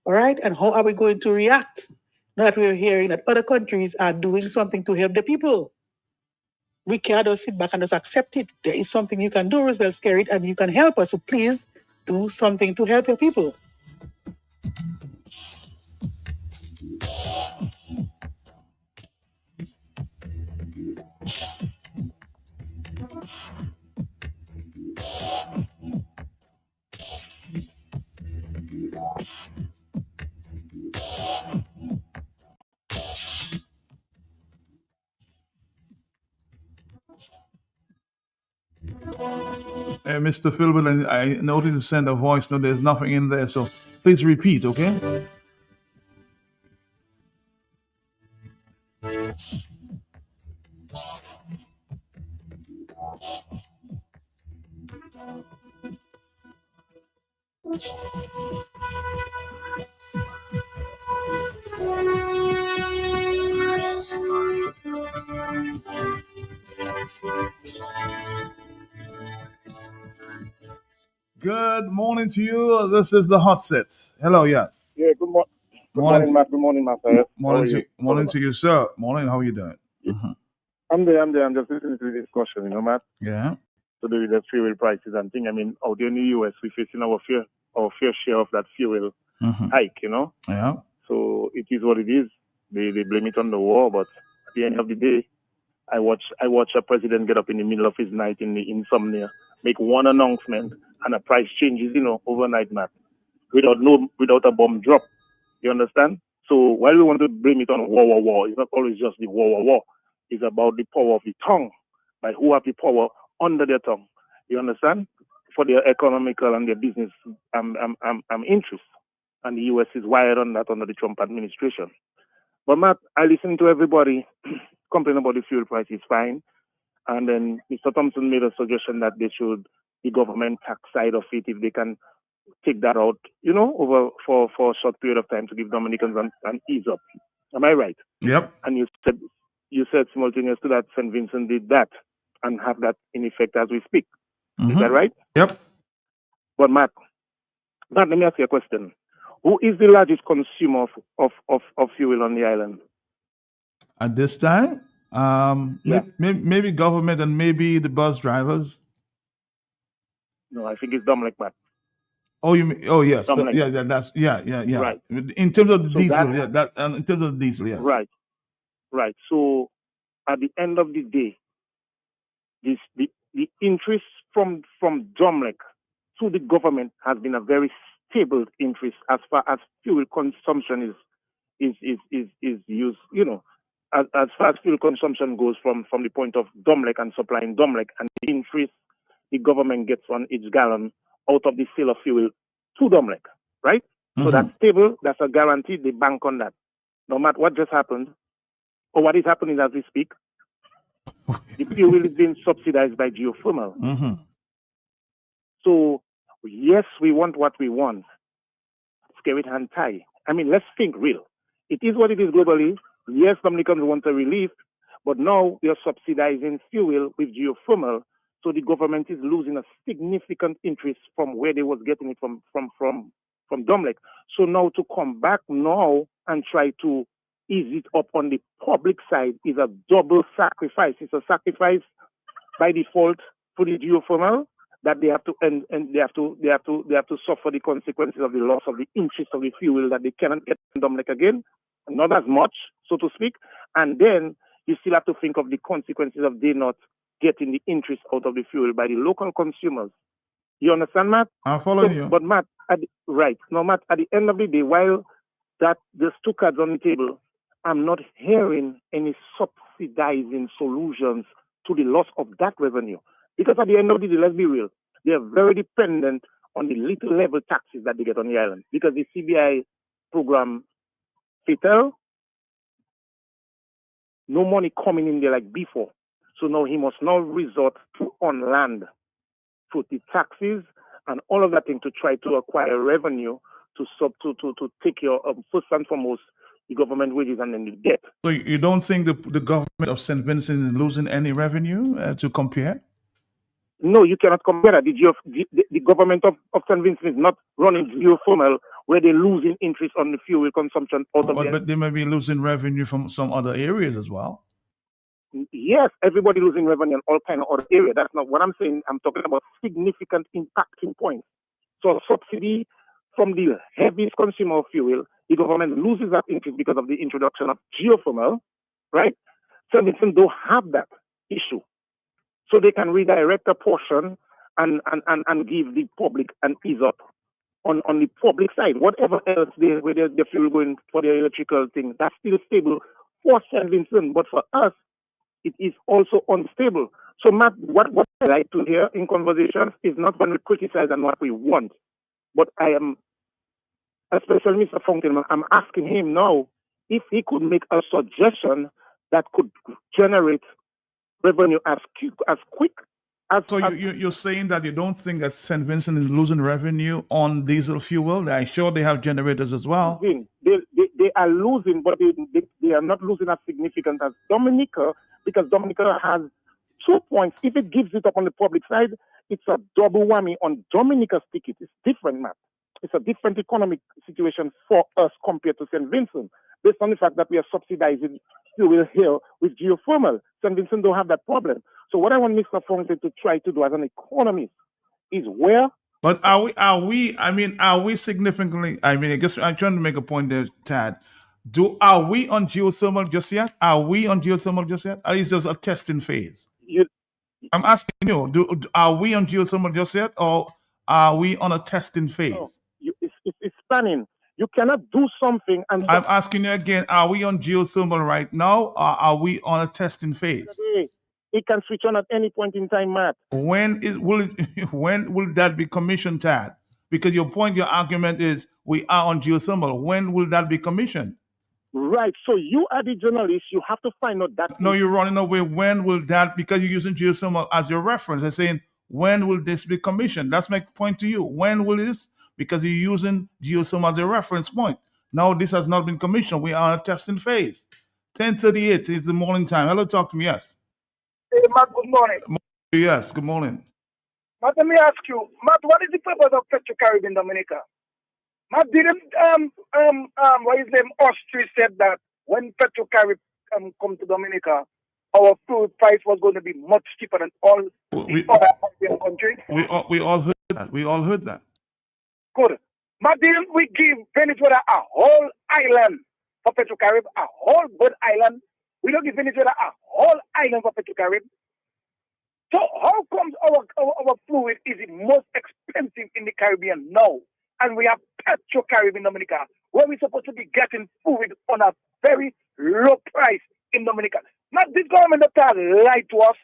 All right? And how are we going to react? Now that we're hearing that other countries are doing something to help the people. We can't just sit back and just accept it. There is something you can do, Roosevelt Scary, and you can help us. So please do something to help your people. Mr. Philbin, I noticed you sent a voice note. There's nothing in there, so please repeat, okay? Good morning to you. This is the Hot Sets. Hello, yes. Yeah, good morning. Good morning, Matt. Good morning, Matt. Morning to you, sir. Morning, how are you doing? I'm there. I'm just listening to the discussion, Matt. Yeah. To do with the fuel prices and thing. I mean, out there in the US, we're facing our fair share of that fuel hike, Yeah. So it is what it is. They blame it on the war, but at the end of the day, I watch a president get up in the middle of his night in the insomnia, make one announcement, and a price changes, overnight, Matt, without a bomb drop. You understand? So while we want to blame it on war, it's not always just the war. It's about the power of the tongue, by who have the power under their tongue. You understand? For their economical and their business interests. And the US is wired on that under the Trump administration. But Matt, I listen to everybody complain about the fuel price is fine. And then Mr. Thompson made a suggestion that the government tax side of it, if they can take that out, over for a short period of time to give Dominicans an ease up. Am I right? Yep. And you said simultaneous to that, St. Vincent did that and have that in effect as we speak. Is that right? Yep. But Matt, let me ask you a question. Who is the largest consumer of fuel on the island? At this time? Maybe government and maybe the bus drivers. No, I think it's Dominic, Matt. Oh, you mean? Oh, yes. Dominic. Yeah. Right. In terms of the diesel, in terms of the diesel, yes. Right. So at the end of the day, the interest from Dominic to the government has been a very stable interest as far as fuel consumption is used. As far as fuel consumption goes from the point of Domlec and supplying Domlec and the interest the government gets on each gallon out of the sale of fuel to Domlec, right? So that's stable, that's a guarantee, they bank on that. No matter what just happened, or what is happening as we speak, the fuel is being subsidized by geothermal. So, yes, we want what we want. Scary hand tie. I mean, let's think real. It is what it is globally. Yes, Dominicans want a relief, but now we are subsidizing fuel with geothermal So the government is losing a significant interest from where they was getting it from Domlec. So now to come back now and try to ease it up on the public side is a double sacrifice. It's a sacrifice by default for the geothermal that they have to and they have to suffer the consequences of the loss of the interest of the fuel that they cannot get from Domlec again, not as much, so to speak. And then you still have to think of the consequences of they not getting the interest out of the fuel by the local consumers. You understand, Matt? I'm following you. But Matt, right now, Matt, at the end of the day, while that there's two cards on the table, I'm not hearing any subsidizing solutions to the loss of that revenue. Because at the end of the day, let's be real, they are very dependent on the little level taxes that they get on the island. Because the CBI program, FITEL, no money coming in there like before. So now he must now resort to on land, to the taxes and all of that thing to try to acquire revenue to take care of, first and foremost, the government wages and then the debt. So you don't think the government of St. Vincent is losing any revenue to compare? No, you cannot compare that. The government of St. Vincent is not running geothermal where they're losing interest on the fuel consumption out of But they may be losing revenue from some other areas as well. Yes, everybody losing revenue in all kind of other areas. That's not what I'm saying. I'm talking about significant impacting points. So subsidy from the heaviest consumer of fuel, the government loses that interest because of the introduction of geothermal, right? St. Vincent don't have that issue. So they can redirect a portion and give the public an ease up on the public side. Whatever else where the fuel going for the electrical thing, that's still stable for St. Vincent. But for us, it is also unstable. So Matt, what I like to hear in conversations is not when we criticize and what we want. But I am, especially Mr. Fountain, I'm asking him now if he could make a suggestion that could generate revenue as quick as... So you're saying that you don't think that St. Vincent is losing revenue on diesel fuel? I'm sure they have generators as well. They are losing, but they are not losing as significant as Dominica, because Dominica has 2 points. If it gives it up on the public side, it's a double whammy on Dominica's ticket. It's different, Matt. It's a different economic situation for us compared to St. Vincent, based on the fact that we are subsidizing fuel here with geothermal. St. Vincent don't have that problem. So what I want Mr. Fountain to try to do as an economist is where... But are we significantly, I guess I'm trying to make a point there, Tad. Are we on geothermal just yet? Or is just a testing phase? I'm asking you, are we on geothermal just yet, or are we on a testing phase? No, it's planning. You cannot do something and... I'm asking you again, are we on geothermal right now, or are we on a testing phase? It can switch on at any point in time, Matt. When will that be commissioned, Tad? Because your argument is we are on geothermal. When will that be commissioned? Right. So you are the journalist. You have to find out that. No, you're running away. When will that? Because you're using geothermal as your reference. I'm saying, when will this be commissioned? That's my point to you. When will this? Because you're using geothermal as a reference point. Now this has not been commissioned. We are in a testing phase. 10:38 is the morning time. Hello, talk to me. Yes. Hey, Matt, good morning. Yes, good morning. Matt, let me ask you, Matt, what is the purpose of Petrocarib in Dominica? Matt, didn't what his name, Austria said that when Petrocarib come to Dominica, our fuel price was going to be much cheaper than all the other European countries? We all heard that. We all heard that. Good. Matt, didn't we give Venezuela a whole island for Petrocarib, a whole good island? We don't give Venezuela a whole island for Petrocarib. So how comes our fluid is the most expensive in the Caribbean now? And we have Petrocarib in Dominica, where we're supposed to be getting fluid on a very low price in Dominica. Not this government that lie to us.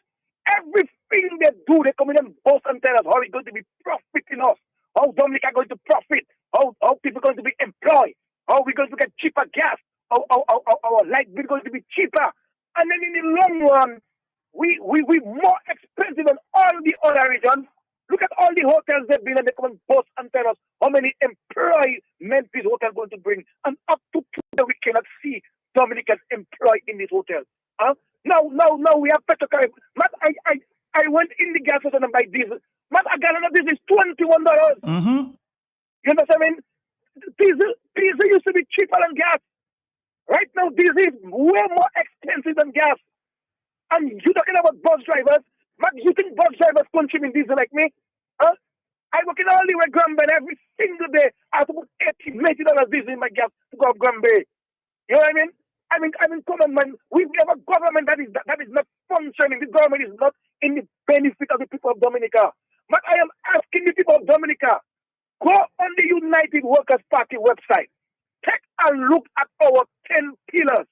Everything they do, they come in and boast and tell us how it's going to be profiting us, how Dominica going to profit, how people are going to be employed, how we're going to get cheaper gas, how our light bill is going to be cheaper. And then in the long run, we more expensive than all the other regions. Look at all the hotels they've been, and they come and boast and tell us how many employment this hotel is going to bring. And up to today, we cannot see Dominicans employed in this hotel. Now we have Petrocarib. Matt, I went in the gas station and buy diesel. But a gallon of diesel is $21. Mm-hmm. You know what I mean? Diesel used to be cheaper than gas. Right now, diesel is way more expensive than gas. And you're talking about bus drivers. But you think bus drivers consume diesel like me? Huh? I work in Hollywood, Granby, and every single day I have to put $80 diesel in my gas to go up Granby. You know what I mean? I mean, come on, man. We have a government that is not functioning. This government is not in the benefit of the people of Dominica. But I am asking the people of Dominica, go on the United Workers' Party website. Take a look at our 10 pillars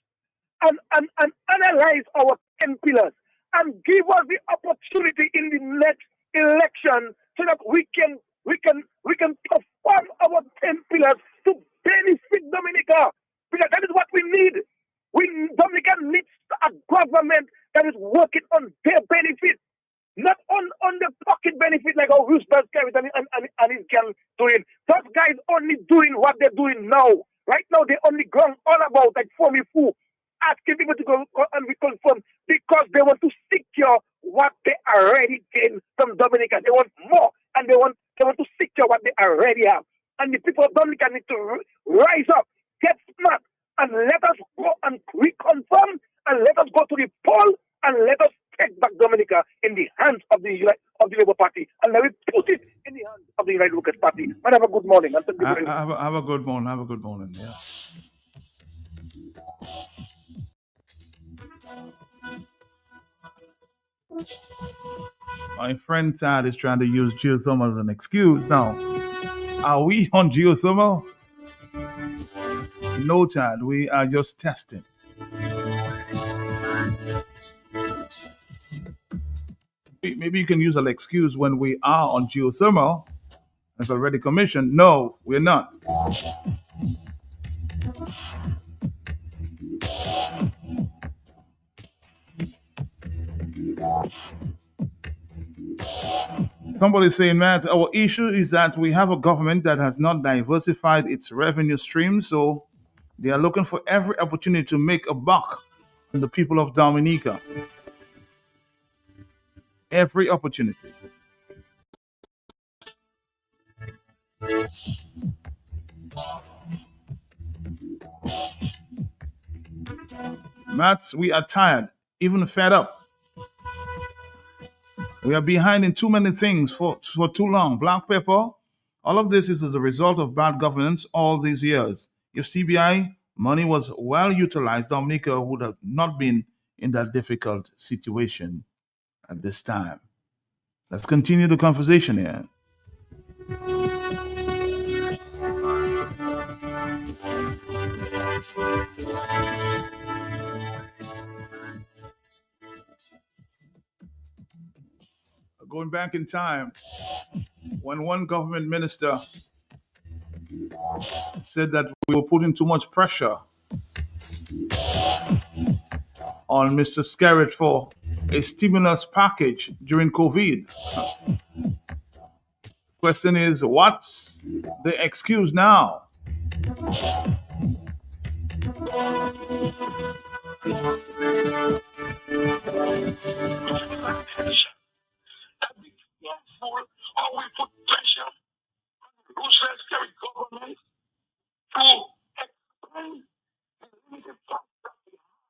and analyze our 10 pillars and give us the opportunity in the next election so that we can perform our 10 pillars to benefit Dominica. Because that is what we need. Dominica needs a government that is working on their benefit, not on the pocket benefit like how Roosevelt carried and his gang doing. Those guys only doing what they're doing now. Right now, they only going all about like Fomi Fu, asking people to go and reconfirm because they want to secure what they already gained from Dominica. They want more, and they want to secure what they already have. And the people of Dominica need to rise up, get smart, and let us go and reconfirm, and let us go to the poll, and let us take back Dominica in the hands of the Labour Party, and let us put it in the hands of the United Workers' Party. Man, have a good morning. And thank you very much. Have a good morning. Have a good morning. Yeah. My friend Tad is trying to use geothermal as an excuse. Now, are we on geothermal? No, Tad. We are just testing. Maybe you can use an excuse when we are on geothermal. It's already commissioned. No, we're not. Somebody's saying, Matt, our issue is that we have a government that has not diversified its revenue stream, so they are looking for every opportunity to make a buck on the people of Dominica. Every opportunity. Matt, we are tired, even fed up. We are behind in too many things for too long. Black pepper, all of this is as a result of bad governance all these years. If CBI money was well utilized, Dominica would have not been in that difficult situation at this time. Let's continue the conversation here. Going back in time, when one government minister said that we were putting too much pressure on Mr. Skerrit for a stimulus package during COVID. Question is, what's the excuse now? How we put pressure on the Roosevelt carried government to explain the limited funds that we have.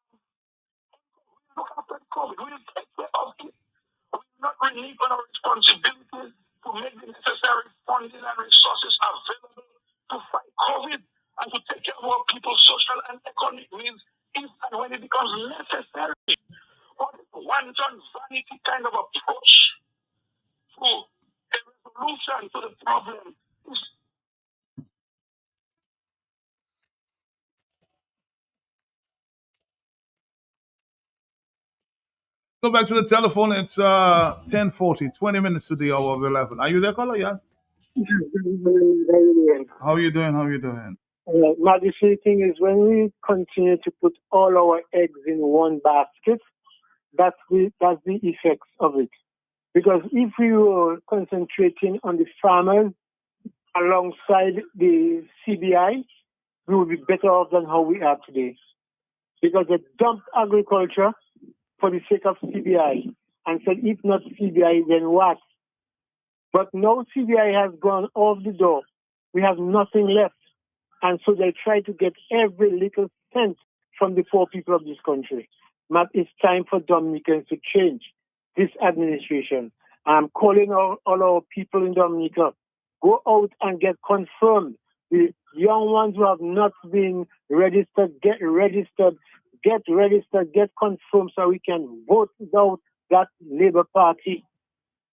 We look after COVID, we will take care of it. We will not relieve on our responsibilities to make the necessary funding and resources available to fight COVID and to take care of our people's social and economic needs if and when it becomes necessary. But wanton vanity kind of approach to a resolution to the problem. Go back to the telephone. It's 10:40, 20 minutes to the hour of 11. Are you there, caller? Yes. How are you doing? How are you doing? Now, the thing is, when we continue to put all our eggs in one basket, that's the effects of it. Because if we were concentrating on the farmers alongside the CBI, we would be better off than how we are today. Because they dumped agriculture for the sake of CBI. and said, if not CBI, then what? But now CBI has gone off the door. We have nothing left. And so they try to get every little cent from the poor people of this country. But it's time for Dominicans to change this administration. I'm calling all our people in Dominica, go out and get confirmed. The young ones who have not been registered, get registered, get confirmed so we can vote out that Labour Party.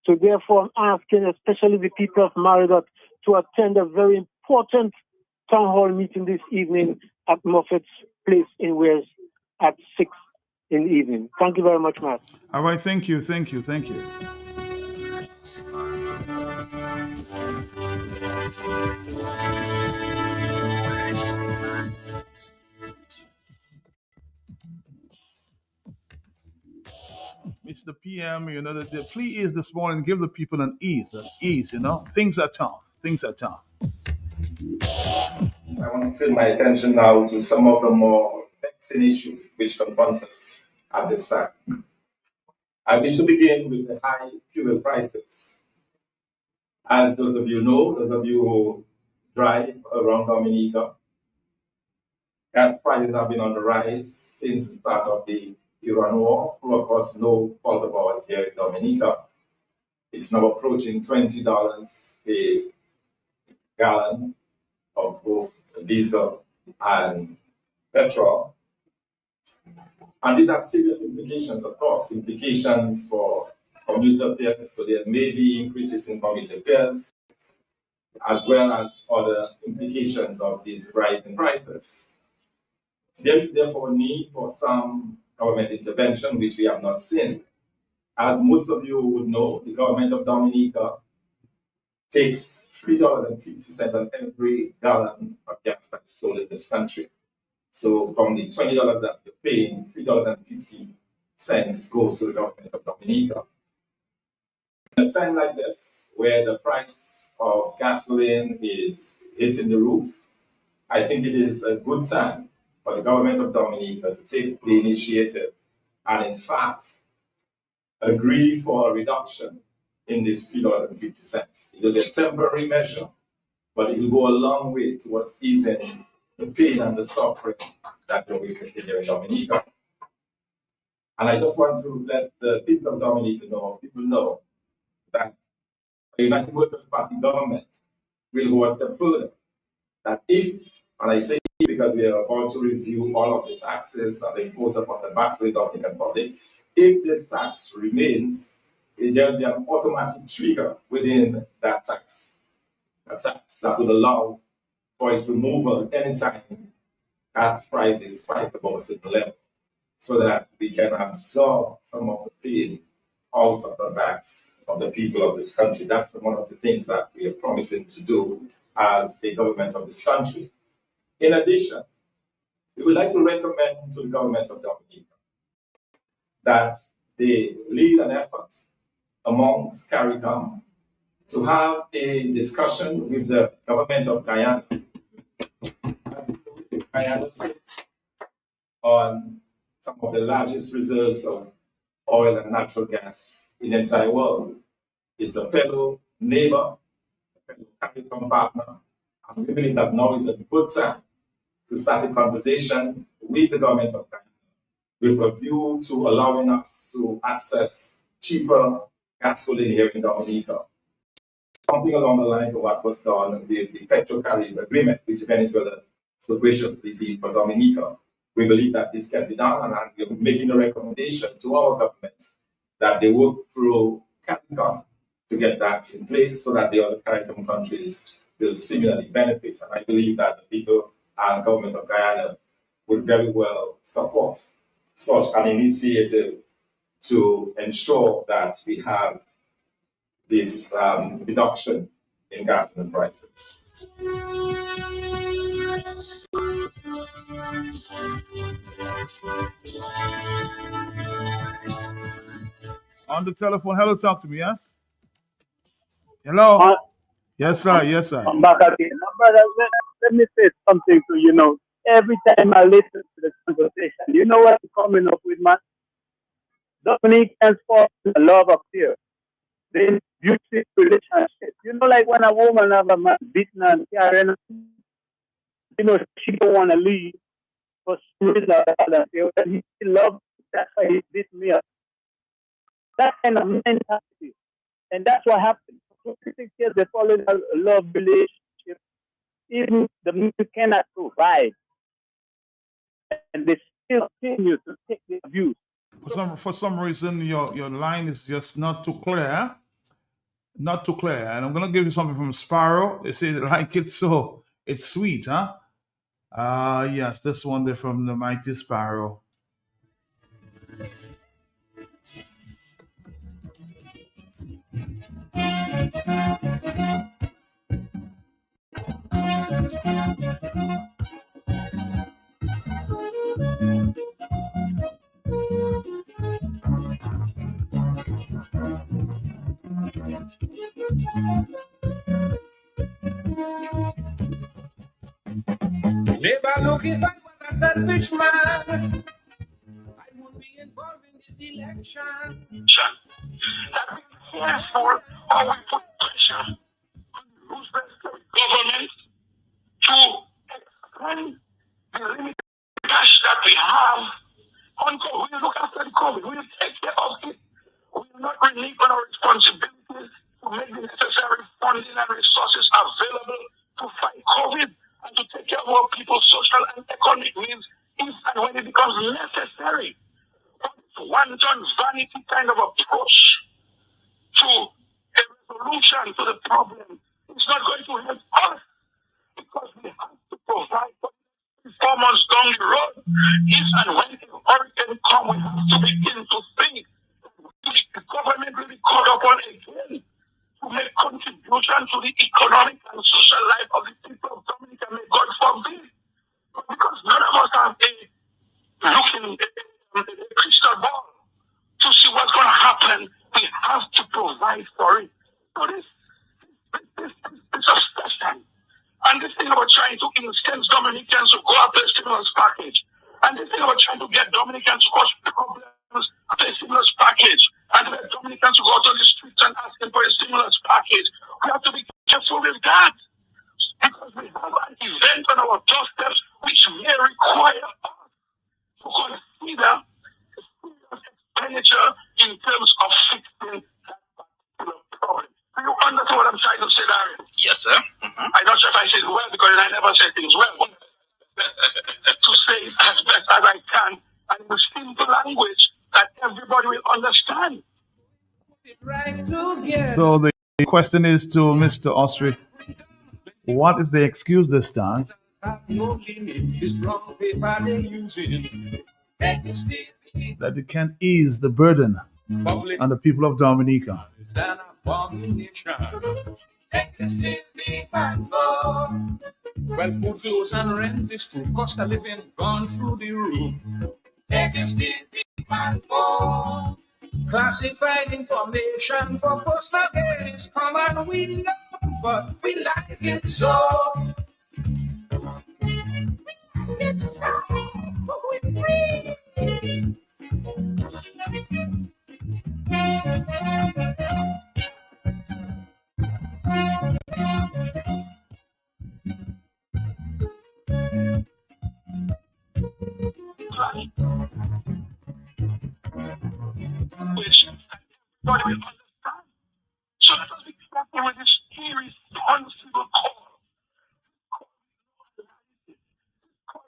So therefore, I'm asking especially the people of Marigot to attend a very important town hall meeting this evening at Moffat's Place in Wales at 6 in the evening. Thank you very much, Matt. All right, thank you. Mr. PM, the plea is this morning, give the people an ease, Things are tough. I want to turn my attention now to some of the more vexing issues which confronts us at this time. I wish to begin with the high fuel prices. As those of you know, those of you who drive around Dominica, gas prices have been on the rise since the start of the Iran war, through, of course, no fault of ours here in Dominica. It's now approaching $20 a gallon of both diesel and petrol. And these are serious implications, of course, implications for commuter fares. So there may be increases in commuter fares, as well as other implications of these rising prices. There is therefore a need for some government intervention, which we have not seen. As most of you would know, the government of Dominica takes $3.50 on every gallon of gas that is sold in this country. So from the $20 that you're paying, $3.50 goes to the government of Dominica. In a time like this, where the price of gasoline is hitting the roof, I think it is a good time for the government of Dominica to take the initiative and, in fact, agree for a reduction in this $3.50. It will be a temporary measure, but it will go a long way towards easing the pain and the suffering that we're witnessing here in Dominica. And I just want to let the people of Dominica know that the United Workers' Party government will go a step further. That if, and I say because we are about to review all of the taxes that they impose upon the back to the Dominican public, if this tax remains, there will be an automatic trigger within that tax, a tax that would allow for its removal anytime gas prices spike above a certain level, so that we can absorb some of the pain out of the backs of the people of this country. That's one of the things that we are promising to do as a government of this country. In addition, we would like to recommend to the government of Dominica that they lead an effort amongst CARICOM to have a discussion with the government of Guyana. Guyana sits on some of the largest reserves of oil and natural gas in the entire world. It's a fellow neighbor, a fellow CARICOM partner, and we believe that now is a good time to start a conversation with the government of Guyana with a view to allowing us to access cheaper gasoline here in Dominica. Something along the lines of what was done with the Petro-Caribbean agreement, which Venezuela so graciously did for Dominica. We believe that this can be done, and we're making a recommendation to our government that they work through CARICOM to get that in place so that the other CARICOM countries will similarly benefit. And I believe that the people and government of Guyana would very well support such an initiative to ensure that we have this reduction in gasoline prices. On the telephone, hello, talk to me, yes? Hello? Yes, sir, yes, sir. I'm back again. Now, brother, let me say something to you. Every time I listen to the conversation, you know what I'm coming up with, man? Dominicans fall in love affair. They abusive relationship. You know, like when a woman have a man beaten and carrying, you know, she don't want to leave for some reason or other. He loves, that's why he beat me up. That kind of mentality. And that's what happened. For 56 years, they fall in a love relationship. Even the men cannot provide. And they still continue to take the abuse. For some reason, your line is just not too clear. Not too clear. And I'm going to give you something from Sparrow. They say they like it, so it's sweet, huh? Yes, this one there from the Mighty Sparrow. Never look if I was a selfish man, I won't be involved in this election. That means therefore, how we put pressure on the Roosevelt government to expand the limited cash that we have until we look after the COVID. We will take care of it. We will not relinquish our responsibilities to make the necessary funding and resources available to fight COVID and to take care of our people's social and economic needs if and when it becomes necessary. But it's one-ton vanity kind of approach to a resolution to the problem. It's not going to help us because we have to provide for 4 months down the road. If and when a hurricane comes, we have to begin to think the government will be called upon again to make contribution to the economic and social life of the people of Dominica. May God forbid. But because none of us have a crystal ball to see what's going to happen, we have to provide for it. So this obsession and this thing about trying to instance Dominicans to go after a stimulus package, and this thing about trying to get Dominicans to cause problems after a stimulus package, and to get Dominicans to go out on the streets and asking for a stimulus package, we have to be careful with that. Because we have an event on our doorsteps which may require us to consider expenditure in terms of fixing that particular problem. Do you understand what I'm trying to say, Darren? Yes, sir. I'm not sure if I said it well because I never say things well. To say it as best as I can and in simple language that everybody will understand. So the question is to Mr. Austri, what is the excuse this time? That they can't ease the burden on the people of Dominica. Well, food, clothes, and rent is true. Cost of living gone through the roof. Classified information for postal gates come and we know, but we like it so. It's so, but we're free. Which everybody will understand. So let us be careful with this irresponsible call.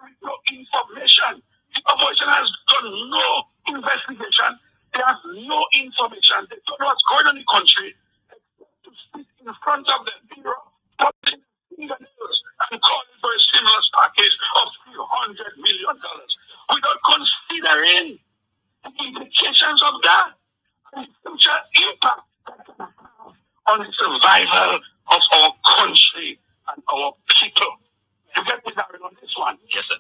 With no information. The opposition has done no investigation. They have no information. They don't know what's going on in the country. To sit in front of the bureau, pointing fingernails and calling for a stimulus package of $300 million without considering the implications of that and the future impact that can have on the survival of our country and our people. You get me, Darren, on this one? Yes, sir.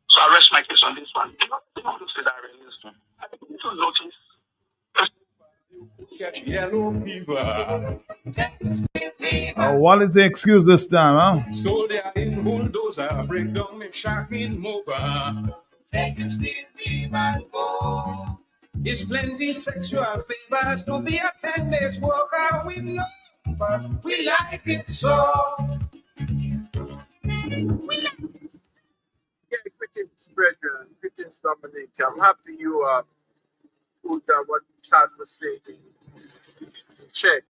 So I rest my case on this one. The other thing I want to say, Darren, is I need to notice. Catch yellow fever. What is the excuse this time, huh? So they are in bulldozer, break down the shocking mover. Take a steel beam and go. It's plenty sexual favors to be attended. Work out with love, but we like it so. Yeah, greetings, brethren. Greetings, Dominic. I'm happy you put what Tad was saying in check,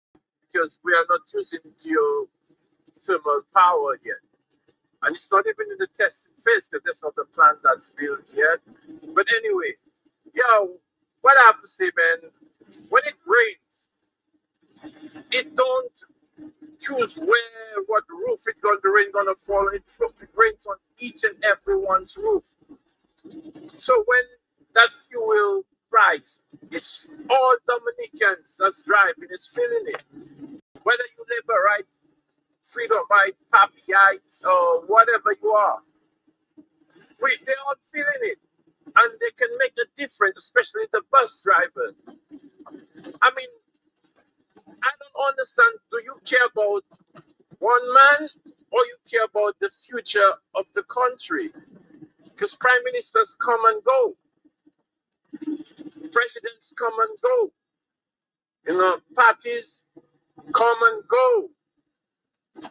because we are not using geothermal power yet. And it's not even in the testing phase because there's not a plant that's built yet. But anyway, what I have to say, man, when it rains, it don't choose what roof the rain gonna fall. It rains on each and everyone's roof. So when that fuel price, it's all Dominicans that's driving, it's feeling it. Whether you live right, freedom right, Papaites, or whatever you are, they're all feeling it, and they can make a difference, especially the bus drivers. I mean, I don't understand. Do you care about one man, or you care about the future of the country? Because prime ministers come and go, presidents come and go, parties come and go.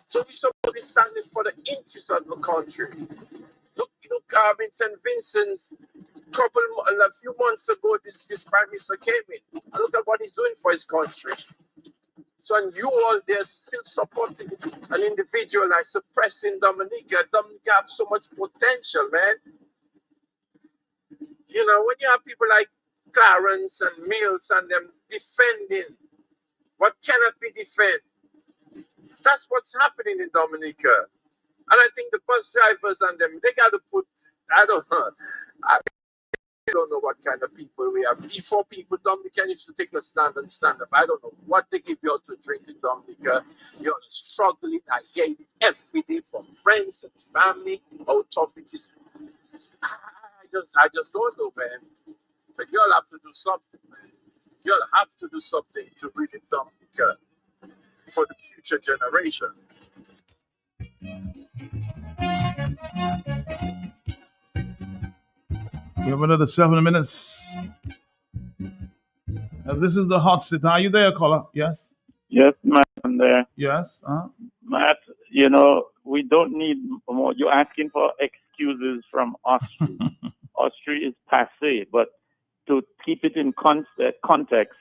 So we're supposed to be standing for the interests of the country. Look, in St. Vincent's, a few months ago, this prime minister came in. And look at what he's doing for his country. So, and you all there still supporting an individual like suppressing Dominica. Dominica have so much potential, man. When you have people like Clarence and Mills and them defending what cannot be defended, that's what's happening in Dominica. And I think the bus drivers and them, they got to put, I don't know what kind of people we have. Before people, Dominica used to take a stand and stand up. I don't know what they give you to drink in Dominica. You're struggling. I hear it every day from friends and family, how tough it is. I just don't know, man. But you'll have to do something, man. You'll have to do something to bring it Dominica for the future generation. We have another 7 minutes. This is the hot seat. Are you there, caller? Yes? Yes, Matt, I'm there. Yes? Matt, we don't need more. You're asking for excuses from Austria. Austria is passé, but to keep it in context,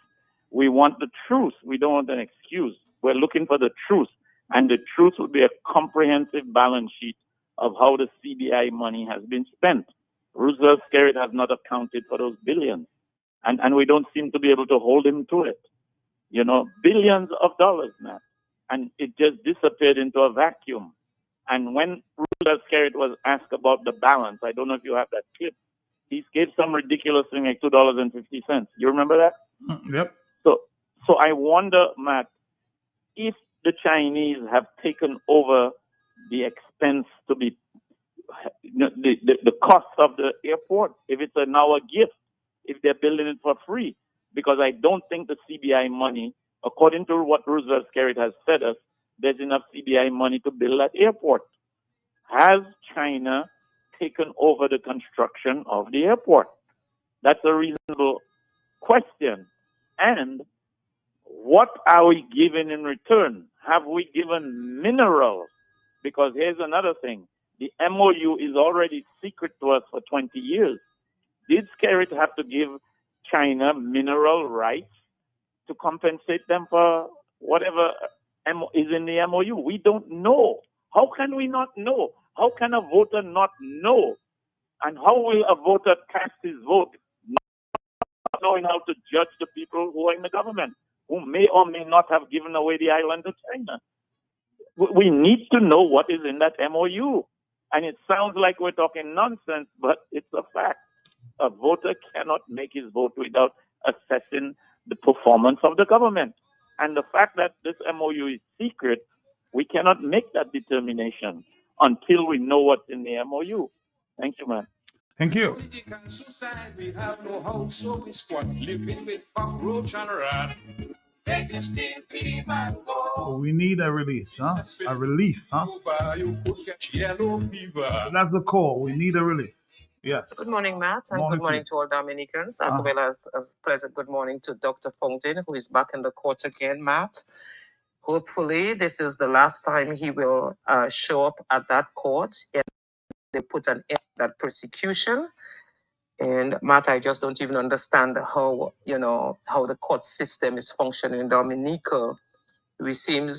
we want the truth. We don't want an excuse. We're looking for the truth. And the truth will be a comprehensive balance sheet of how the CBI money has been spent. Roosevelt Skerrit has not accounted for those billions. And we don't seem to be able to hold him to it. Billions of dollars, man. And it just disappeared into a vacuum. And when Roosevelt Skerrit was asked about the balance, I don't know if you have that clip, he gave some ridiculous thing like $2.50. You remember that? Yep. So I wonder, Matt, if the Chinese have taken over the expense to be the cost of the airport, if it's now a gift, if they're building it for free, because I don't think the CBI money, according to what Roosevelt Skerrit has said us, there's enough CBI money to build that airport. Has China taken over the construction of the airport? That's a reasonable question. And what are we giving in return? Have we given minerals? Because here's another thing. The MOU is already secret to us for 20 years. Did Skerrit have to give China mineral rights to compensate them for whatever is in the MOU? We don't know. How can we not know? How can a voter not know? And how will a voter cast his vote not knowing how to judge the people who are in the government, who may or may not have given away the island to China? We need to know what is in that MOU. And it sounds like we're talking nonsense, but it's a fact. A voter cannot make his vote without assessing the performance of the government. And the fact that this MOU is secret, we cannot make that determination until we know what's in the MOU. Thank you, man. Thank you. We have no house, so we squat, living with cockroach and rat. We need a release, huh? A relief, huh? You could catch yellow fever. That's the call. We need a relief. Yes. Good morning, Matt, and Morning good to morning you. to all Dominicans, as Uh, well as a pleasant good morning to Dr. Fountain, who is back in the court again, Matt. Hopefully, this is the last time he will show up at that court, and they put an end to that persecution. And Matt, I just don't even understand how the court system is functioning in Dominica. There seems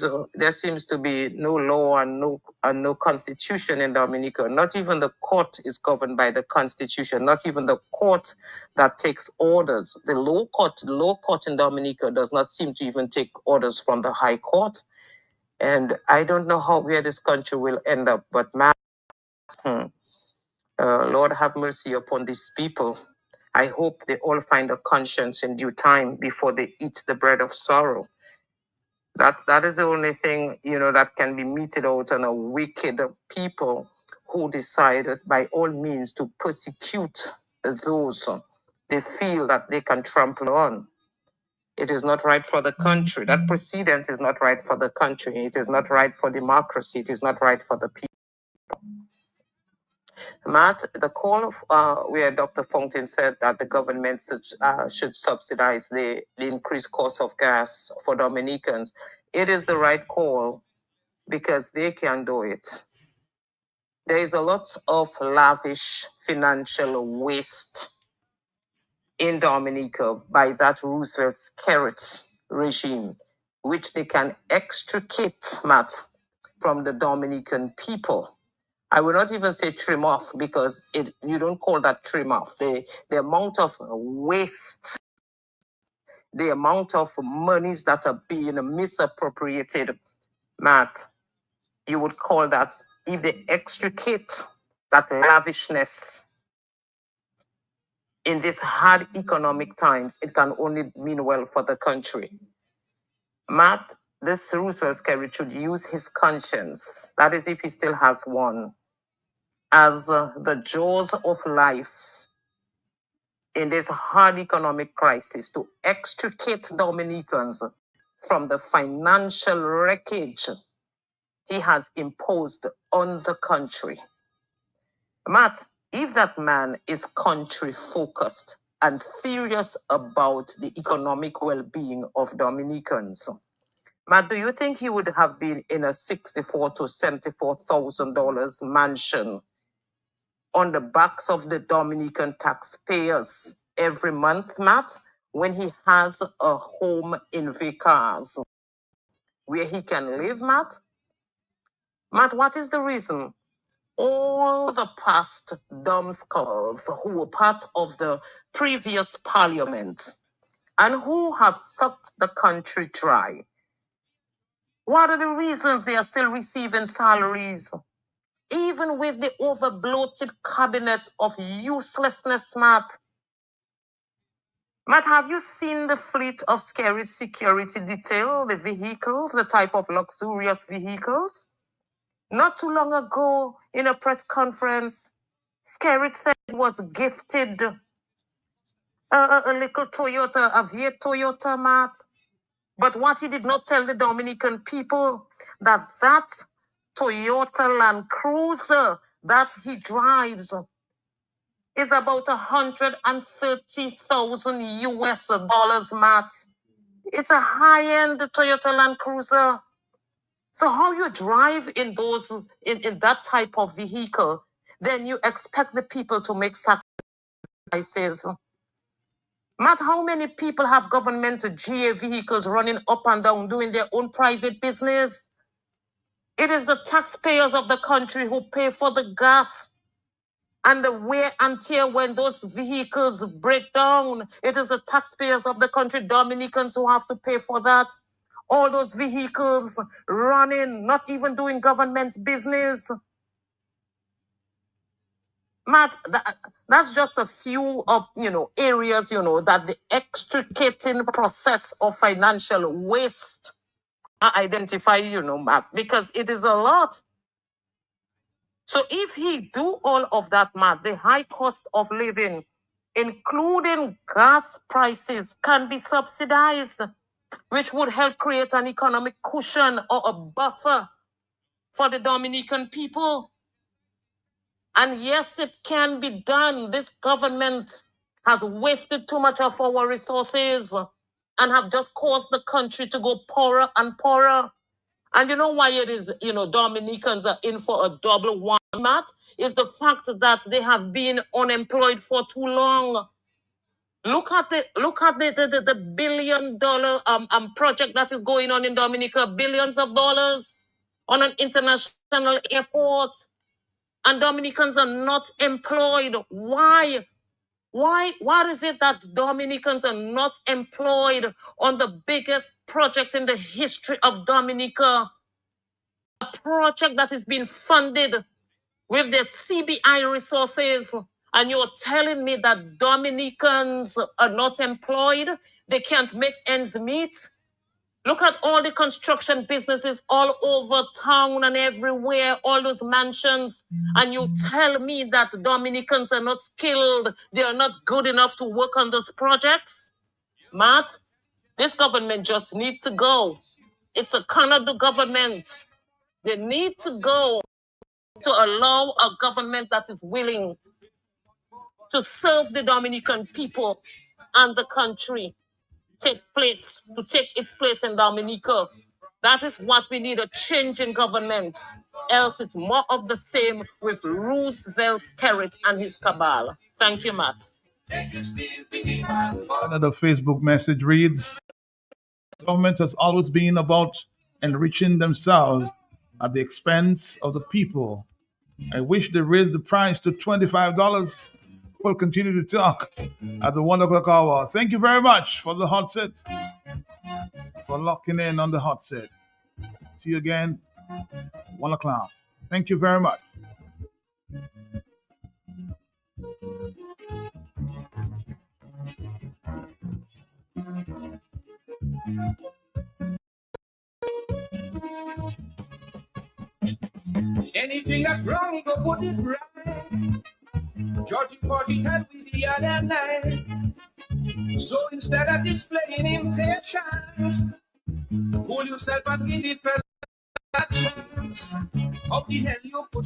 to be no law and no constitution in Dominica. Not even the court is governed by the constitution. Not even the court that takes orders. The low court in Dominica does not seem to even take orders from the high court. And I don't know where this country will end up. But man, Lord have mercy upon these people. I hope they all find a conscience in due time before they eat the bread of sorrow. That is the only thing, that can be meted out on a wicked people who decided by all means to persecute those they feel that they can trample on. It is not right for the country. That precedent is not right for the country. It is not right for democracy. It is not right for the people. Matt, the call where Dr. Fountain said that the government should subsidize the increased cost of gas for Dominicans, it is the right call because they can do it. There is a lot of lavish financial waste in Dominica by that Roosevelt's carrot regime, which they can extricate, Matt, from the Dominican people. I will not even say trim off because you don't call that trim off. The amount of waste, the amount of monies that are being misappropriated, Matt, you would call that, if they extricate that lavishness in these hard economic times, it can only mean well for the country. Matt, this Roosevelt carrot should use his conscience, that is if he still has one, as the jaws of life in this hard economic crisis to extricate Dominicans from the financial wreckage he has imposed on the country. Matt, if that man is country focused and serious about the economic well-being of Dominicans, Matt, do you think he would have been in a $64,000 to $74,000 mansion on the backs of the Dominican taxpayers every month, Matt, when he has a home in Vickers where he can live, Matt? Matt, what is the reason? All the past dumbskulls who were part of the previous parliament and who have sucked the country dry, what are the reasons they are still receiving salaries? Even with the over-bloated cabinet of uselessness, Matt. Matt, have you seen the fleet of scary security detail, the vehicles, the type of luxurious vehicles? Not too long ago, in a press conference, Skerrit said he was gifted a little Toyota, a Viet Toyota, Matt. But what he did not tell the Dominican people, that Toyota Land Cruiser that he drives is about $130,000 US, Matt. It's a high-end Toyota Land Cruiser. So how you drive in that type of vehicle, then you expect the people to make sacrifices. Matt, how many people have government GA vehicles running up and down doing their own private business? It is the taxpayers of the country who pay for the gas and the wear and tear when those vehicles break down. It is the taxpayers of the country, Dominicans, who have to pay for that. All those vehicles running, not even doing government business. Matt, that's just a few of, areas, that the extricating process of financial waste identify, Matt, because it is a lot. So if he do all of that, Matt, the high cost of living, including gas prices, can be subsidized, which would help create an economic cushion or a buffer for the Dominican people. And yes, it can be done. This government has wasted too much of our resources and have just caused the country to go poorer and poorer. And you know why it is, Dominicans are in for a double whammy, is the fact that they have been unemployed for too long. Look at the $1 billion project that is going on in Dominica, billions of dollars on an international airport. And Dominicans are not employed. Why? Why is it that Dominicans are not employed on the biggest project in the history of Dominica? A project that is being funded with the CBI resources. And you're telling me that Dominicans are not employed? They can't make ends meet? Look at all the construction businesses all over town and everywhere, all those mansions. And you tell me that Dominicans are not skilled, they are not good enough to work on those projects? Matt, this government just needs to go. It's a Canada government. They need to go to allow a government that is willing to serve the Dominican people and the country take its place in Dominica. That is what we need, a change in government. Else it's more of the same with Roosevelt Skerrit and his cabal. Thank you, Matt. Another Facebook message reads, government has always been about enriching themselves at the expense of the people. I wish they raised the price to $25. We'll continue to talk at the 1 o'clock hour. Thank you very much for the hot set, for locking in on the hot set. See you again, 1 o'clock. Thank you very much. Anything that's wrong, go put it right. Georgie Porgy told me the other night. So instead of displaying impatience, pull yourself and give it a chance. How the hell you put